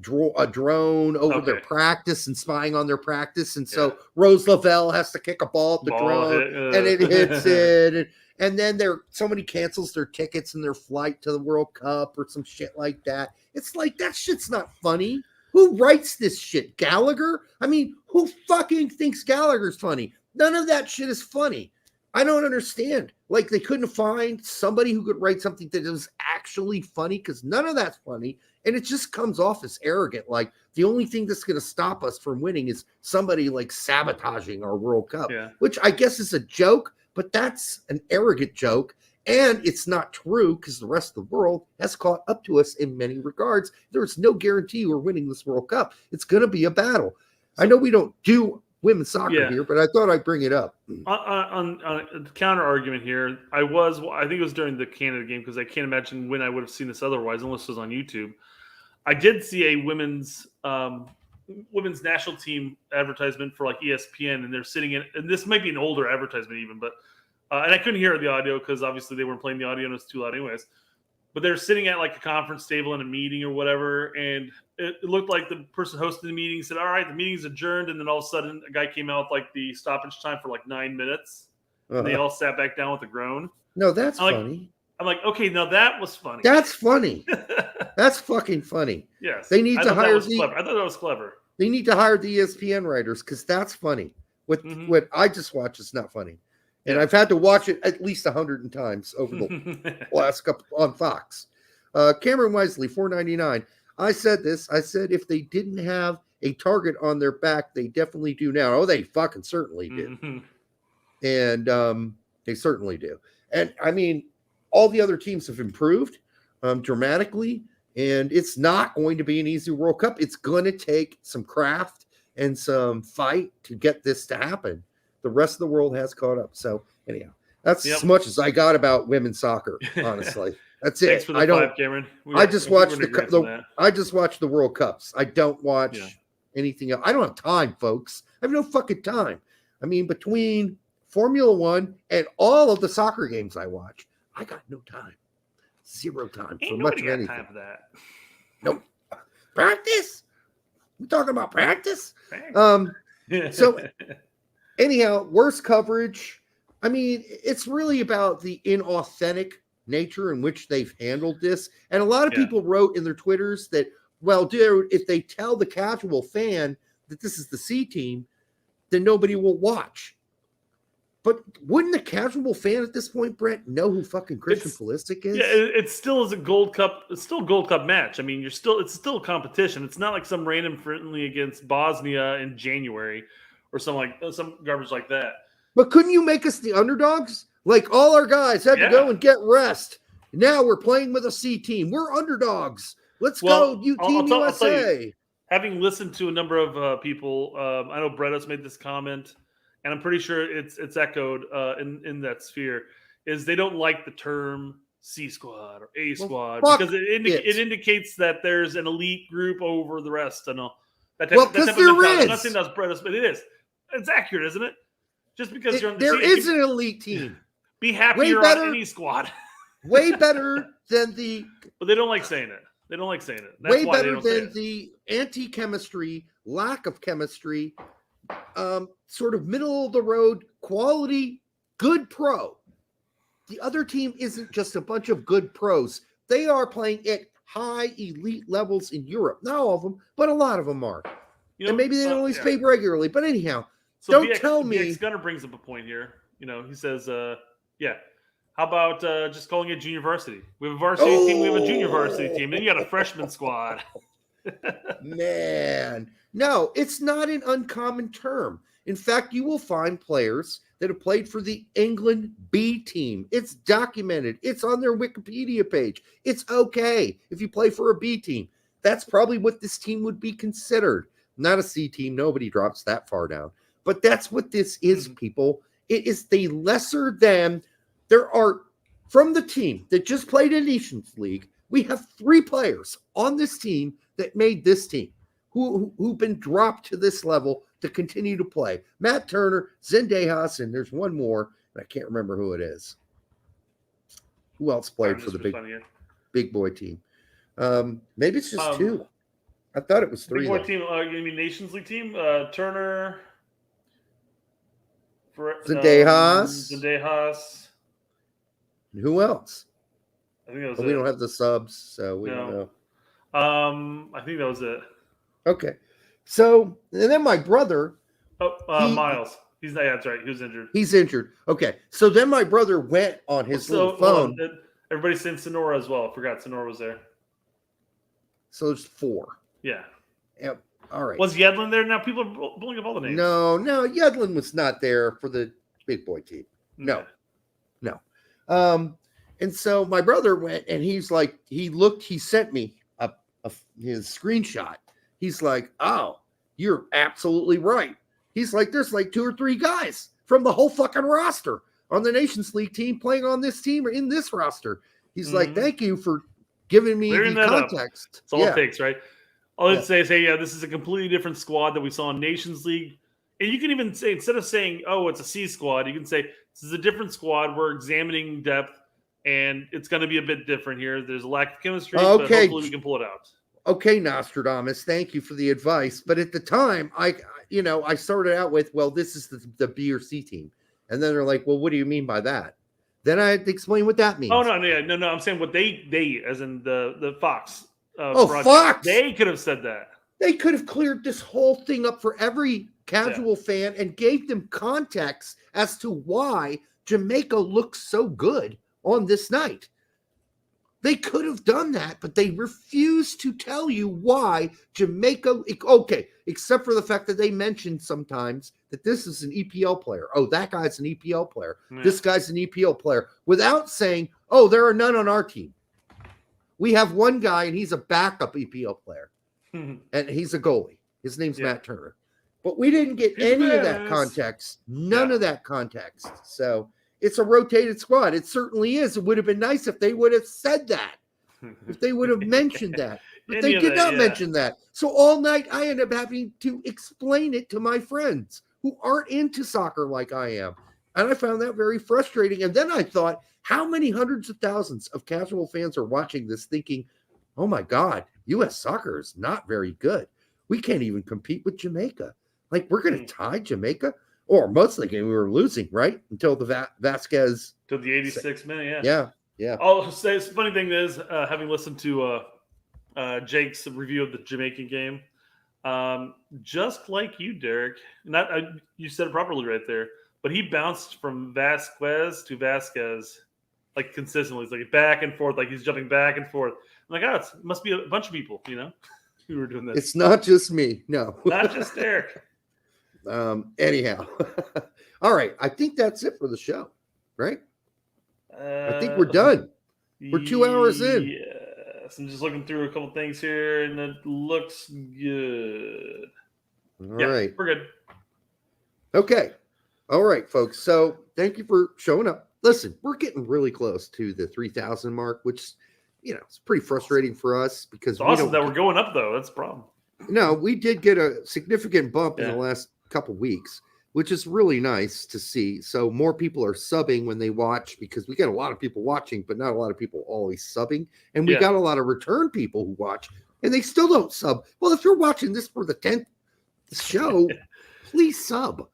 drone over their Okay. practice and spying on their practice, and so Rose Lavelle has to kick a ball at the drone and it hits it, and then somebody cancels their tickets and their flight to the World Cup or some shit like that. It's like, that shit's not funny. Who writes this shit? Gallagher? I mean, who fucking thinks Gallagher's funny? None of that shit is funny. I don't understand. Like, they couldn't find somebody who could write something that was actually funny, because none of that's funny. And it just comes off as arrogant. Like, the only thing that's going to stop us from winning is somebody like sabotaging our World Cup, which I guess is a joke, but that's an arrogant joke. And it's not true, because the rest of the world has caught up to us in many regards. There's no guarantee we're winning this World Cup. It's going to be a battle. I know we don't do women's soccer here, but I thought I'd bring it up. On the counter argument here, I think it was during the Canada game, because I can't imagine when I would have seen this otherwise, unless it was on YouTube. I did see a women's national team advertisement for like ESPN, and they're sitting in, and this might be an older advertisement even, but and I couldn't hear the audio because obviously they weren't playing the audio and it's too loud anyways. But they're sitting at like a conference table in a meeting or whatever, and it looked like the person hosting the meeting said, "All right, the meeting's adjourned," and then all of a sudden a guy came out with like the stoppage time for like 9 minutes, and they all sat back down with a groan. No, that's funny. I'm like, okay, now that was funny. That's funny. That's fucking funny. Yes, they need to hire I thought that was clever. They need to hire the ESPN writers, because that's funny. What I just watched is not funny. And I've had to watch it at least 100 times over the last couple on Fox. Cameron Wisely, $4.99. I said this. I said if they didn't have a target on their back, they definitely do now. Oh, they fucking certainly do. And they certainly do. And I mean, all the other teams have improved dramatically. And it's not going to be an easy World Cup. It's going to take some craft and some fight to get this to happen. The rest of the world has caught up. So anyhow, that's as much as I got about women's soccer. Honestly, that's it. Thanks for the five, Cameron. I just watched I just watch the World Cups. I don't watch anything else. I don't have time, folks. I have no fucking time. I mean, between Formula One and all of the soccer games I watch, I got no time. Zero time for much of anything. Time for that. Nope. Practice. We're talking about practice. So. Anyhow, worse coverage. I mean, it's really about the inauthentic nature in which they've handled this. And a lot of people wrote in their Twitters that, well, dude, if they tell the casual fan that this is the C team, then nobody will watch. But wouldn't the casual fan at this point, Brett, know who fucking Christian Pulisic is? Yeah, it still is a Gold Cup. It's still a Gold Cup match. I mean, it's still a competition. It's not like some random friendly against Bosnia in January or some garbage like that. But couldn't you make us the underdogs? Like, all our guys had to go and get rest. Now we're playing with a C team. We're underdogs. Let's go, Team USA. Having listened to a number of people, I know Brett has made this comment, and I'm pretty sure it's echoed in that sphere, is they don't like the term C-Squad or A-Squad because it indicates that there's an elite group over the rest. I know. Because there is. I'm not saying that's Brett, but it is. It's accurate, isn't it? Just because you're on the there is an elite team. Be happy you're on any squad. Way better than the. But they don't like saying it. That's way why better than the anti-chemistry, lack of chemistry, sort of middle of the road, quality, good pro. The other team isn't just a bunch of good pros. They are playing at high elite levels in Europe. Not all of them, but a lot of them are. And maybe they don't always pay regularly. But anyhow, so don't tell me. BX Gunner brings up a point here. He says, how about just calling it junior varsity? We have a varsity team. We have a junior varsity team. Then you got a freshman squad. Man, no, it's not an uncommon term. In fact, you will find players that have played for the England B team. It's documented. It's on their Wikipedia page. It's okay if you play for a B team. That's probably what this team would be considered. Not a C team. Nobody drops that far down. But that's what this is, people. It is the lesser than. There are, from the team that just played in Nations League, we have 3 players on this team that made this team who've been dropped to this level to continue to play. Matt Turner, Zendejas, and there's one more, and I can't remember who it is. Who else played for the big boy team? Maybe it's just 2. I thought it was Big 3. boy though. team. You mean Nations League team? Turner. Zendejas. Who else? I think that was But it. we don't have the subs, so we don't know. I think that was it. Okay. So, and then my brother. Miles. He's not. Yeah, that's right. He was injured. He's injured. Okay. So then my brother went on his little phone. Everybody's saying Sonora as well. I forgot Sonora was there. So there's 4. Yeah. Yep. All right. Was Yedlin there? Now people are pulling up all the names. No, Yedlin was not there for the big boy team. No. And so my brother went and he's like, he sent me his screenshot. He's like, oh, you're absolutely right. He's like, there's like 2 or 3 guys from the whole fucking roster on the Nations League team playing on this team or in this roster. He's like, thank you for giving me the context. That's all it takes, right? All I'd say is, hey, this is a completely different squad that we saw in Nations League. And you can even say, instead of saying, oh, it's a C-Squad, you can say, this is a different squad. We're examining depth, and it's going to be a bit different here. There's a lack of chemistry, but hopefully we can pull it out. Okay, Nostradamus, thank you for the advice. But at the time, I started out with, well, this is the B or C team. And then they're like, well, what do you mean by that? Then I had to explain what that means. Oh, no. I'm saying what they as in the Fox. Fox. They could have said that. They could have cleared this whole thing up for every casual fan and gave them context as to why Jamaica looks so good on this night. They could have done that, but they refused to tell you why Jamaica. Okay, except for the fact that they mentioned sometimes that this is an EPL player. Oh, that guy's an EPL player. Yeah. This guy's an EPL player, without saying, oh, there are none on our team. We have one guy, and he's a backup EPL player, and he's a goalie. His name's Matt Turner. But we didn't get any of that context. None of that context. So it's a rotated squad. It certainly is. It would have been nice if they would have said that, if they would have mentioned that. But they did not mention that. So all night I ended up having to explain it to my friends who aren't into soccer like I am. And I found that very frustrating. And then I thought, how many hundreds of thousands of casual fans are watching this thinking, oh my God, U.S. soccer is not very good. We can't even compete with Jamaica. Like, we're going to tie Jamaica? Or most of the game we were losing, right? Until the Vasquez. Till the 86th minute, yeah. I'll say, the funny thing is, having listened to Jake's review of the Jamaican game, just like you, Derek, you said it properly right there, but he bounced from Vasquez to Vasquez like consistently. It's like back and forth, like he's jumping back and forth. I'm like, it must be a bunch of people, who were doing this. It's not just me, no. Not just Derek. Anyhow. All right. I think that's it for the show, right? I think we're done. We're 2 hours in. Yes. I'm just looking through a couple things here, and it looks good. All right. We're good. Okay. All right, folks. So thank you for showing up. Listen, we're getting really close to the 3,000 mark, which, it's pretty frustrating for us because it's awesome that we're going up, though. That's the problem. No, we did get a significant bump in the last couple weeks, which is really nice to see. So more people are subbing when they watch, because we get a lot of people watching, but not a lot of people always subbing. And we got a lot of return people who watch and they still don't sub. Well, if you're watching this for the 10th show, please subscribe.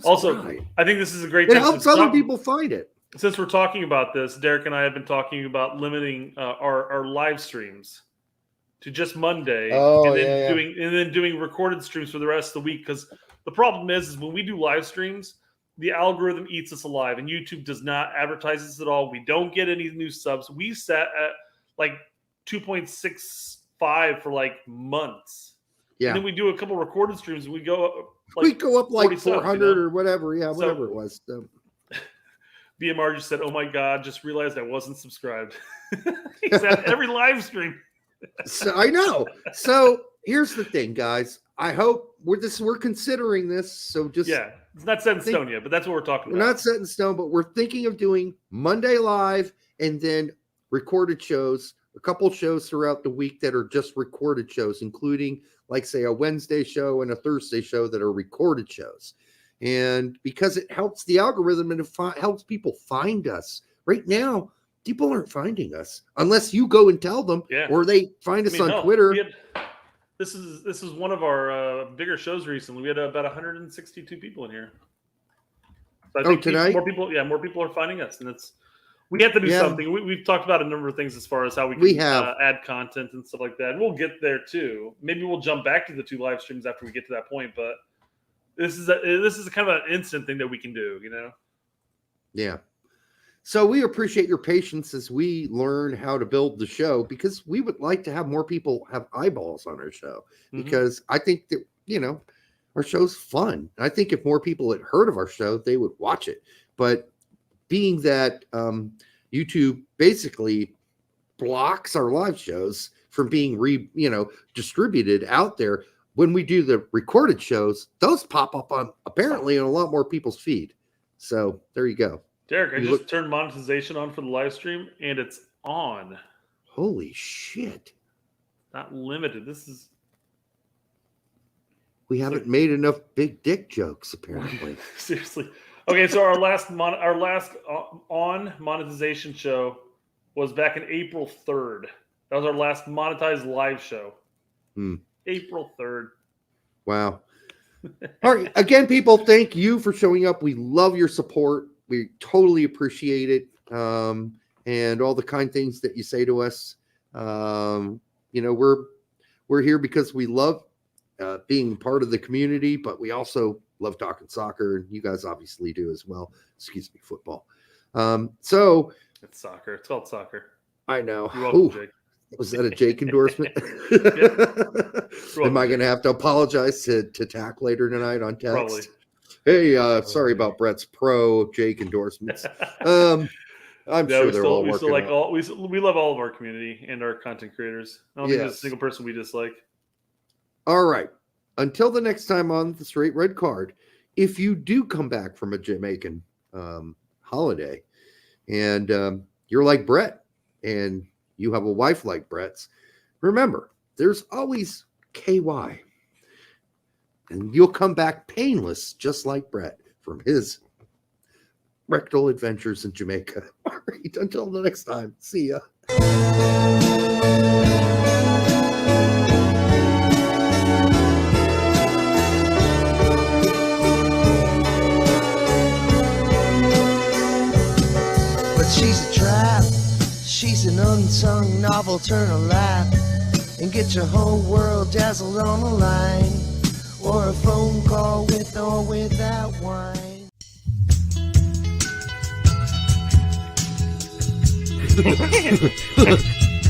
Also, I think this is a great It helps other people find it. Since we're talking about this, Derek and I have been talking about limiting our live streams to just Monday, and then doing recorded streams for the rest of the week. Because the problem is when we do live streams, the algorithm eats us alive, and YouTube does not advertise us at all. We don't get any new subs. We sat at like 2.65 for like months. Yeah. And then we do a couple recorded streams, and we go up. We go up like 400 or whatever. Yeah, whatever it was. So. BMR just said, "Oh my God, just realized I wasn't subscribed." He said every live stream. So I know. So here's the thing, guys. I hope we're considering this. So just it's not set in stone yet, but that's what we're talking about. We're not set in stone, but we're thinking of doing Monday live and then recorded shows, a couple shows throughout the week that are just recorded shows, including like say a Wednesday show and a Thursday show that are recorded shows. And because it helps the algorithm and it helps people find us. Right now, people aren't finding us unless you go and tell them, or they find us on Twitter. This is one of our bigger shows recently. We had about 162 people in here. So I think tonight? more people are finding us, and we have to do something. We've talked about a number of things as far as how we can add content and stuff like that. And we'll get there too. Maybe we'll jump back to the 2 live streams after we get to that point. But this is a kind of an instant thing that we can do, Yeah. So we appreciate your patience as we learn how to build the show, because we would like to have more people have eyeballs on our show, because I think that, our show's fun. I think if more people had heard of our show, they would watch it. But being that YouTube basically blocks our live shows from being distributed out there, when we do the recorded shows, those pop up on apparently on a lot more people's feed. So there you go. Derek, I just turned monetization on for the live stream, and it's on. Holy shit. Not limited. We haven't made enough big dick jokes, apparently. Seriously. Okay, so our last on monetization show was back in April 3rd. That was our last monetized live show. April 3rd. Wow. All right. Again, people, thank you for showing up. We love your support. We totally appreciate it. And all the kind things that you say to us. We're here because we love being part of the community, but we also love talking soccer, and you guys obviously do as well. Excuse me, football. So it's soccer. It's called soccer. I know. You're welcome, Jake. Was that a Jake endorsement? Am I going to have to apologize to Tack later tonight on text? Probably. Hey, sorry about Brett's pro Jake endorsements. I'm sure they're all working. We love all of our community and our content creators. I don't think there's a single person we dislike. All right. Until the next time on the Straight Red Card, if you do come back from a Jamaican holiday and you're like Brett and you have a wife like Brett's, remember, there's always KY. And you'll come back painless, just like Brett from his rectal adventures in Jamaica. All right, until the next time, see ya. But she's a trap. She's an unsung novel. Turn a lap and get your whole world dazzled on the line. Or a phone call with or without wine.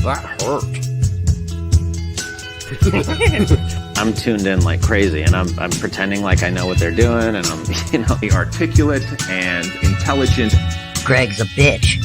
That hurt. I'm tuned in like crazy, and I'm pretending like I know what they're doing, and I'm articulate and intelligent. Greg's a bitch.